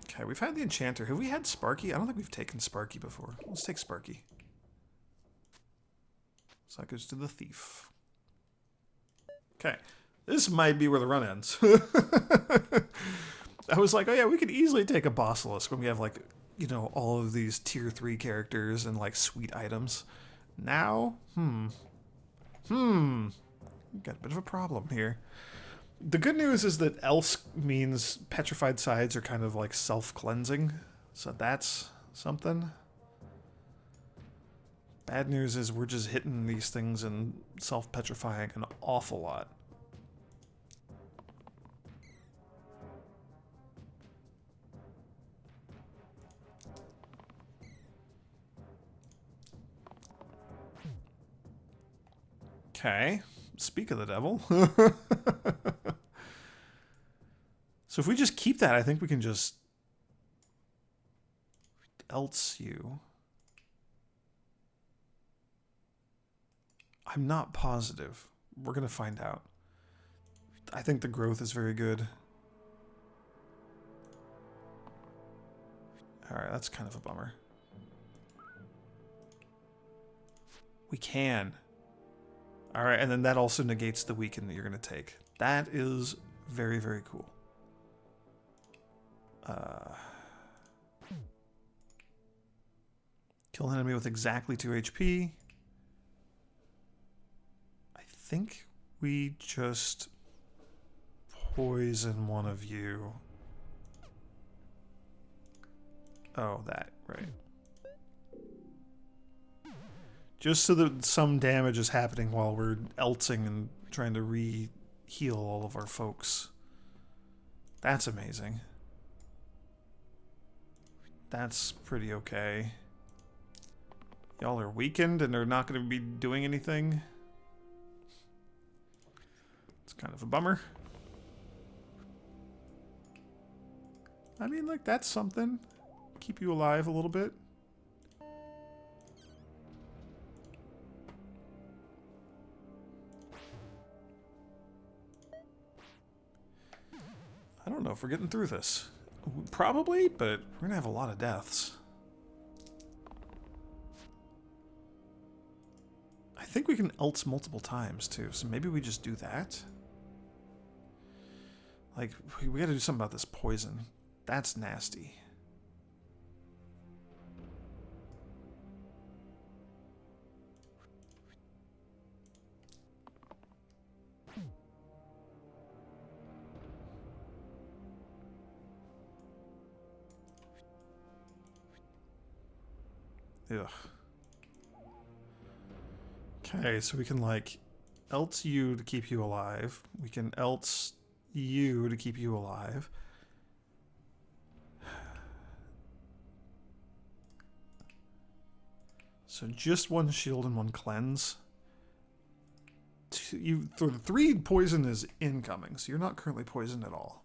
Okay, we've had the Enchanter. Have we had Sparky? I don't think we've taken Sparky before. Let's take Sparky. So that goes to the Thief. Okay. This might be where the run ends. I was like, oh yeah, we could easily take a Basilisk when we have, like, all of these tier 3 characters and, like, sweet items. Now, got a bit of a problem here. The good news is that else means petrified sides are kind of like self-cleansing, so that's something. Bad news is we're just hitting these things and self-petrifying an awful lot. Okay, speak of the devil. So if we just keep that, I think we can just else you. I'm not positive. We're going to find out. I think the growth is very good. Alright, that's kind of a bummer. We can. Alright, and then that also negates the weaken that you're going to take. That is very, very cool. Kill an enemy with exactly 2 HP. I think we just poison one of you. Oh, that, right. Just so that some damage is happening while we're eltsing and trying to re-heal all of our folks. That's amazing. That's pretty okay. Y'all are weakened and are not going to be doing anything. It's kind of a bummer. I mean, like, that's something. Keep you alive a little bit. I don't know if we're getting through this. Probably, but we're going to have a lot of deaths. I think we can ult multiple times, too, so maybe we just do that. Like, we gotta do something about this poison. That's nasty. Ugh. Okay, so we can, like, else you to keep you alive. We can else you to keep you alive. So just one shield and one cleanse. The 3 poison is incoming, so you're not currently poisoned at all.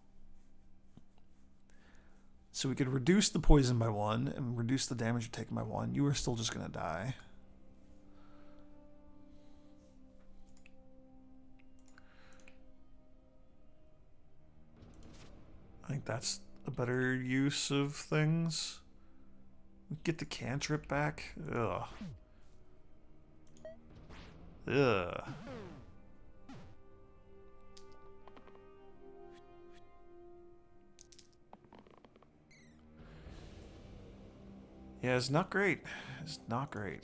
So we could reduce the poison by 1 and reduce the damage you're taking by 1. You are still just going to die. I think that's a better use of things. Get the cantrip back. Ugh. Ugh. Yeah, it's not great. It's not great.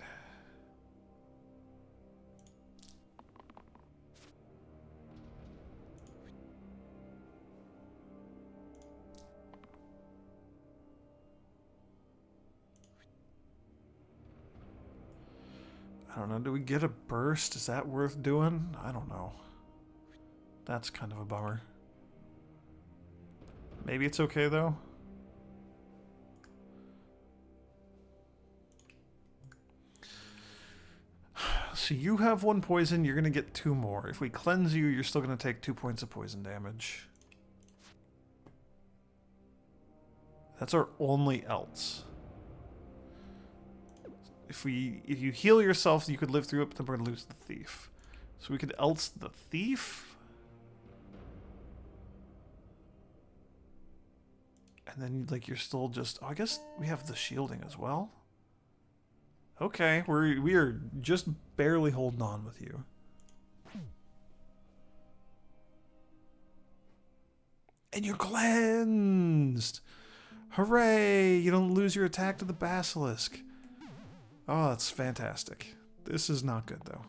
I don't know, do we get a burst? Is that worth doing? I don't know. That's kind of a bummer. Maybe it's okay, though. So you have 1 poison, you're going to get 2 more. If we cleanse you, you're still going to take 2 points of poison damage. That's our only else. If you heal yourself, you could live through it, but then we're going to lose the thief. So we could else the thief. And then, like, you're still just... Oh, I guess we have the shielding as well. Okay, we are just barely holding on with you. And you're cleansed! Hooray! You don't lose your attack to the basilisk. Oh, that's fantastic. This is not good, though.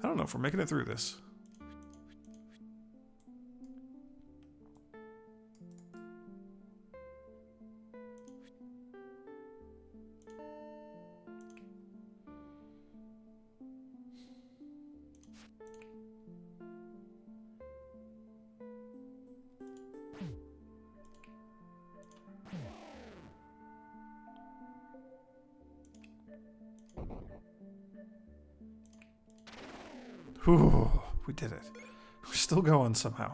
I don't know if we're making it through this. Whew, we did it. We're still going somehow.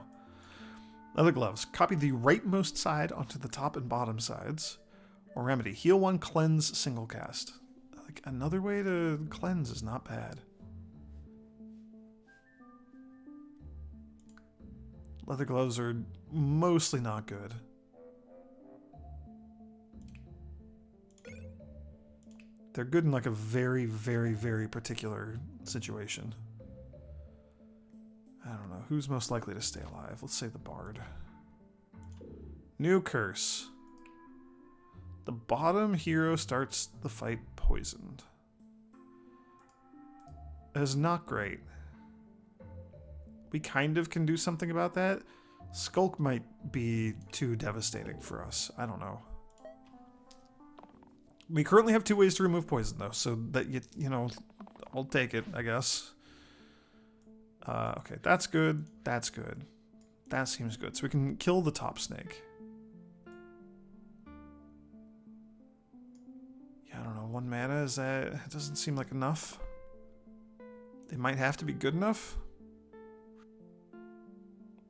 Leather gloves. Copy the rightmost side onto the top and bottom sides. Or remedy. Heal 1, cleanse, single cast. Like, another way to cleanse is not bad. Leather gloves are mostly not good. They're good in like a very, very, very particular situation. I don't know. Who's most likely to stay alive? Let's say the bard. New curse. The bottom hero starts the fight poisoned. That is not great. We kind of can do something about that. Skulk might be too devastating for us. I don't know. We currently have 2 ways to remove poison, though, so that, you know, I'll take it, I guess. Okay, that's good. That's good. That seems good. So we can kill the top snake. Yeah, I don't know. 1 mana, is that... It doesn't seem like enough. They might have to be good enough.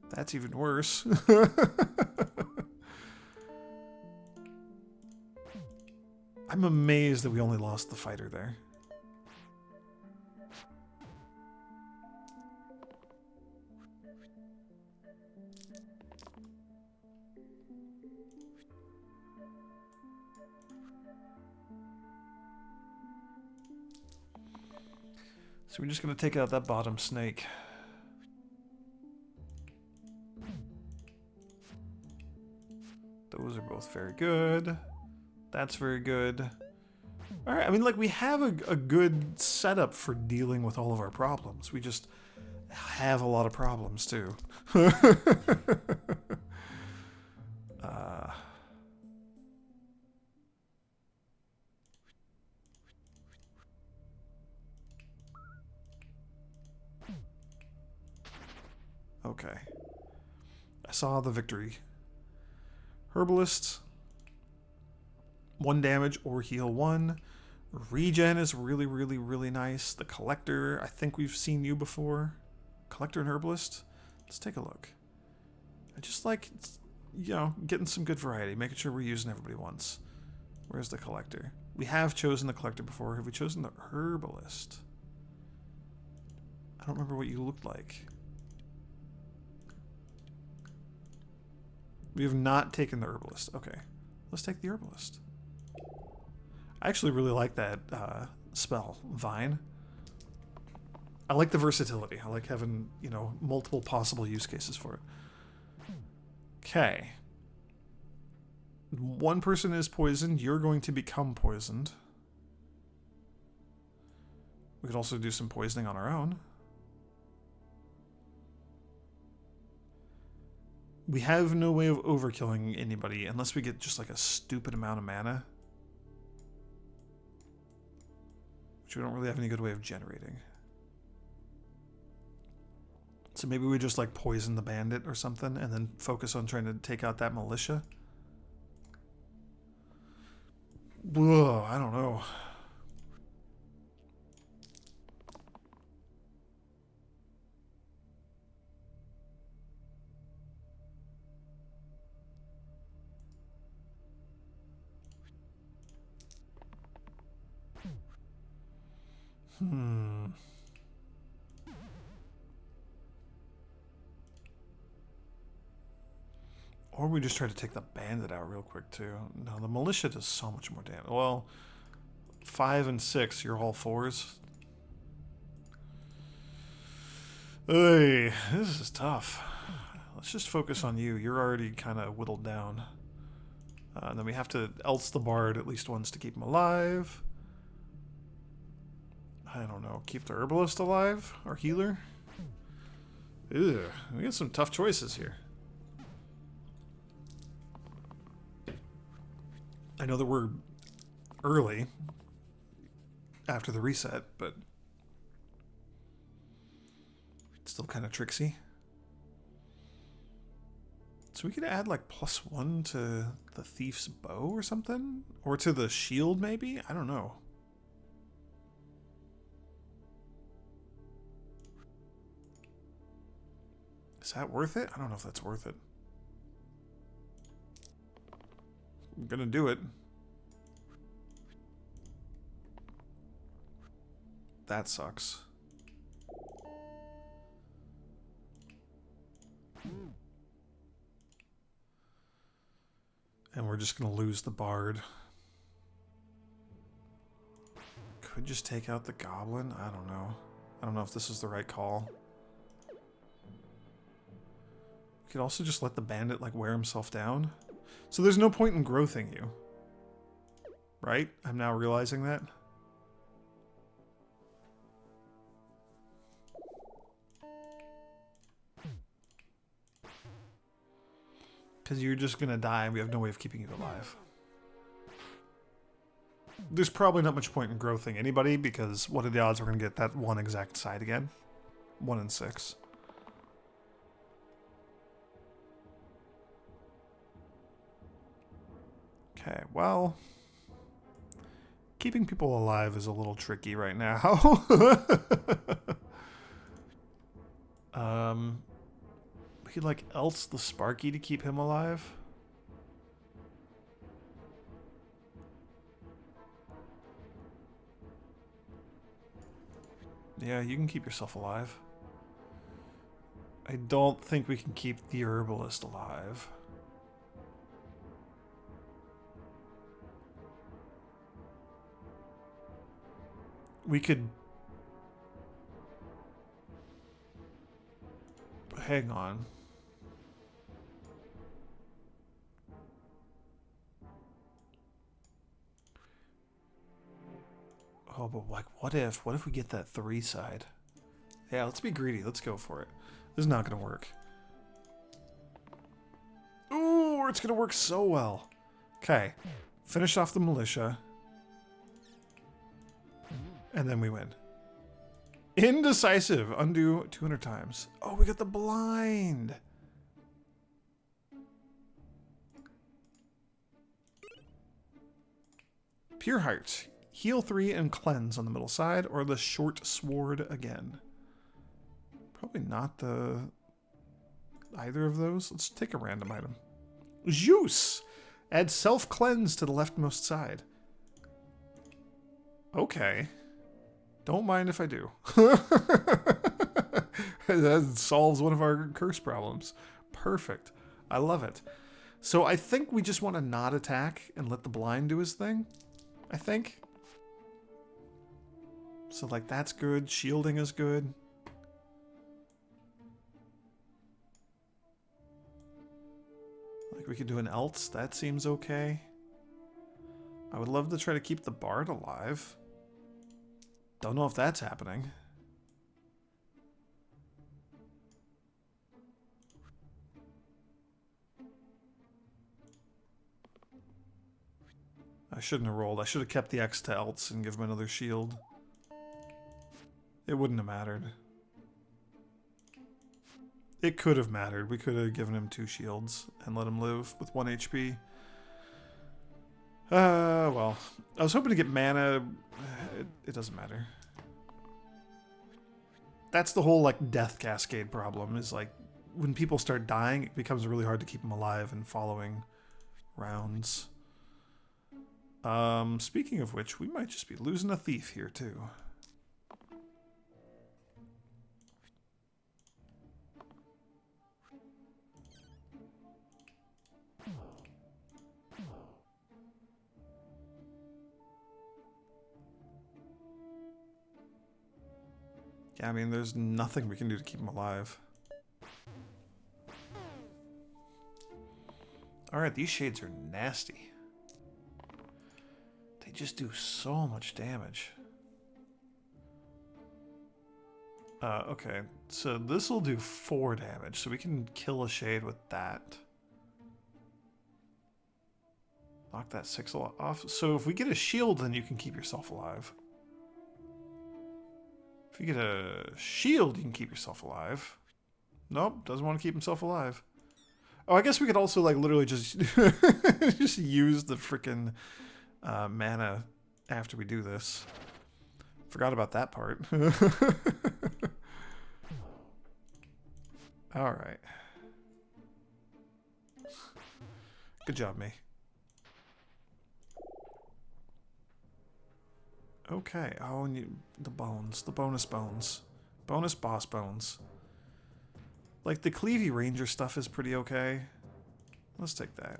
That's even worse. I'm amazed that we only lost the fighter there. So we're just going to take out that bottom snake. Those are both very good. That's very good. All right, I mean, like, we have a good setup for dealing with all of our problems. We just have a lot of problems, too. Okay. I saw the victory. Herbalist. 1 damage or heal 1. Regen is really, really, really nice. The Collector, I think we've seen you before. Collector and Herbalist. Let's take a look. I just like, you know, getting some good variety, making sure we're using everybody once. Where's the Collector? We have chosen the Collector before. Have we chosen the Herbalist? I don't remember what you looked like. We have not taken the Herbalist. Okay, let's take the Herbalist. I actually really like that spell, Vine. I like the versatility. I like having, you know, multiple possible use cases for it. Okay. 1 person is poisoned. You're going to become poisoned. We could also do some poisoning on our own. We have no way of overkilling anybody unless we get just like a stupid amount of mana. Which we don't really have any good way of generating. So maybe we just like poison the bandit or something and then focus on trying to take out that militia. Whoa, I don't know. Or we just try to take the bandit out real quick, too. No, the militia does so much more damage. Well, 5 and 6, you're all 4s. Hey, this is tough. Let's just focus on you. You're already kind of whittled down. And then we have to else the bard at least once to keep him alive. I don't know. Keep the herbalist alive? Our healer? Ew, we got some tough choices here. I know that we're early after the reset, but it's still kind of tricksy. So we could add like +1 to the thief's bow or something? Or to the shield maybe? I don't know. Is that worth it? I don't know if that's worth it. I'm gonna do it. That sucks. And we're just gonna lose the bard. Could just take out the goblin? I don't know. I don't know if this is the right call. We could also just let the bandit like wear himself down. So there's no point in growthing you. Right? I'm now realizing that. Because you're just gonna die and we have no way of keeping you alive. There's probably not much point in growthing anybody, because what are the odds we're gonna get that one exact side again? 1 in 6. Okay, well, keeping people alive is a little tricky right now. We could like else the Sparky to keep him alive. Yeah, you can keep yourself alive. I don't think we can keep the Herbalist alive. We could... Hang on. Oh, but like, what if we get that 3 side? Yeah, let's be greedy. Let's go for it. This is not going to work. Ooh, it's going to work so well. Okay. Finish off the militia. And then we win. Indecisive. Undo 200 times. Oh, we got the blind. Pure Heart. Heal 3 and cleanse on the middle side, or the short sword again. Probably not the either of those. Let's take a random item. Juice! Add self-cleanse to the leftmost side. Okay. Don't mind if I do. That solves one of our curse problems. Perfect. I love it. So I think we just want to not attack and let the blind do his thing. I think. So like that's good. Shielding is good. Like we could do an else. That seems okay. I would love to try to keep the bard alive. Don't know if that's happening. I shouldn't have rolled. I should have kept the X to else and give him another shield. It wouldn't have mattered. It could have mattered. We could have given him 2 shields and let him live with 1 HP. Well, I was hoping to get mana. It doesn't matter. That's the whole, like, death cascade problem, is, like, when people start dying, it becomes really hard to keep them alive in following rounds. Speaking of which, we might just be losing a thief here, too. Yeah, I mean, there's nothing we can do to keep him alive. Alright, these shades are nasty. They just do so much damage. Okay, so this will do 4 damage, so we can kill a shade with that. Knock that 6 off. So if we get a shield, then you can keep yourself alive. If you get a shield, you can keep yourself alive. Nope, doesn't want to keep himself alive. Oh, I guess we could also, like, literally just just use the frickin' mana after we do this. Forgot about that part. All right. Good job, me. Okay. Oh, and the bones. The bonus bones. Bonus boss bones. Like, the Cleavy Ranger stuff is pretty okay. Let's take that.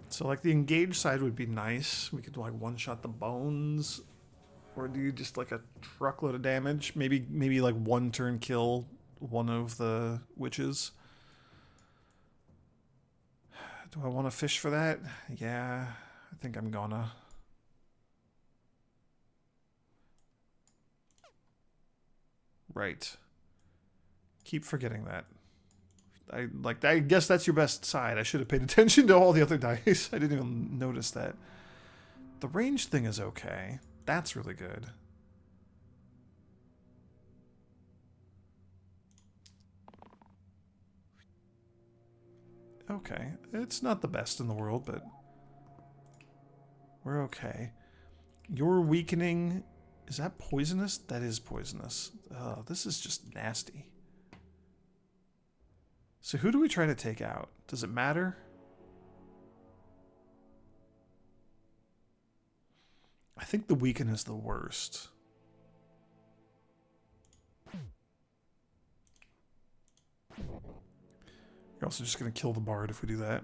So, like, the engage side would be nice. We could, like, one-shot the bones. Or do just, like, a truckload of damage. Maybe like, one turn kill one of the witches. Do I want to fish for that? Yeah, I think I'm gonna. Right. Keep forgetting that. I guess that's your best side. I should have paid attention to all the other dice. I didn't even notice that. The range thing is okay. That's really good. Okay. It's not the best in the world, but we're okay. Your weakening, is that poisonous? That is poisonous. This is just nasty. So who do we try to take out? Does it matter? I think the weaken is the worst. You're also just going to kill the bard if we do that.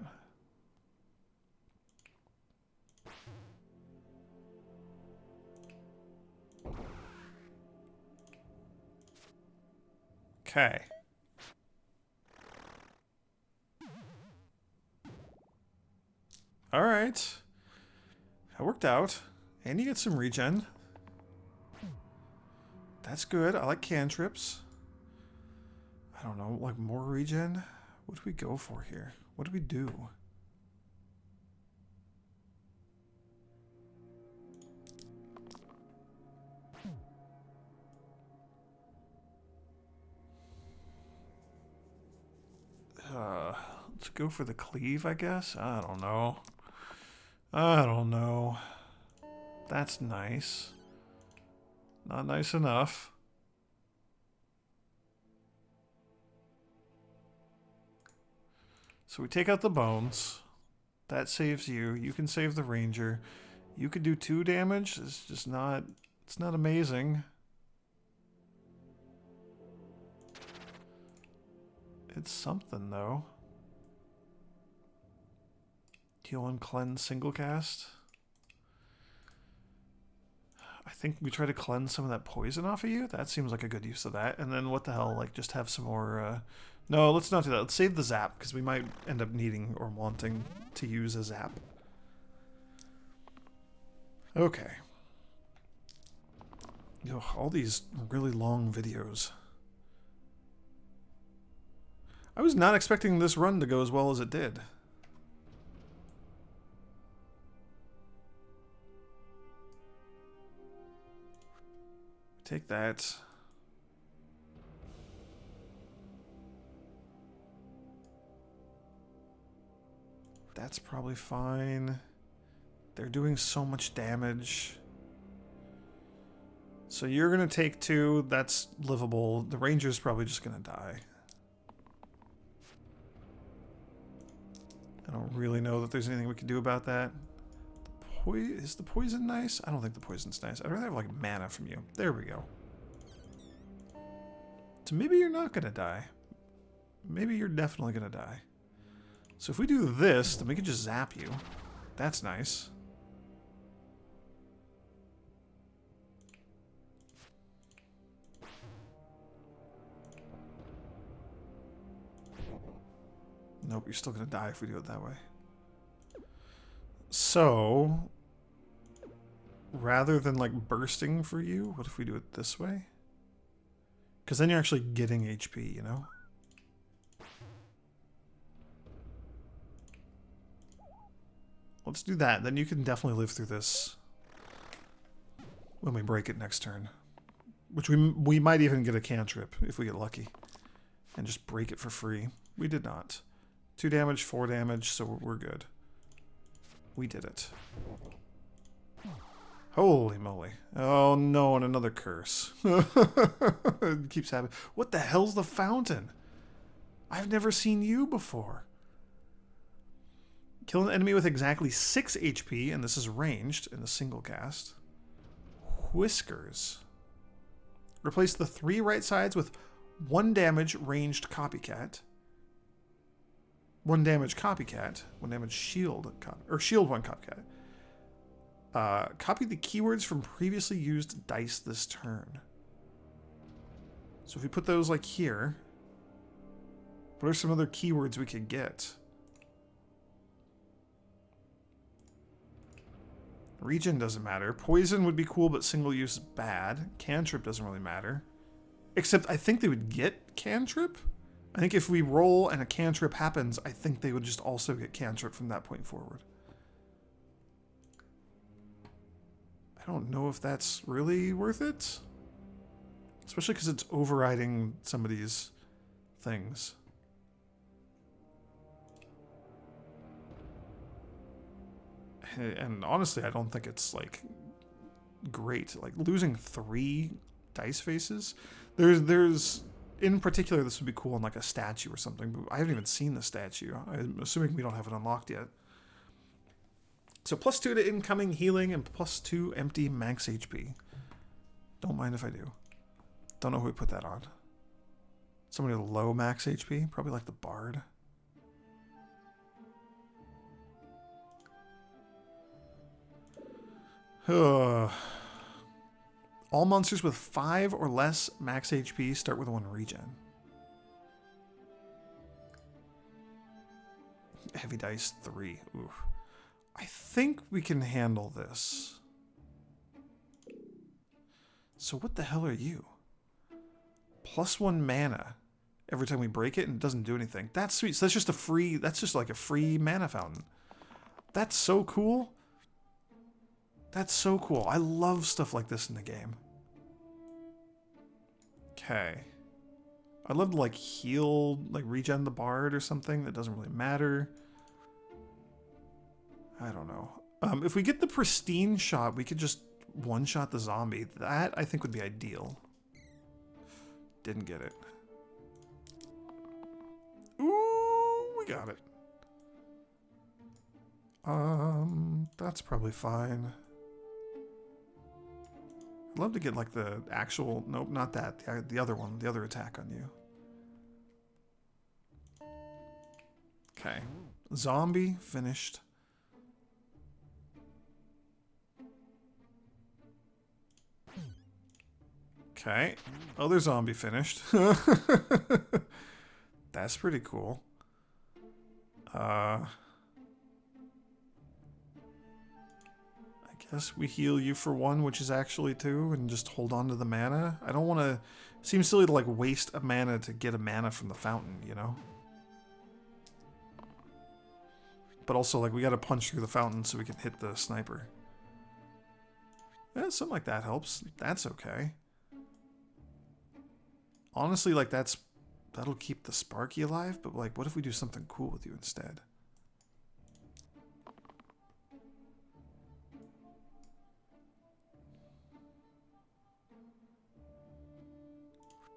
Okay. Alright. That worked out. And you get some regen. That's good. I like cantrips. I don't know, like more regen? What do we go for here? What do we do? Let's go for the cleave, I guess? I don't know. I don't know. That's nice. Not nice enough. So we take out the bones. That saves you. You can save the ranger. You could do 2 damage. It's just not... It's not amazing. It's something, though. Heal and cleanse single cast. I think we try to cleanse some of that poison off of you. That seems like a good use of that. And then what the hell, like just have some more... No, let's not do that. Let's save the zap, because we might end up needing or wanting to use a zap. Okay. Yo, all these really long videos. I was not expecting this run to go as well as it did. Take that. That's probably fine. They're doing so much damage. So you're going to take 2. That's livable. The ranger's probably just going to die. I don't really know that there's anything we can do about that. Is the poison nice? I don't think the poison's nice. I'd rather have, like, mana from you. There we go. So maybe you're not going to die. Maybe you're definitely going to die. So if we do this, then we can just zap you. That's nice. Nope, you're still going to die if we do it that way. So, rather than like bursting for you, what if we do it this way? Because then you're actually getting HP, you know? Let's do that. Then you can definitely live through this. when we break it next turn. Which we might even get a cantrip if we get lucky. And just break it for free. We did not. 2 damage, 4 damage, so we're good. We did it. Holy moly. Oh no, and another curse. It keeps happening. What the hell's the fountain? I've never seen you before. Kill an enemy with exactly 6 HP, and this is ranged in a single cast. Whiskers. Replace the 3 right sides with 1 damage ranged copycat. 1 damage copycat. 1 damage shield. Or shield 1 copycat. Copy the keywords from previously used dice this turn. So if we put those like here, what are some other keywords we could get? Regen doesn't matter. Poison would be cool, but single use is bad. Cantrip doesn't really matter. Except I think they would get cantrip. I think if we roll and a cantrip happens, I think they would just also get cantrip from that point forward. I don't know if that's really worth it. Especially because it's overriding some of these things. And honestly, I don't think it's like great. Like losing 3 dice faces. There's in particular, this would be cool in like a statue or something. But I haven't even seen the statue. I'm assuming we don't have it unlocked yet. So +2 to incoming healing and +2 empty max HP. Don't mind if I do. Don't know who we put that on. Somebody with low max HP, probably like the Bard. All monsters with 5 or less max HP start with 1 regen. Heavy dice 3. Ooh. I think we can handle this. So what the hell are you? +1 mana every time we break it and it doesn't do anything. That's sweet. So that's just a free, that's just like a free mana fountain. That's so cool. That's so cool. I love stuff like this in the game. Okay. I'd love to like heal, like regen the Bard or something. That doesn't really matter. I don't know. If we get the pristine shot, we could just one-shot the zombie. That, I think, would be ideal. Didn't get it. Ooh, we got it. That's probably fine. I'd love to get, like, the actual... Nope, not that. The other one. The other attack on you. Okay. Zombie finished. Okay. Other zombie finished. That's pretty cool. I guess we heal you for 1, which is actually 2, and just hold on to the mana. I don't want to... Seems silly to, like, waste a mana to get a mana from the fountain, you know? But also, like, we gotta punch through the fountain so we can hit the sniper. Yeah, something like that helps. That's okay. Honestly, like, that'll keep the Sparky alive, but, like, what if we do something cool with you instead?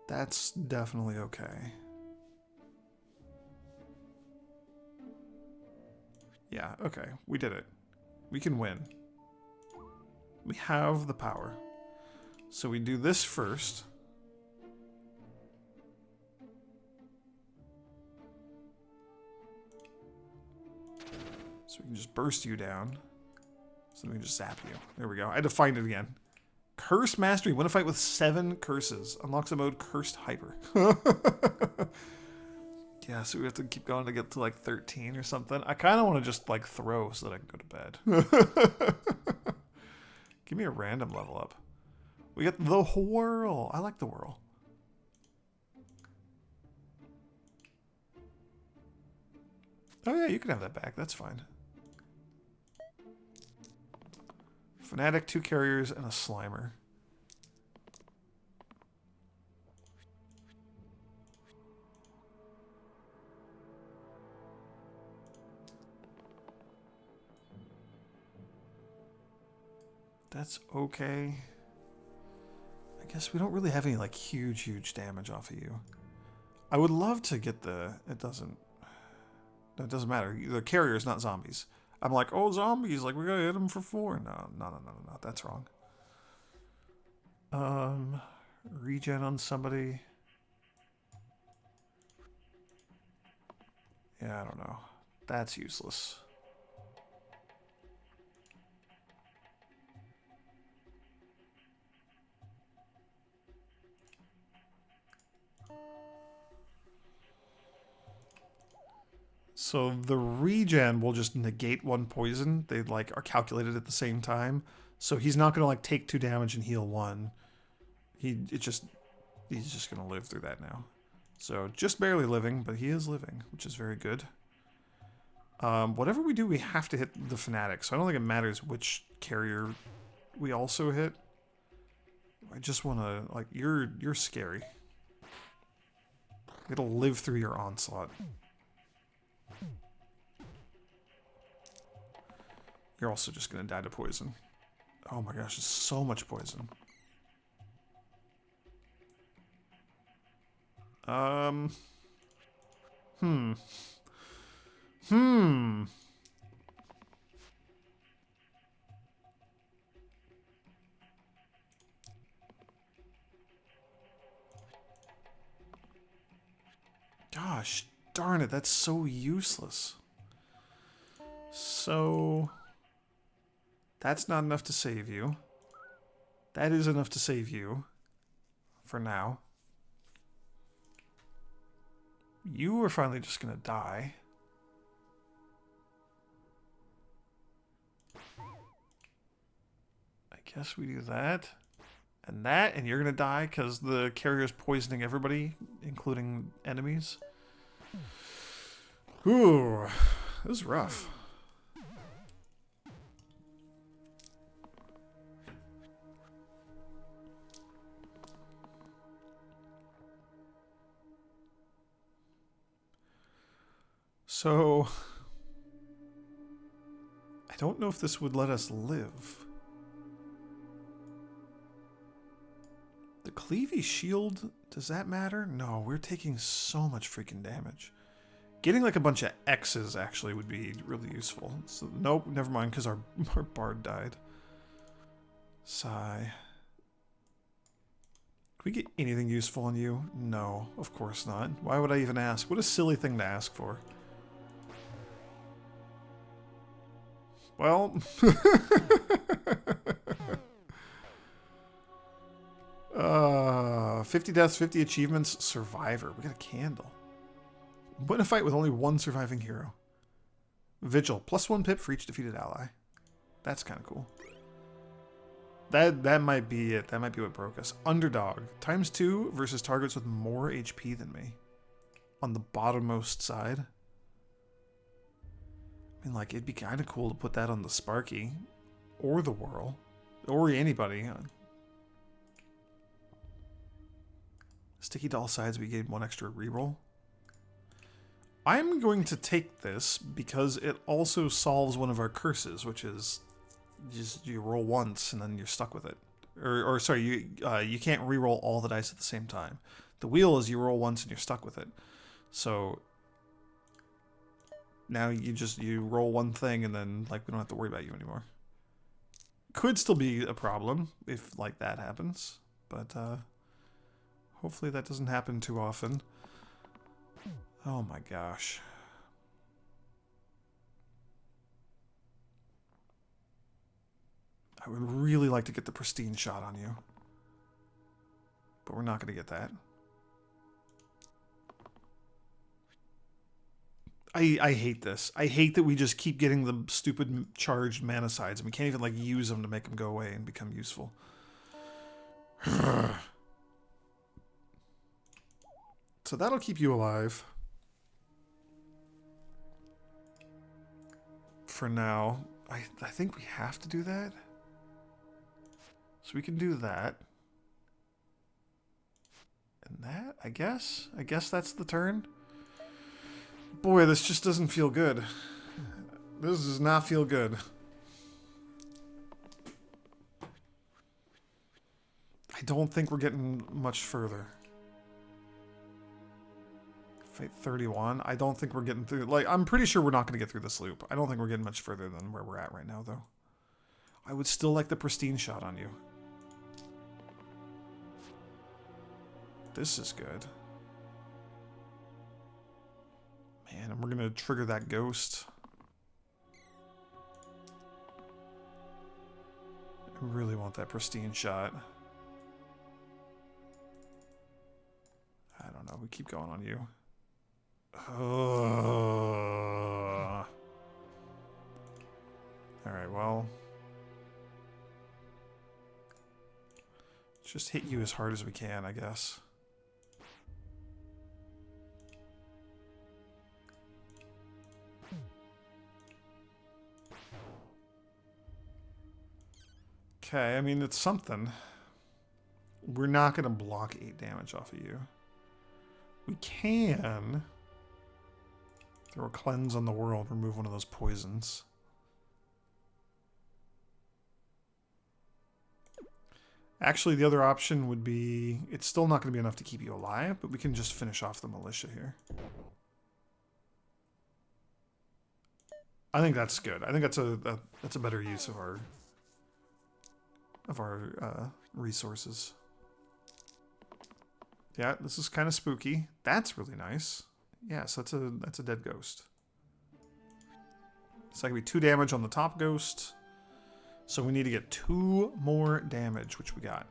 That's definitely okay. Yeah, okay. We did it. We can win. We have the power. So we do this first. So we can just burst you down. So we can just zap you. There we go. I had to find it again. Curse Mastery. Win a fight with 7 curses. Unlocks a mode Cursed Hyper. Yeah, so we have to keep going to get to like 13 or something. I kind of want to just like throw so that I can go to bed. Give me a random level up. We got the Whirl. I like the Whirl. Oh yeah, you can have that back. That's fine. Fnatic, 2 carriers, and a Slimer. That's okay. I guess we don't really have any like huge damage off of you. I would love to get the... It doesn't matter. The carrier is not zombies. I'm like, oh, zombies, like we gotta hit them for 4. No, that's wrong. Regen on somebody. Yeah, I don't know. That's useless. So the regen will just negate 1 poison. They like are calculated at the same time. So he's not gonna like take 2 damage and heal 1. He's just gonna live through that now. So just barely living, but he is living, which is very good. Whatever we do, we have to hit the Fnatic. So I don't think it matters which carrier we also hit. I just want to like you're scary. It'll live through your onslaught. You're also just going to die to poison. Oh my gosh, there's so much poison. Gosh, darn it, that's so useless. So... That's not enough to save you. That is enough to save you. For now. You are finally just gonna die. I guess we do that. And you're gonna die because the carrier's poisoning everybody, including enemies. Ooh, this is rough. So, I don't know if this would let us live. The Cleavy Shield, does that matter? No, we're taking so much freaking damage. Getting like a bunch of X's actually would be really useful. So, nope, never mind, because our Bard died. Sigh. Can we get anything useful on you? No, of course not. Why would I even ask? What a silly thing to ask for. Well, 50 deaths, 50 achievements, survivor. We got a candle. Win a fight with only 1 surviving hero. Vigil, +1 pip for each defeated ally. That's kind of cool. That might be it. That might be what broke us. Underdog, ×2 versus targets with more HP than me. On the bottommost side. I mean, like, it'd be kind of cool to put that on the Sparky. Or the Whirl. Or anybody. Sticky to all sides, we gave 1 extra reroll. I'm going to take this because it also solves one of our curses, which is just you roll once and then you're stuck with it. Or sorry, you can't reroll all the dice at the same time. The wheel is you roll once and you're stuck with it. So... Now you roll 1 thing and then like we don't have to worry about you anymore. Could still be a problem if like that happens, but hopefully that doesn't happen too often. Oh my gosh. I would really like to get the pristine shot on you, but we're not going to get that. I hate this. I hate that we just keep getting the stupid charged mana sides and we can't even like use them to make them go away and become useful. So that'll keep you alive. For now. I think we have to do that. So we can do that. And that, I guess? I guess that's the turn? Boy, this just doesn't feel good. This does not feel good. I don't think we're getting much further. Fate 31. I don't think we're getting through. Like, I'm pretty sure we're not going to get through this loop. I don't think we're getting much further than where we're at right now, though. I would still like the pristine shot on you. This is good. Man, and we're going to trigger that ghost. I really want that pristine shot. I don't know. We keep going on you. Alright, well. Let's just hit you as hard as we can, I guess. Okay, I mean, it's something. We're not going to block 8 damage off of you. We can throw a cleanse on the world, remove one of those poisons. Actually, the other option would be, it's still not going to be enough to keep you alive, but we can just finish off the militia here. I think that's good. I think that's a better use of our resources. Yeah, this is kind of spooky. That's really nice. Yes, that's a dead ghost. So that could be 2 damage on the top ghost. So we need to get 2 more damage, which we got.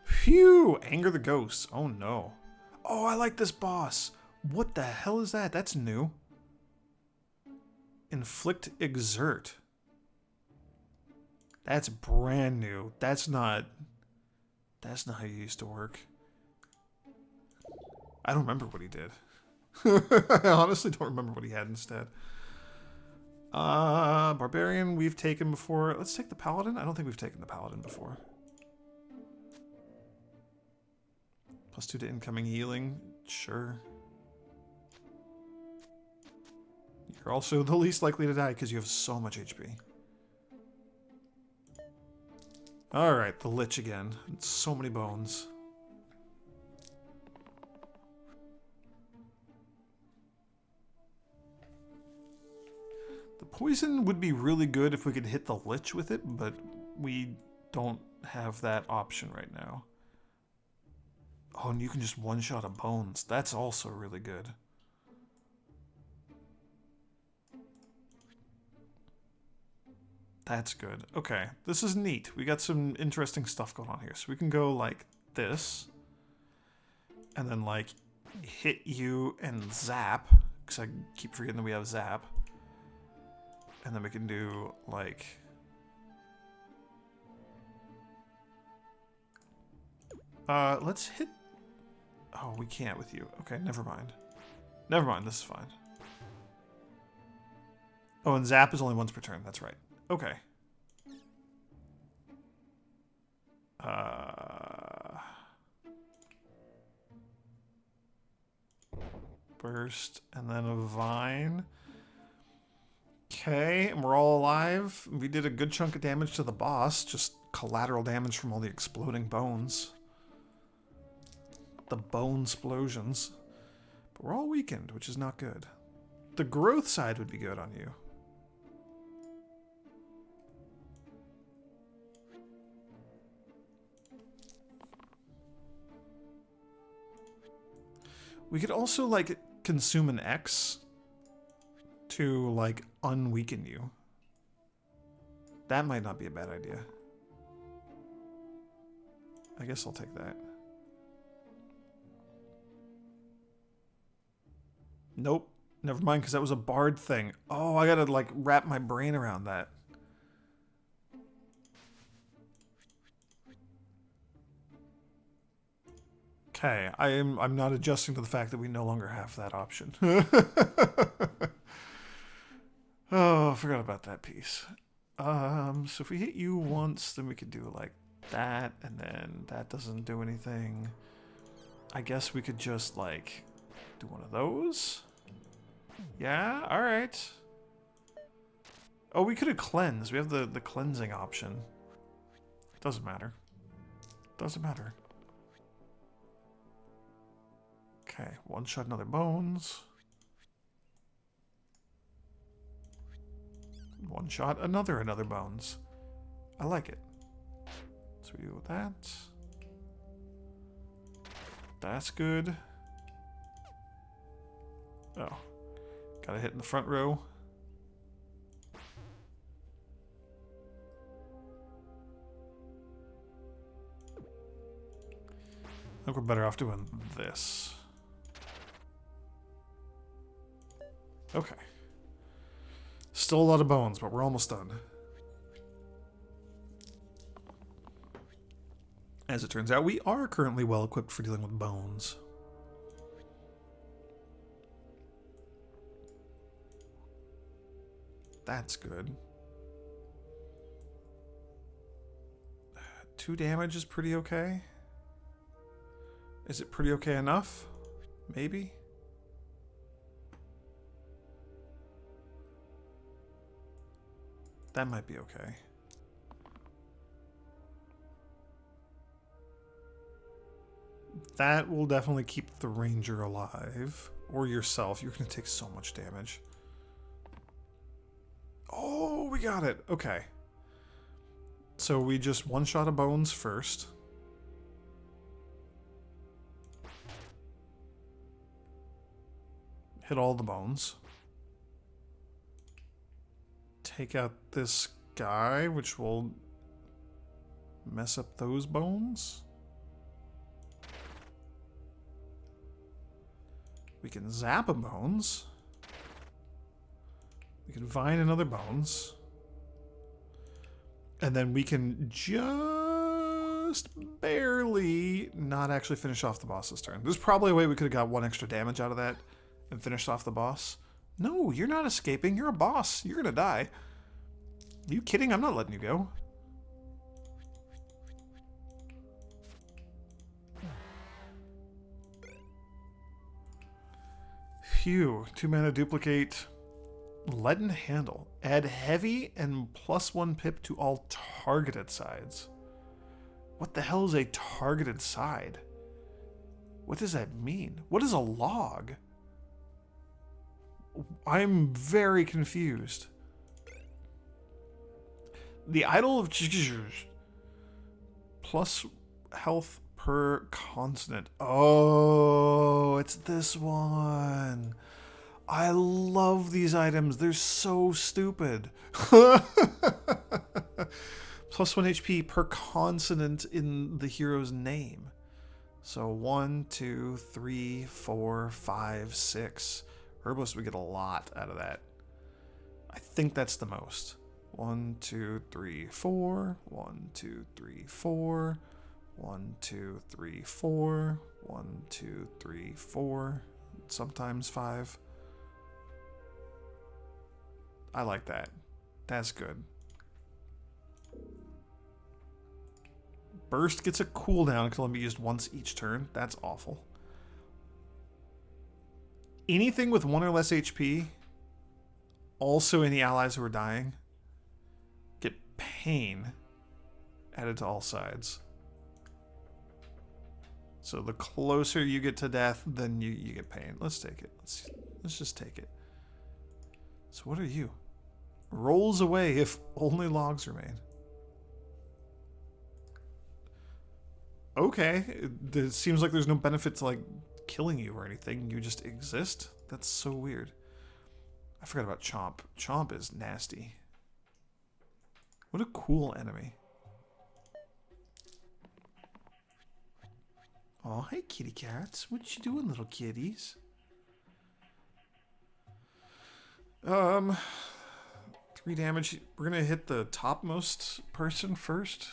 Phew! Anger the ghosts. Oh no. Oh, I like this boss. What the hell is that? That's new. Inflict Exert. That's brand new. That's not how you used to work. I don't remember what he did. I honestly don't remember what he had instead. Barbarian we've taken before. Let's take the Paladin. I don't think we've taken the Paladin before. +2 to incoming healing. Sure. You're also the least likely to die because you have so much HP. Alright, the Lich again. So many bones. The poison would be really good if we could hit the Lich with it, but we don't have that option right now. Oh, and you can just one-shot a bones. That's also really good. That's good. Okay, this is neat. We got some interesting stuff going on here. So we can go like this. And then like hit you and zap. Because I keep forgetting that we have zap. And then we can do like... let's hit... Oh, we can't with you. Okay, never mind. Never mind, this is fine. Oh, and zap is only once per turn. That's right. Okay. Burst, and then a vine. Okay, and we're all alive. We did a good chunk of damage to the boss. Just collateral damage from all the exploding bones. The bone explosions. But we're all weakened, which is not good. The growth side would be good on you. We could also, like, consume an X to, like, unweaken you. That might not be a bad idea. I guess I'll take that. Nope. Never mind, because that was a bard thing. Oh, I gotta, like, wrap my brain around that. Okay, I'm not adjusting to the fact that we no longer have that option. Oh, I forgot about that piece. So if we hit you once, then we could do like that, and then that doesn't do anything. I guess we could just like do one of those. Yeah, alright. Oh, we could have cleansed. We have the cleansing option. Doesn't matter. Doesn't matter. Okay, one shot another bones. One shot another bones. I like it. So we do that. That's good. Oh. Gotta hit in the front row. I think we're better off doing this. Okay. Still a lot of bones, but we're almost done. As it turns out, we are currently well equipped for dealing with bones. That's good. 2 damage is pretty okay. Is it pretty okay enough? Maybe? That might be okay. That will definitely keep the ranger alive. Or yourself. You're going to take so much damage. Oh, we got it. Okay. So we just one-shot a bones first. Hit all the bones. Take out this guy, which will mess up those bones. We can zap a bones. We can vine another bones. And then we can just barely not actually finish off the boss's turn. There's probably a way we could have got 1 extra damage out of that and finished off the boss. No, you're not escaping. You're a boss. You're gonna die. Are you kidding? I'm not letting you go. Phew. 2 mana duplicate. Leaden handle. Add heavy and +1 pip to all targeted sides. What the hell is a targeted side? What does that mean? What is a log? I'm very confused. The Idol of plus health per consonant. Oh, it's this one. I love these items. They're so stupid. +1 HP per consonant in the hero's name. So 1, 2, 3, 4, 5, 6. Herbalist would get a lot out of that. I think that's the most. 1, 2, 3, 4. 1, 2, 3, 4. 1, 2, 3, 4. 1, 2, 3, 4. Sometimes 5. I like that. That's good. Burst gets a cooldown, can only be used once each turn. That's awful. Anything with 1 or less HP, also any allies who are dying, get pain added to all sides. So the closer you get to death, then you get pain. Let's take it. Let's just take it. So what are you? Rolls away if only logs remain. Okay. It seems like there's no benefit to like killing you or anything. You just exist? That's so weird. I forgot about Chomp. Chomp is nasty. What a cool enemy. Oh, hey kitty cats. What you doing, little kitties? 3 damage. We're gonna hit the topmost person first.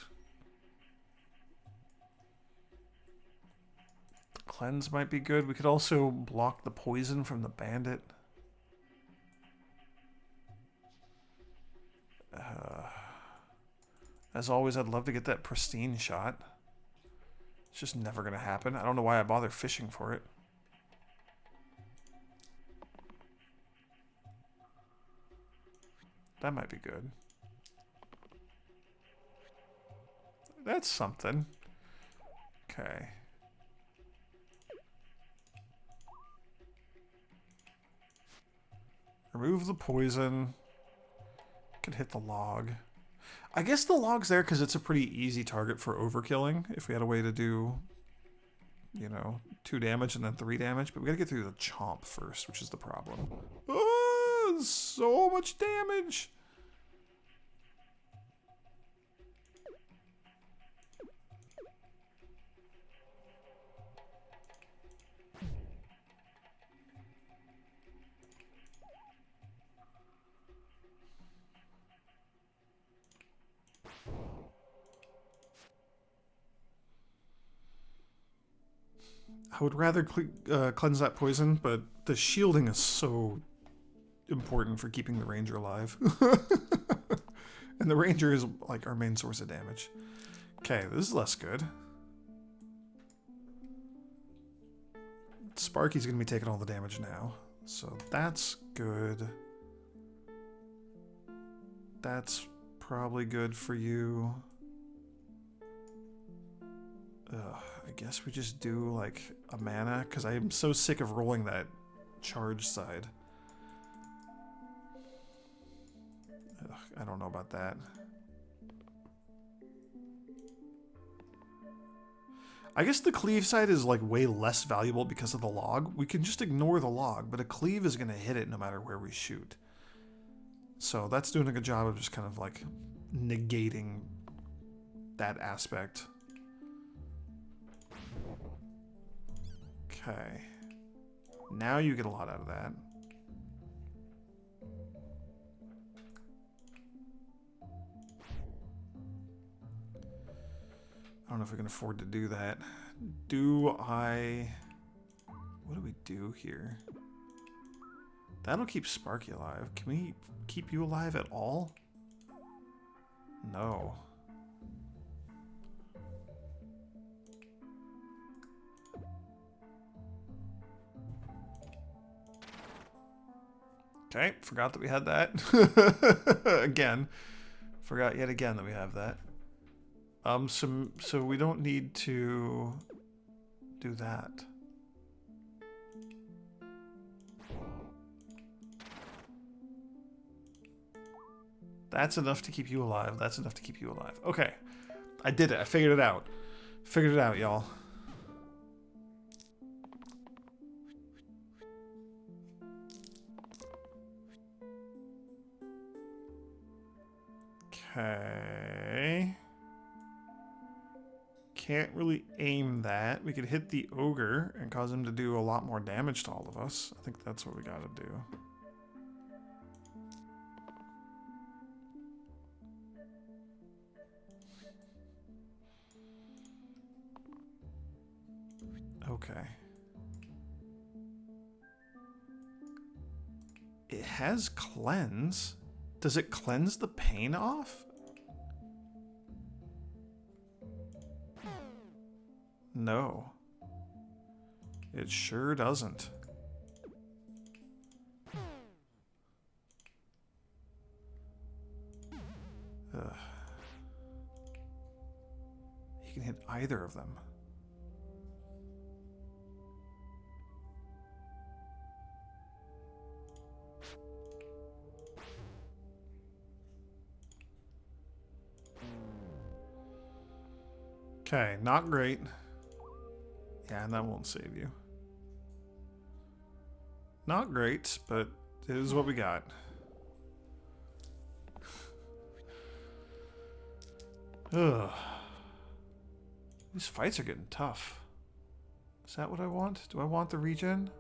Cleanse might be good. We could also block the poison from the bandit. As always, I'd love to get that pristine shot. It's just never going to happen. I don't know why I bother fishing for it. That might be good. That's something. Okay. Remove the poison. Could hit the log. I guess the log's there because it's a pretty easy target for overkilling. If we had a way to do, you know, 2 damage and then 3 damage. But we gotta get through the chomp first, which is the problem. Oh, so much damage! I would rather cleanse that poison, but the shielding is so important for keeping the ranger alive. And the ranger is like our main source of damage. Okay, this is less good. Sparky's going to be taking all the damage now, so that's good. That's probably good for you. I guess we just do like a mana, because I'm so sick of rolling that charge side. Ugh, I don't know about that. I guess the cleave side is like way less valuable because of the log. We can just ignore the log, but a cleave is going to hit it no matter where we shoot. So that's doing a good job of just kind of like negating that aspect. Okay. Now you get a lot out of that. I don't know if we can afford to do that. What do we do here? That'll keep Sparky alive. Can we keep you alive at all? No. Okay, forgot that we had that. Again. Forgot yet again that we have that. So we don't need to do that. That's enough to keep you alive. That's enough to keep you alive. Okay. I did it. I figured it out. Figured it out, y'all. Okay. Can't really aim that. We could hit the ogre and cause him to do a lot more damage to all of us. I think that's what we gotta do. Okay. It has cleanse. Does it cleanse the pain off? No. It sure doesn't. Ugh. You can hit either of them. Okay, not great. Yeah, and that won't save you. Not great, but it is what we got. Ugh. These fights are getting tough. Is that what I want? Do I want the regen?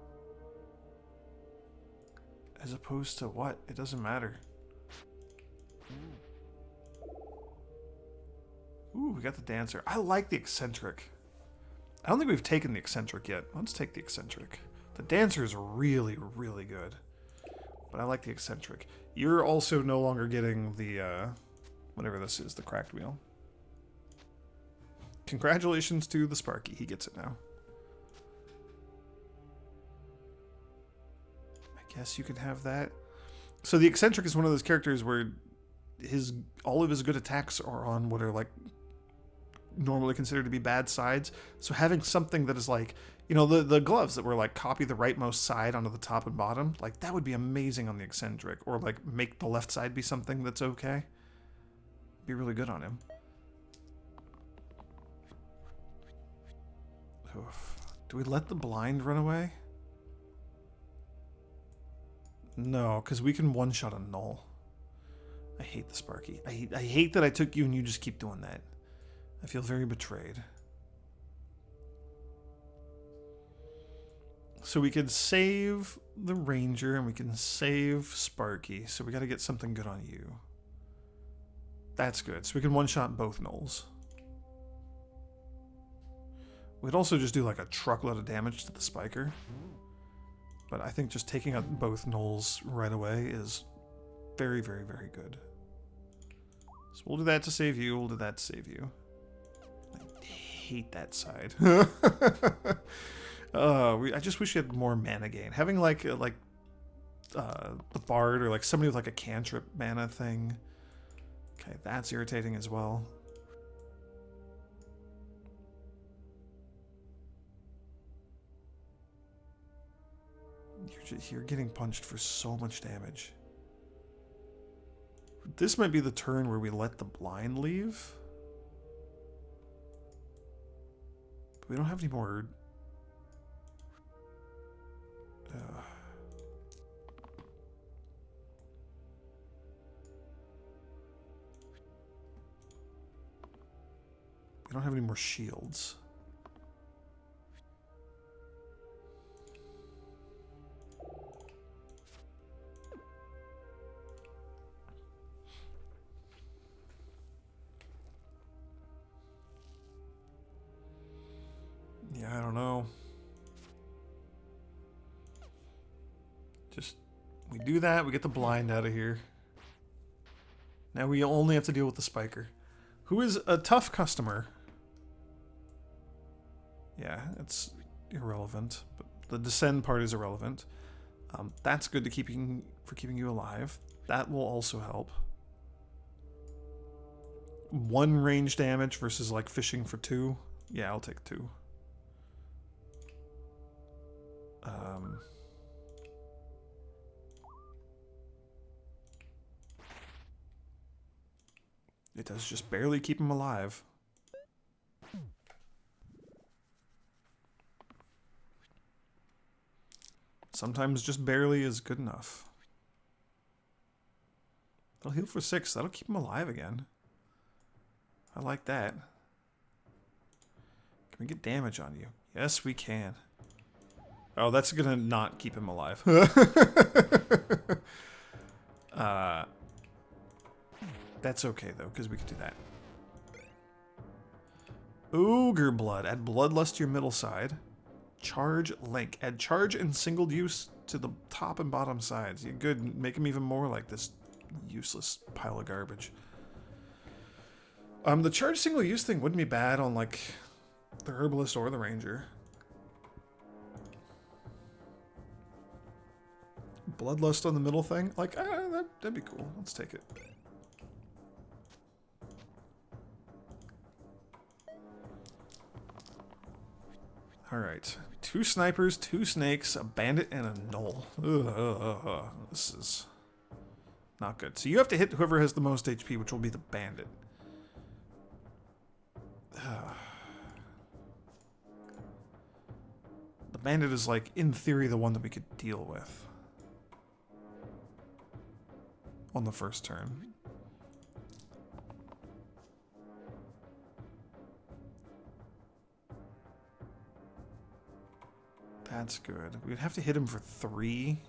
As opposed to what? It doesn't matter. Ooh, we got the dancer. I like the eccentric. I don't think we've taken the eccentric yet. Let's take the eccentric. The dancer is really, really good. But I like the eccentric. You're also no longer getting the, whatever this is, the cracked wheel. Congratulations to the Sparky. He gets it now. I guess you can have that. So the eccentric is one of those characters where all of his good attacks are on what are like normally considered to be bad sides. So having something that is like, you know, the gloves that were like copy the rightmost side onto the top and bottom, like that would be amazing on the eccentric. Or like make the left side be something that's okay. Be really good on him. Oof. Do we let the blind run away? No, because we can one-shot a null. I hate the Sparky. I hate that I took you and you just keep doing that. I feel very betrayed. So we could save the Ranger and we can save Sparky. So we got to get something good on you. That's good. So we can one-shot both nulls. We'd also just do like a truckload of damage to the Spiker. But I think just taking out both nulls right away is very, very, very good. So we'll do that to save you. We'll do that to save you. I hate that side. I just wish we had more mana gain. Having like the Bard or like somebody with like a cantrip mana thing. Okay, that's irritating as well. You're getting punched for so much damage. This might be the turn where we let the blind leave. But we don't have any more... We don't have any more shields. Yeah, I don't know. Just, we do that, we get the blind out of here. Now we only have to deal with the Spiker, who is a tough customer. Yeah, it's irrelevant, but the descend part is irrelevant. That's good to keeping you alive. That will also help. 1 range damage versus like fishing for 2. Yeah, I'll take 2. It does just barely keep him alive. Sometimes just barely is good enough. They'll heal for 6. That'll keep him alive again. I like that. Can we get damage on you? Yes, we can. Oh, that's gonna not keep him alive. That's okay, though, because we can do that. Ogre Blood. Add Bloodlust to your middle side. Charge Link. Add charge and single use to the top and bottom sides. Yeah, good. Make him even more like this useless pile of garbage. The charge single use thing wouldn't be bad on, like, the Herbalist or the Ranger. Bloodlust on the middle thing? Like, that'd be cool. Let's take it. Alright. 2 snipers, 2 snakes, a bandit, and a null. This is not good. So you have to hit whoever has the most HP, which will be the bandit. The bandit is, like, in theory, the one that we could deal with on the first turn. That's good. We'd have to hit him for 3.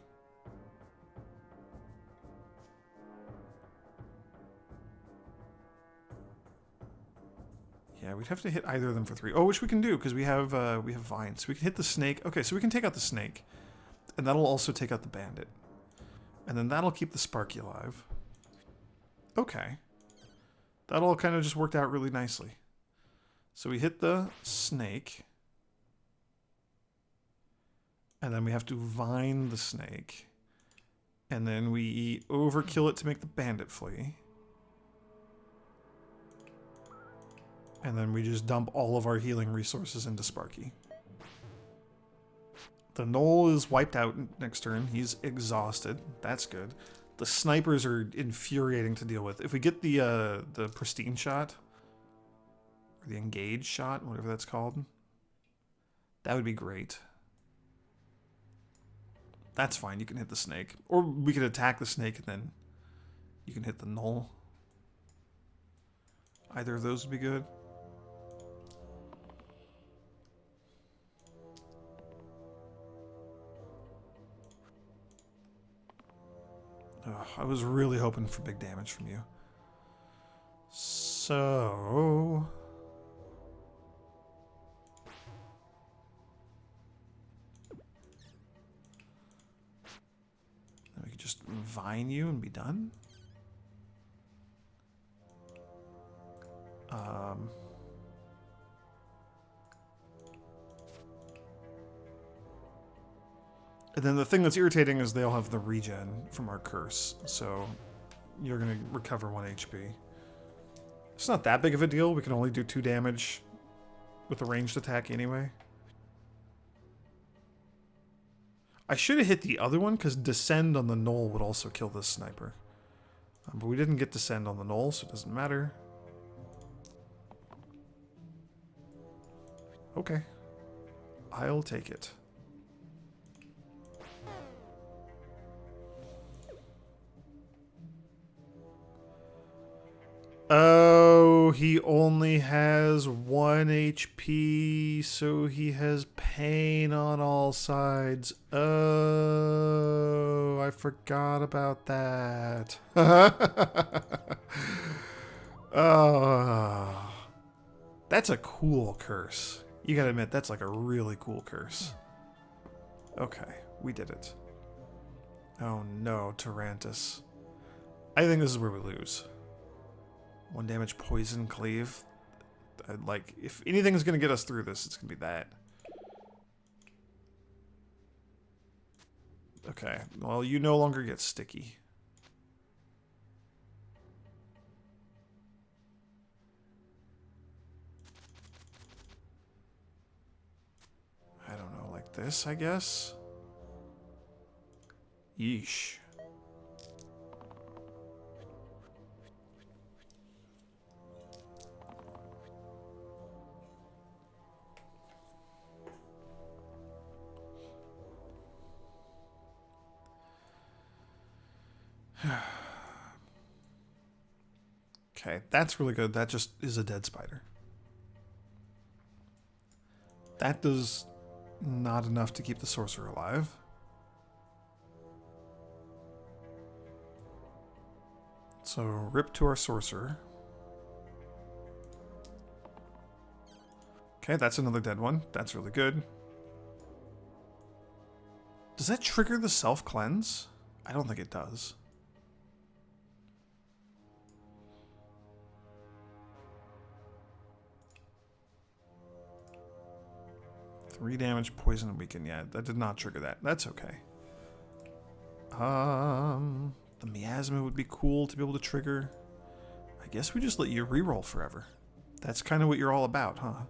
Yeah, we'd have to hit either of them for 3. Oh, which we can do because we have vines. So we can hit the snake. Okay, so we can take out the snake, and that'll also take out the bandit. And then that'll keep the Sparky alive. Okay. That all kind of just worked out really nicely. So we hit the snake. And then we have to vine the snake. And then we overkill it to make the bandit flee. And then we just dump all of our healing resources into Sparky. The Gnoll is wiped out next turn. He's exhausted. That's good. The snipers are infuriating to deal with. If we get the pristine shot, or the engage shot, whatever that's called, that would be great. That's fine. You can hit the snake. Or we could attack the snake and then you can hit the Gnoll. Either of those would be good. Oh, I was really hoping for big damage from you. So... then we could just vine you and be done. And then the thing that's irritating is they all have the regen from our curse, so you're going to recover 1 HP. It's not that big of a deal. We can only do 2 damage with a ranged attack anyway. I should have hit the other one, because Descend on the Gnoll would also kill this sniper. But we didn't get Descend on the Gnoll, so it doesn't matter. Okay. I'll take it. Oh, he only has 1 HP, so he has pain on all sides. Oh, I forgot about that. Oh, that's a cool curse. You gotta admit, that's like a really cool curse. Okay, we did it. Oh no, Tarantus. I think this is where we lose. 1 damage, poison, cleave. Like, if anything's gonna get us through this, it's gonna be that. Okay, well, you no longer get sticky. I don't know, like this, I guess? Yeesh. Okay, that's really good. That just is a dead spider. That does not enough to keep the sorcerer alive. So, rip to our sorcerer. Okay, that's another dead one. That's really good. Does that trigger the self-cleanse? I don't think it does. Three damage, poison, and weaken. Yeah, that did not trigger that. That's okay. The miasma would be cool to be able to trigger. I guess we just let you reroll forever. That's kind of what you're all about, huh?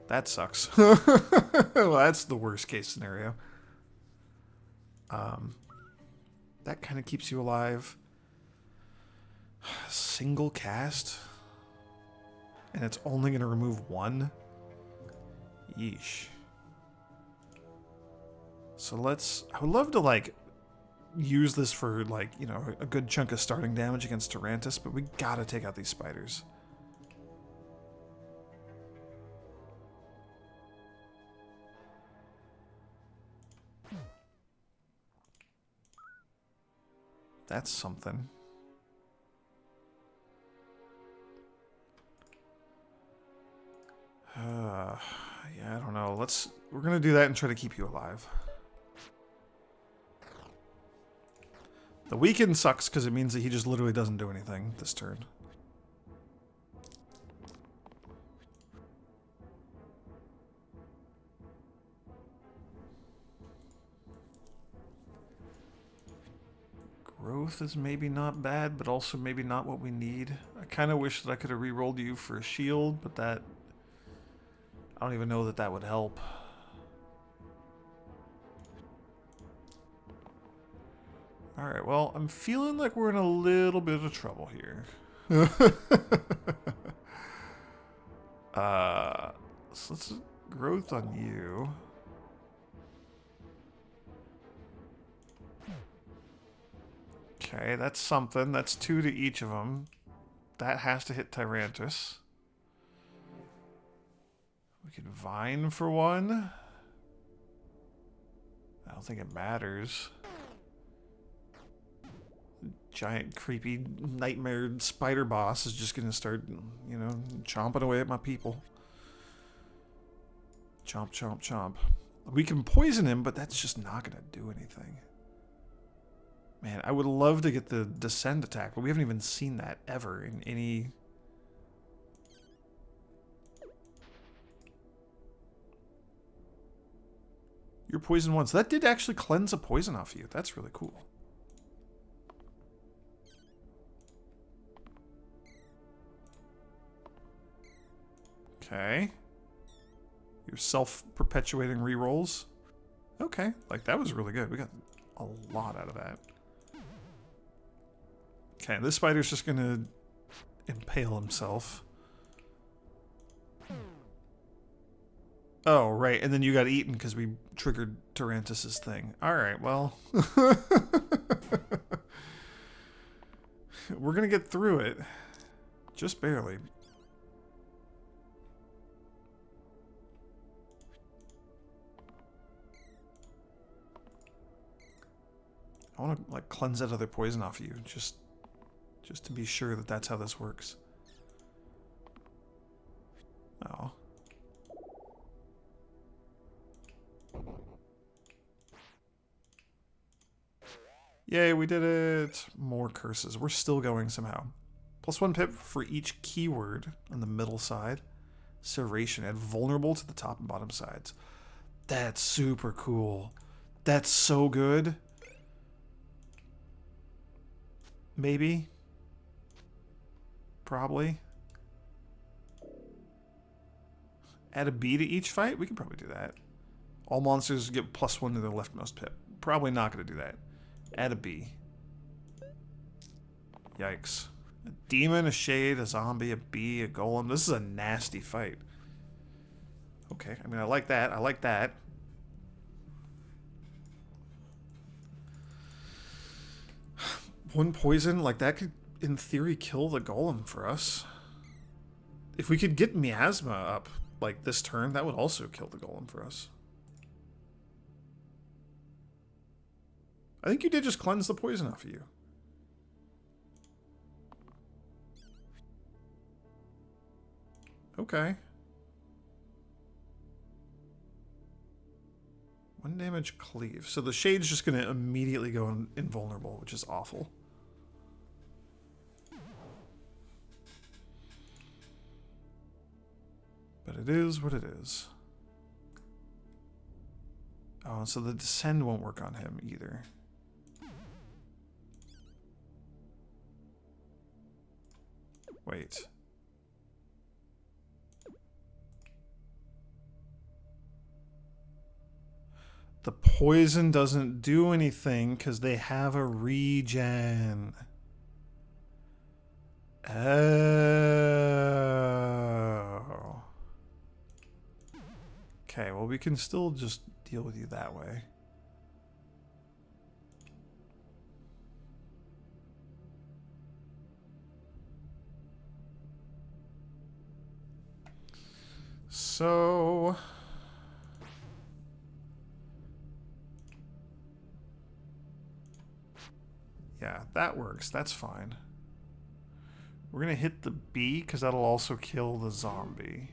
That sucks. Well, that's the worst case scenario. That kind of keeps you alive. Single cast? And it's only going to remove 1? Yeesh. So I would love to, like, use this for, like, you know, a good chunk of starting damage against Tarantus, but we gotta take out these spiders. That's something. Yeah, I don't know. We're gonna do that and try to keep you alive. The weaken sucks because it means that he just literally doesn't do anything this turn. Growth is maybe not bad, but also maybe not what we need. I kind of wish that I could have re-rolled you for a shield, but that... I don't even know that that would help. Alright, well, I'm feeling like we're in a little bit of trouble here. So let's growth on you. Okay, that's something. That's 2 to each of them. That has to hit Tyrantus. We could Vine for 1. I don't think it matters. Giant, creepy, nightmare spider boss is just gonna start, you know, chomping away at my people. Chomp, chomp, chomp. We can poison him, but that's just not gonna do anything. Man, I would love to get the Descend attack, but we haven't even seen that ever in any... You're poison once. That did actually cleanse a poison off you. That's really cool. Okay. Your self-perpetuating rerolls. Okay, like that was really good. We got a lot out of that. Okay, this spider's just gonna impale himself. Oh, right, and then you got eaten because we triggered Tyrantus's thing. Alright, well. We're gonna get through it. Just barely. I want to like cleanse that other poison off you, just to be sure that that's how this works. Oh. Yay, we did it! More curses. We're still going somehow. +1 pip for each keyword on the middle side. Serration. Add vulnerable to the top and bottom sides. That's super cool. That's so good. Maybe. Probably. Add a B to each fight? We could probably do that. All monsters get +1 to their leftmost pip. Probably not going to do that. Add a B. Yikes. A demon, a shade, a zombie, a bee, a golem. This is a nasty fight. Okay, I mean, I like that. I like that. One poison, like that could, in theory, kill the golem for us. If we could get Miasma up, like this turn, that would also kill the golem for us. I think you did just cleanse the poison off of you. Okay. 1 damage cleave. So the shade's just going to immediately go invulnerable, which is awful. But it is what it is. Oh, so the Descend won't work on him either. Wait. The poison doesn't do anything because they have a regen. Oh. Okay, well, we can still just deal with you that way. So... yeah, that works. That's fine. We're going to hit the B because that'll also kill the zombie.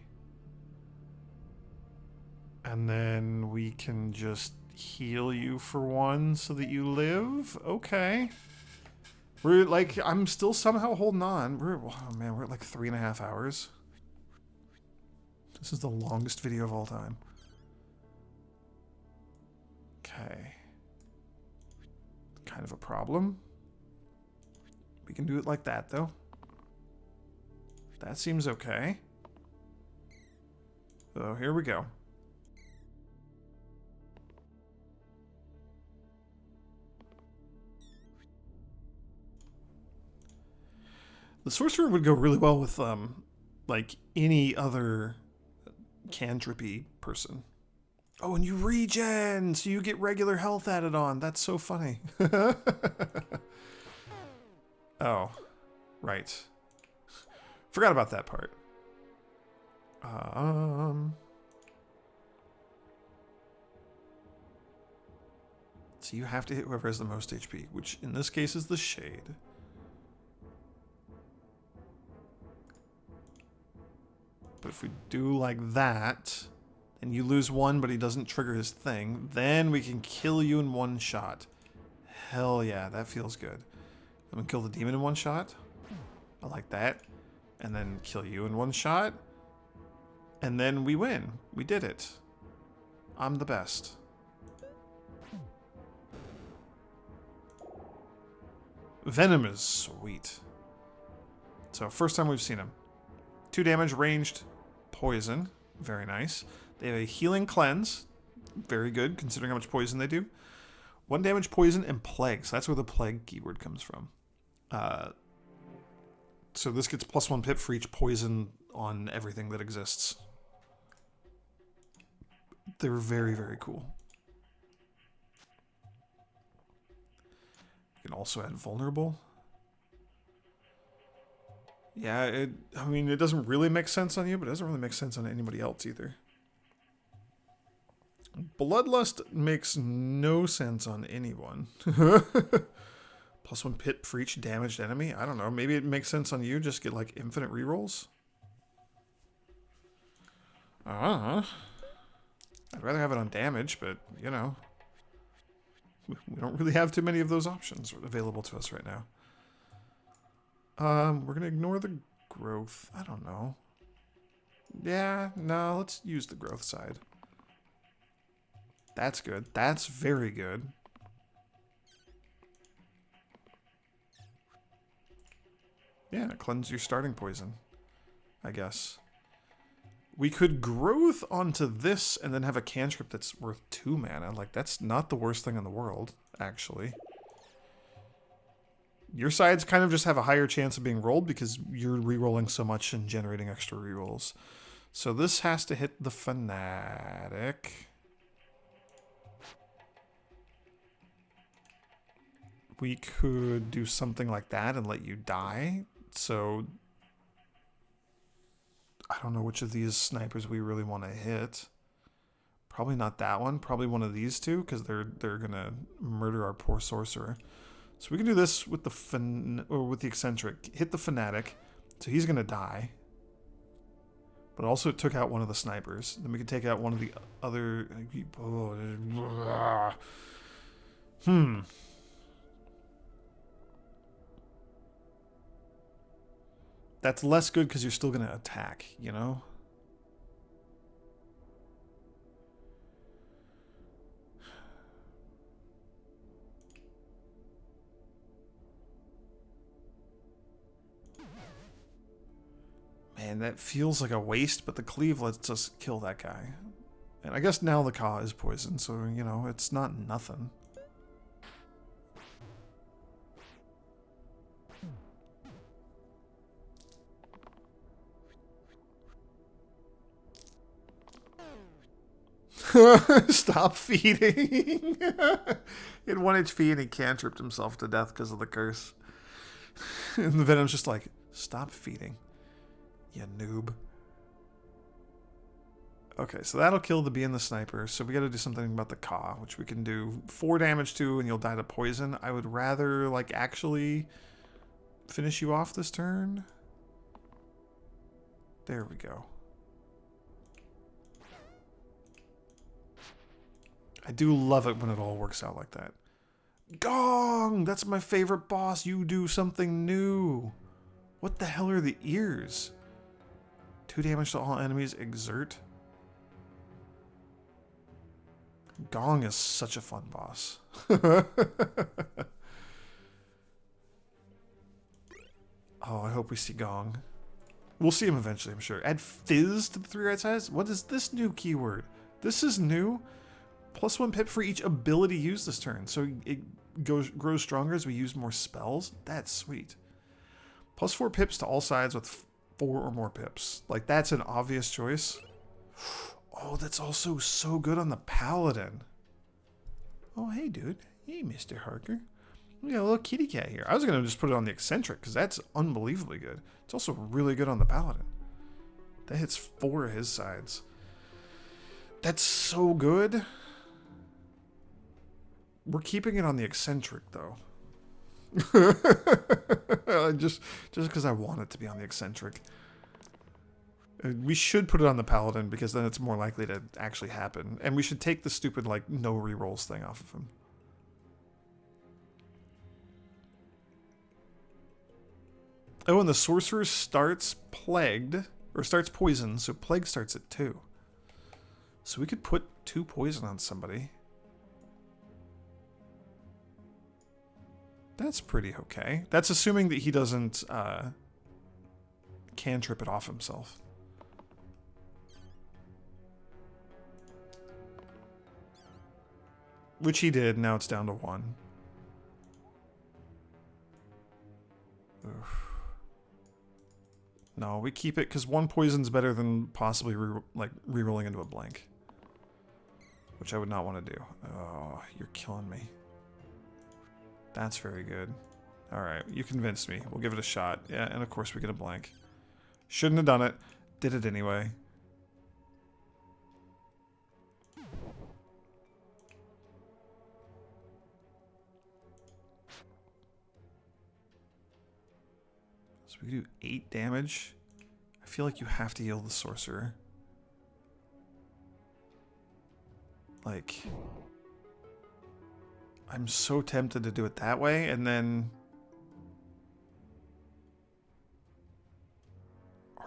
And then we can just heal you for 1 so that you live. Okay. We're like, I'm still somehow holding on. Oh man, we're at like 3.5 hours. This is the longest video of all time. Okay. Kind of a problem. We can do it like that, though. That seems okay. So here we go. The sorcerer would go really well with, like, any other cantripy person. Oh, and you regen, so you get regular health added on. That's so funny. Oh, right. Forgot about that part. So you have to hit whoever has the most HP, which in this case is the Shade. But if we do like that, and you lose one, but he doesn't trigger his thing, then we can kill you in one shot. Hell yeah, that feels good. I'm gonna kill the demon in one shot. I like that. And then kill you in one shot. And then we win. We did it. I'm the best. Venom is sweet. So first time we've seen him. 2 damage, ranged, poison. Very nice. They have a healing cleanse. Very good, considering how much poison they do. 1 damage, poison, and plague. So that's where the plague keyword comes from. So this gets +1 pip for each poison on everything that exists. They're very, very cool. You can also add vulnerable. Yeah, I mean, it doesn't really make sense on you, but it doesn't really make sense on anybody else either. Bloodlust makes no sense on anyone. +1 pip for each damaged enemy. I don't know. Maybe it makes sense on you. Just get like infinite rerolls. I'd rather have it on damage, but you know, we don't really have too many of those options available to us right now. We're gonna ignore the growth. I don't know. Yeah, no, let's use the growth side. That's good. That's very good. Yeah, cleanse your starting poison, I guess. We could growth onto this and then have a cantrip that's worth 2 mana. Like, that's not the worst thing in the world, actually. Your sides kind of just have a higher chance of being rolled because you're re-rolling so much and generating extra re-rolls. So this has to hit the Fanatic. We could do something like that and let you die. So I don't know which of these snipers we really want to hit. Probably not that one. Probably one of these two, because they're gonna murder our poor sorcerer. So we can do this with the eccentric. Hit the Fanatic, so he's gonna die. But also it took out one of the snipers. Then we can take out one of the other. That's less good because you're still going to attack, you know? Man, that feels like a waste, but the cleave lets us kill that guy. And I guess now the Ka is poison, so, you know, it's not nothing. Stop feeding. He had 1 HP and he cantripped himself to death because of the curse. And the Venom's just like, stop feeding, you noob. Okay, so that'll kill the bee and the sniper. So we gotta do something about the Ka, which we can do 4 damage to and you'll die to poison. I would rather, like, actually finish you off this turn. There we go. I do love it when it all works out like that. Gong! That's my favorite boss. You do something new. What the hell are the ears? 2 damage to all enemies. Exert. Gong is such a fun boss. Oh, I hope we see Gong. We'll see him eventually, I'm sure. Add Fizz to the 3 right sides? What is this new keyword? This is new. +1 pip for each ability used this turn. So it grows stronger as we use more spells. That's sweet. +4 pips to all sides with 4 or more pips. Like, that's an obvious choice. Oh, that's also so good on the Paladin. Oh, hey, dude. Hey, Mr. Harker. We got a little kitty cat here. I was going to just put it on the Eccentric because that's unbelievably good. It's also really good on the Paladin. That hits 4 of his sides. That's so good. We're keeping it on the Eccentric, though. just because I want it to be on the Eccentric. We should put it on the Paladin because then it's more likely to actually happen. And we should take the stupid, like, no rerolls thing off of him. Oh, and the Sorcerer starts plagued, or starts poisoned, so Plague starts at 2. So we could put 2 poison on somebody. That's pretty okay. That's assuming that he doesn't cantrip it off himself. Which he did, now it's down to 1. Oof. No, we keep it because 1 poison's better than possibly re-rolling into a blank. Which I would not want to do. Oh, you're killing me. That's very good. Alright, you convinced me. We'll give it a shot. Yeah, and of course we get a blank. Shouldn't have done it. Did it anyway. So we do 8 damage. I feel like you have to heal the Sorcerer. Like, I'm so tempted to do it that way, and then...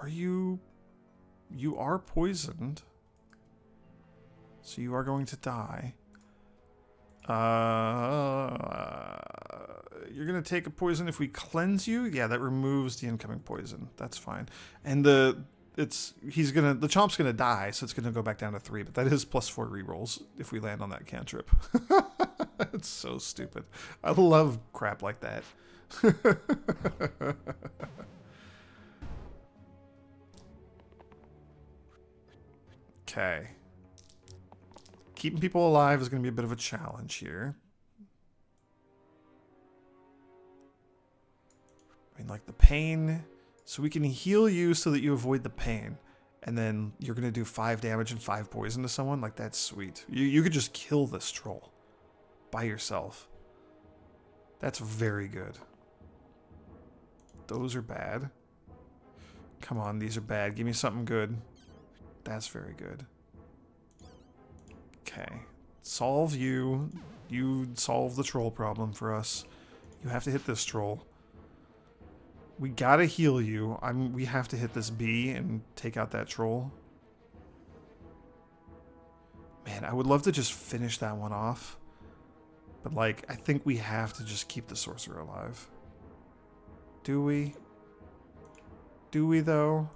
Are you... You are poisoned. So you are going to die. You're going to take a poison if we cleanse you? Yeah, that removes the incoming poison. That's fine. And the chomp's gonna die, so it's gonna go back down to 3, but that is +4 rerolls if we land on that cantrip. It's so stupid. I love crap like that. Okay. Keeping people alive is gonna be a bit of a challenge here. I mean, like the pain. So we can heal you so that you avoid the pain. And then you're going to do 5 damage and 5 poison to someone. Like, that's sweet. You could just kill this troll by yourself. That's very good. Those are bad. Come on, these are bad. Give me something good. That's very good. Okay. Solve you. You solve the troll problem for us. You have to hit this troll. We gotta heal you. We have to hit this bee and take out that troll. Man, I would love to just finish that one off. But, like, I think we have to just keep the Sorcerer alive. Do we? Do we, though?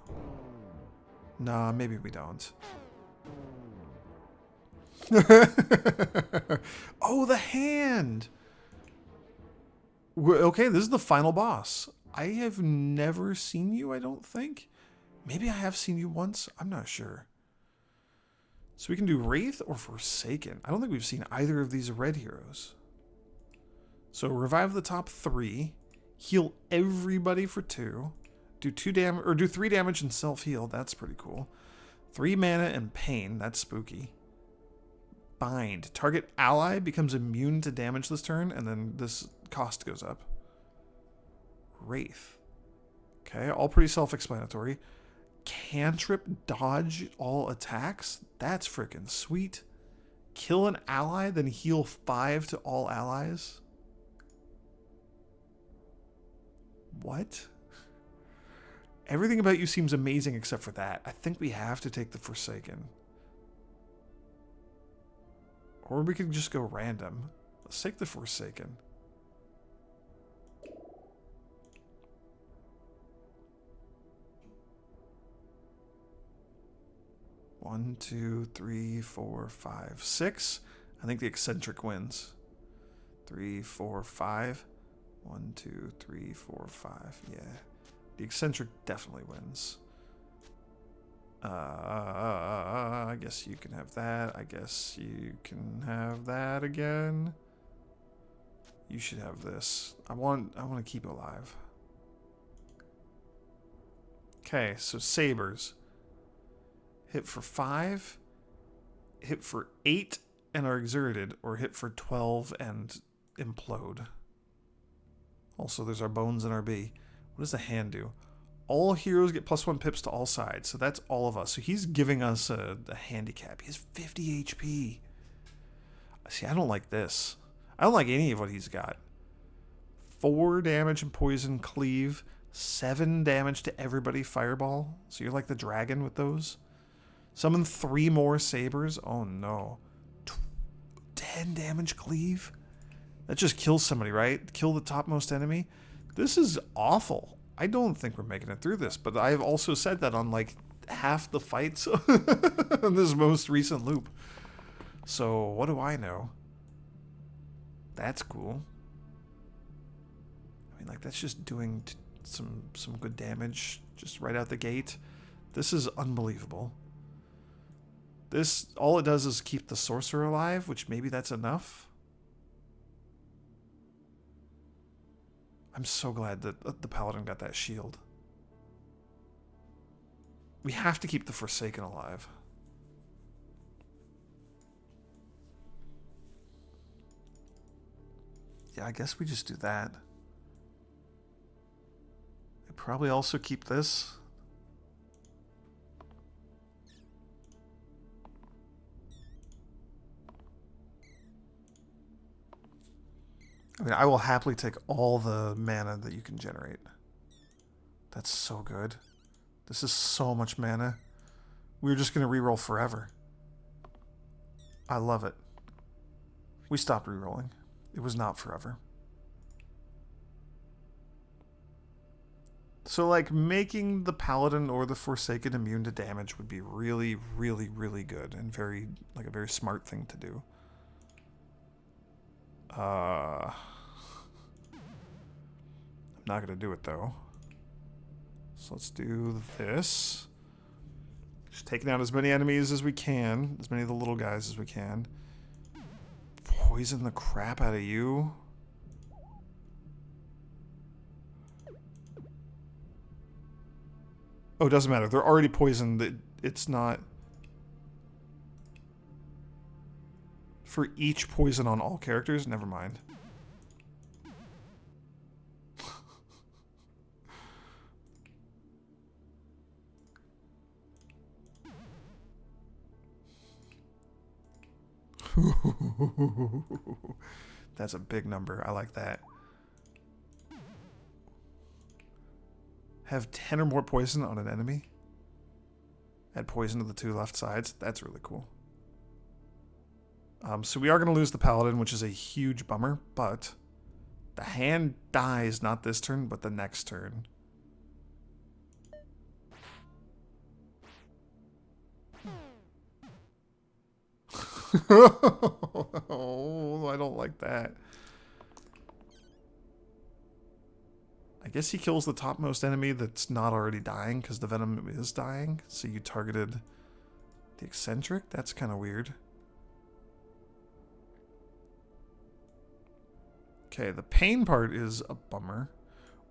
Nah, maybe we don't. Oh, the hand! Okay, this is the final boss. I have never seen you, I don't think. Maybe I have seen you once. I'm not sure. So we can do Wraith or Forsaken. I don't think we've seen either of these red heroes. So revive the top 3. Heal everybody for 2. Do 2 damage, or do 3 damage and self-heal. That's pretty cool. 3 mana and pain. That's spooky. Bind. Target ally becomes immune to damage this turn, and then this cost goes up. Wraith. Okay, all pretty self-explanatory. Cantrip dodge all attacks. That's freaking sweet. Kill an ally, then heal 5 to all allies. What? Everything about you seems amazing except for that. I think we have to take the Forsaken. Or we could just go random. Let's take the Forsaken. One, two, three, four, five, six. I think the eccentric wins. 3, 4, 5. 1, 2, 3, 4, 5. Yeah. The eccentric definitely wins. I guess you can have that. I guess you can have that again. You should have this. I want to keep it alive. Okay, so sabers. Hit for 5, hit for 8 and are exerted, or hit for 12 and implode. Also, there's our bones and our B. What does the hand do? All heroes get +1 pips to all sides, so that's all of us. So he's giving us a handicap. He has 50 HP. See, I don't like this. I don't like any of what he's got. 4 damage and poison cleave. 7 damage to everybody fireball. So you're like the dragon with those. Summon 3 more sabers. Oh no. 10 damage cleave? That just kills somebody, right? Kill the topmost enemy? This is awful. I don't think we're making it through this, but I've also said that on like half the fights in this most recent loop. So what do I know? That's cool. I mean, like, that's just doing some good damage just right out the gate. This is unbelievable. This, all it does is keep the sorcerer alive, which maybe that's enough. I'm so glad that the paladin got that shield. We have to keep the Forsaken alive. Yeah, I guess we just do that. I'd probably also keep this. I mean, I will happily take all the mana that you can generate. That's so good. This is so much mana. We're just going to reroll forever. I love it. We stopped rerolling. It was not forever. So, like, making the Paladin or the Forsaken immune to damage would be really, really, really good and very, like, a very smart thing to do. I'm not going to do it, though. So let's do this. Just taking out as many enemies as we can. As many of the little guys as we can. Poison the crap out of you. Oh, it doesn't matter. They're already poisoned. It's not... For each poison on all characters? Never mind. That's a big number. I like that. Have 10 or more poison on an enemy. Add poison to the 2 left sides. That's really cool. So we are going to lose the Paladin, which is a huge bummer, but the hand dies not this turn, but the next turn. Oh, I don't like that. I guess he kills the topmost enemy that's not already dying because the venom is dying. So you targeted the eccentric? That's kind of weird. Okay, the pain part is a bummer.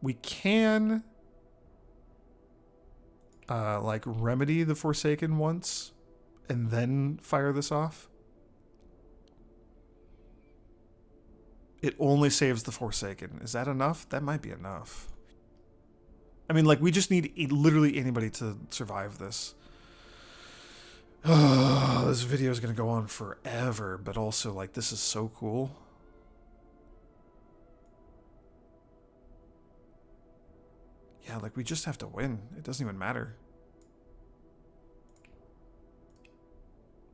We can like remedy the Forsaken once and then fire this off. It only saves the Forsaken. Is that enough? That might be enough. I mean, like, we just need literally anybody to survive this. This video is going to go on forever, but also, like, this is so cool. Yeah, like we just have to win. It doesn't even matter.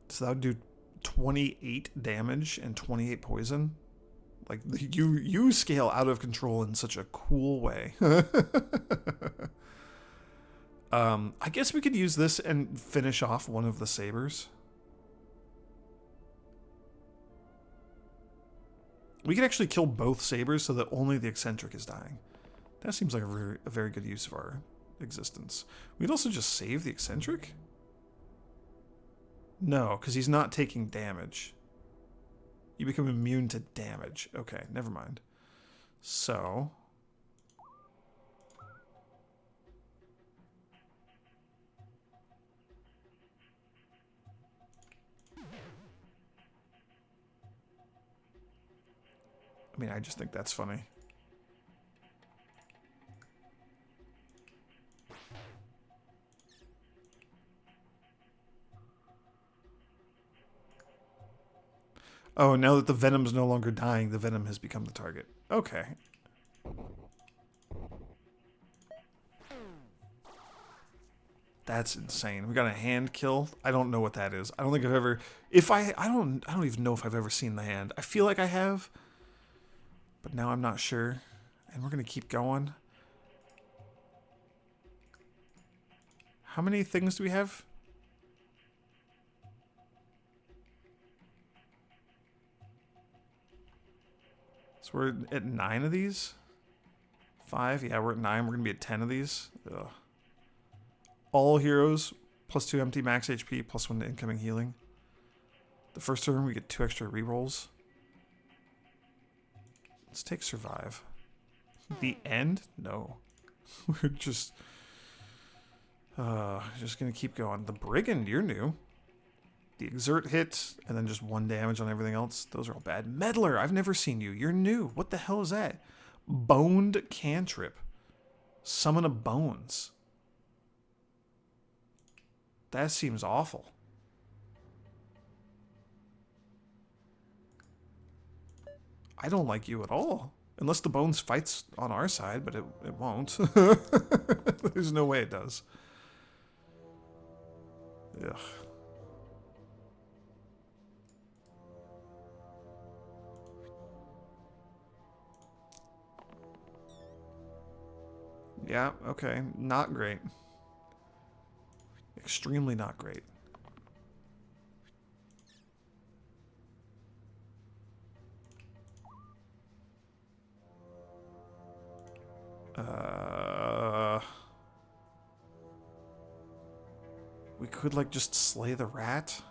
So that would do 28 damage and 28 poison. Like you scale out of control in such a cool way. I guess we could use this and finish off one of the sabers. We could actually kill both sabers so that only the eccentric is dying. That seems like a very good use of our existence. We'd also just save the eccentric? No, because he's not taking damage. You become immune to damage. Okay, never mind. So... I mean, I just think that's funny. Oh, now that the venom's no longer dying, the venom has become the target. Okay. That's insane. We got a hand kill. I don't know what that is. I don't think I've ever... I don't even know if I've ever seen the hand. I feel like I have, but now I'm not sure. And we're going to keep going. How many things do we have? So we're at 9 of these? 5? Yeah, we're at 9. We're going to be at 10 of these. Ugh. All heroes, plus 2 empty max HP, plus 1 to incoming healing. The first turn, we get 2 extra rerolls. Let's take survive. The end? No. We're just going to keep going. The brigand, you're new. The exert hit, and then just 1 damage on everything else. Those are all bad. Meddler, I've never seen you. You're new. What the hell is that? Boned cantrip. Summon a bones. That seems awful. I don't like you at all. Unless the bones fights on our side, but it won't. There's no way it does. Ugh. Yeah, okay. Not great. Extremely not great. We could, like, just slay the rat.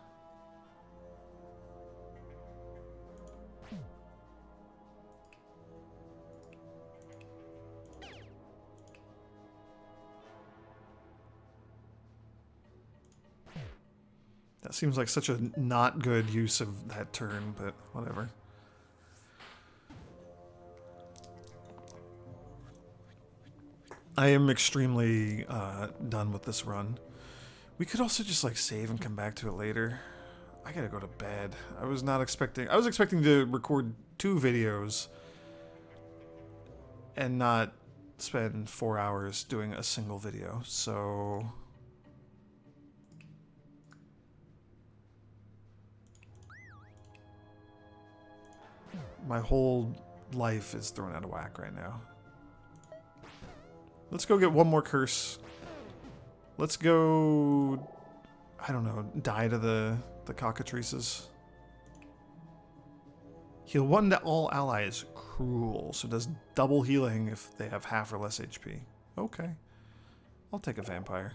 That seems like such a not good use of that turn, but whatever. I am extremely done with this run. We could also just like save and come back to it later. I gotta go to bed. I was expecting to record 2 videos and not spend 4 hours doing a single video, so... My whole life is thrown out of whack right now. Let's go get one more curse. Let's go... I don't know, die to the cockatrices. Heal 1 to all allies. Cruel. So it does double healing if they have half or less HP. Okay. I'll take a vampire.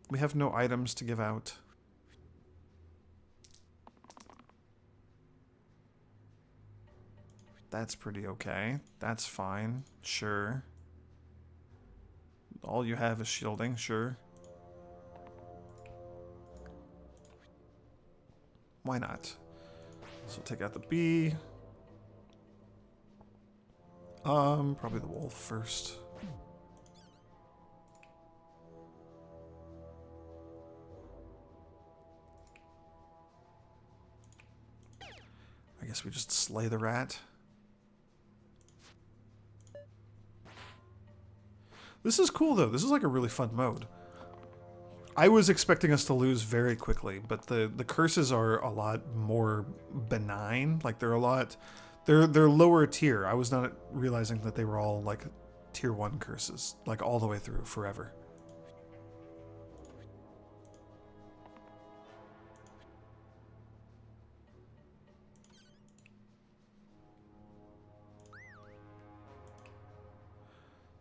We have no items to give out. That's pretty okay. That's fine. Sure. All you have is shielding. Sure. Why not? So take out the bee. Probably the wolf first. I guess we just slay the rat. This is cool, though. This is like a really fun mode. I was expecting us to lose very quickly, but the curses are a lot more benign. Like, they're a lot... They're lower tier. I was not realizing that they were all, like, tier 1 curses. Like, all the way through, forever.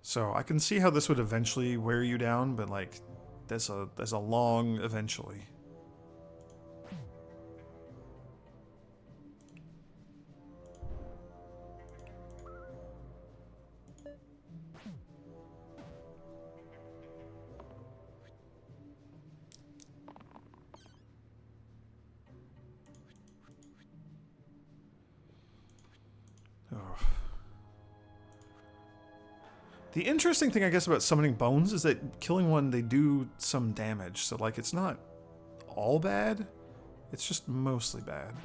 So I can see how this would eventually wear you down, but like, there's a long eventually. Oh. The interesting thing, I guess, about summoning bones is that killing one, they do some damage. So, like, it's not all bad. It's just mostly bad.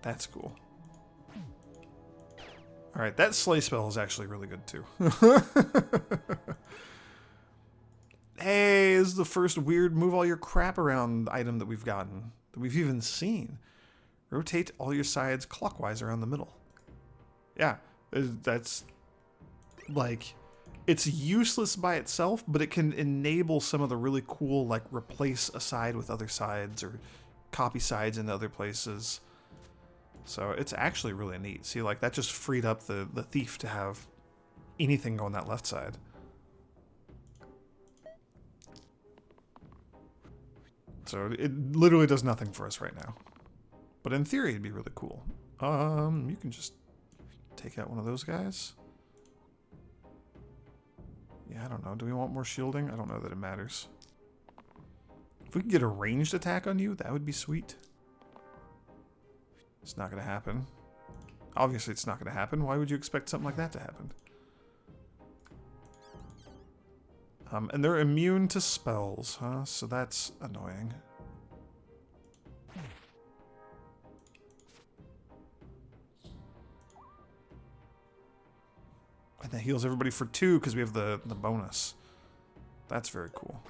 That's cool. Alright, that slay spell is actually really good, too. Hey, this is the first weird move all your crap around item that we've gotten. That we've even seen. Rotate all your sides clockwise around the middle. Yeah, that's like, it's useless by itself, but it can enable some of the really cool, like, replace a side with other sides or copy sides into other places. So it's actually really neat. See, like, that just freed up the thief to have anything go on that left side. So it literally does nothing for us right now. But in theory, it'd be really cool. You can just take out one of those guys. Yeah, I don't know. Do we want more shielding? I don't know that it matters. If we could get a ranged attack on you, that would be sweet. It's not going to happen. Obviously, it's not going to happen. Why would you expect something like that to happen? And they're immune to spells, huh? So that's annoying. And that heals everybody for 2 because we have the bonus. That's very cool.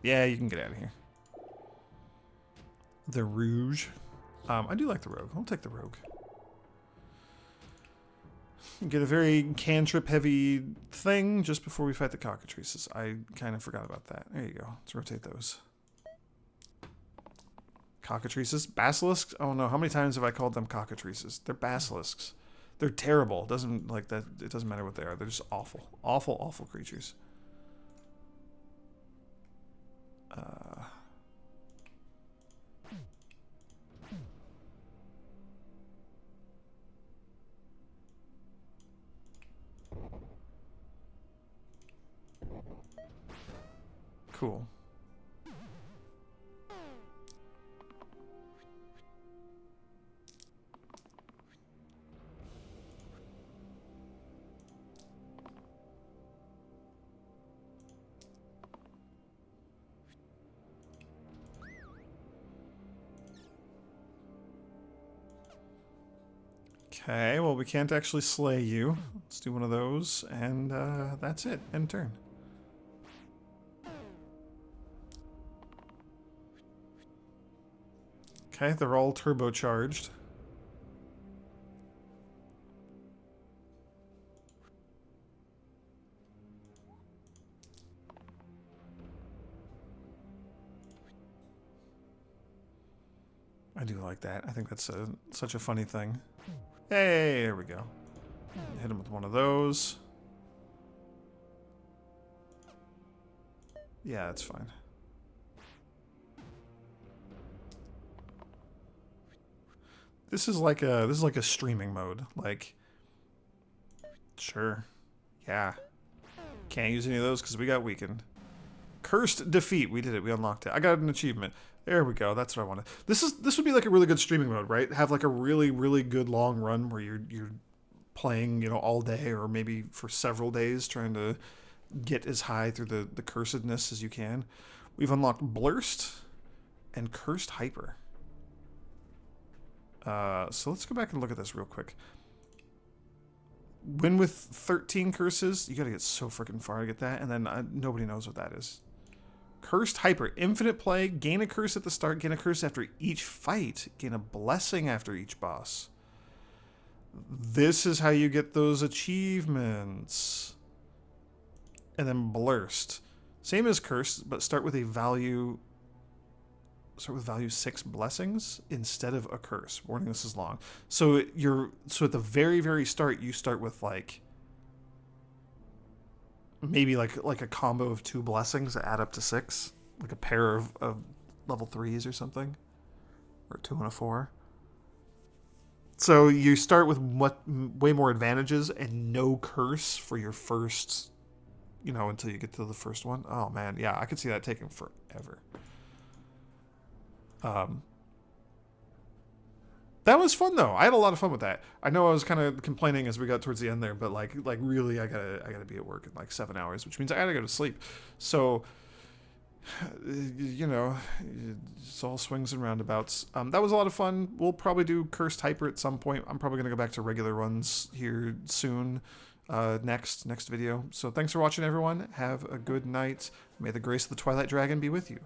Yeah, you can get out of here. The Rouge. I do like the Rogue. I'll take the Rogue. Get a very cantrip-heavy thing just before we fight the cockatrices. I kind of forgot about that. There you go. Let's rotate those. Cockatrices? Basilisks? Oh no, how many times have I called them cockatrices? They're basilisks. They're terrible. It doesn't like that. It doesn't matter what they are. They're just awful. Awful, awful creatures. Cool. Okay, well, we can't actually slay you. Let's do one of those, and that's it. End turn. Okay, they're all turbocharged. I do like that. I think that's such a funny thing. Hey, there we go. Hit him with one of those. Yeah, that's fine. This is like a streaming mode. Like, sure, yeah. Can't use any of those because we got weakened. Cursed Defeat. We did it. We unlocked it. I got an achievement. There we go. That's what I wanted. This would be like a really good streaming mode, right? Have like a really, really good long run where you're playing, you know, all day or maybe for several days trying to get as high through the cursedness as you can. We've unlocked Blurst and Cursed Hyper. So let's go back and look at this real quick. Win with 13 curses. You gotta get so freaking far to get that, and then nobody knows what that is. Cursed Hyper. Infinite play. Gain a curse at the start. Gain a curse after each fight. Gain a blessing after each boss. This is how you get those achievements. And then Blurst. Same as Cursed, but start with a value... Start with value 6 blessings instead of a curse. Warning, this is long. So at the very, very start, you start with like... Maybe like a combo of 2 blessings that add up to 6. Like a pair of level 3s or something. Or 2 and a 4. So you start with way more advantages and no curse for your first, until you get to the first one. Oh man, yeah, I could see that taking forever. That was fun though. I had a lot of fun with that. I know I was kind of complaining as we got towards the end there, but like really, I gotta be at work in like 7 hours, which means I gotta go to sleep. So, it's all swings and roundabouts. That was a lot of fun. We'll probably do Cursed Hyper at some point. I'm probably gonna go back to regular runs here soon. Next video. So thanks for watching, everyone. Have a good night. May the grace of the Twilight Dragon be with you.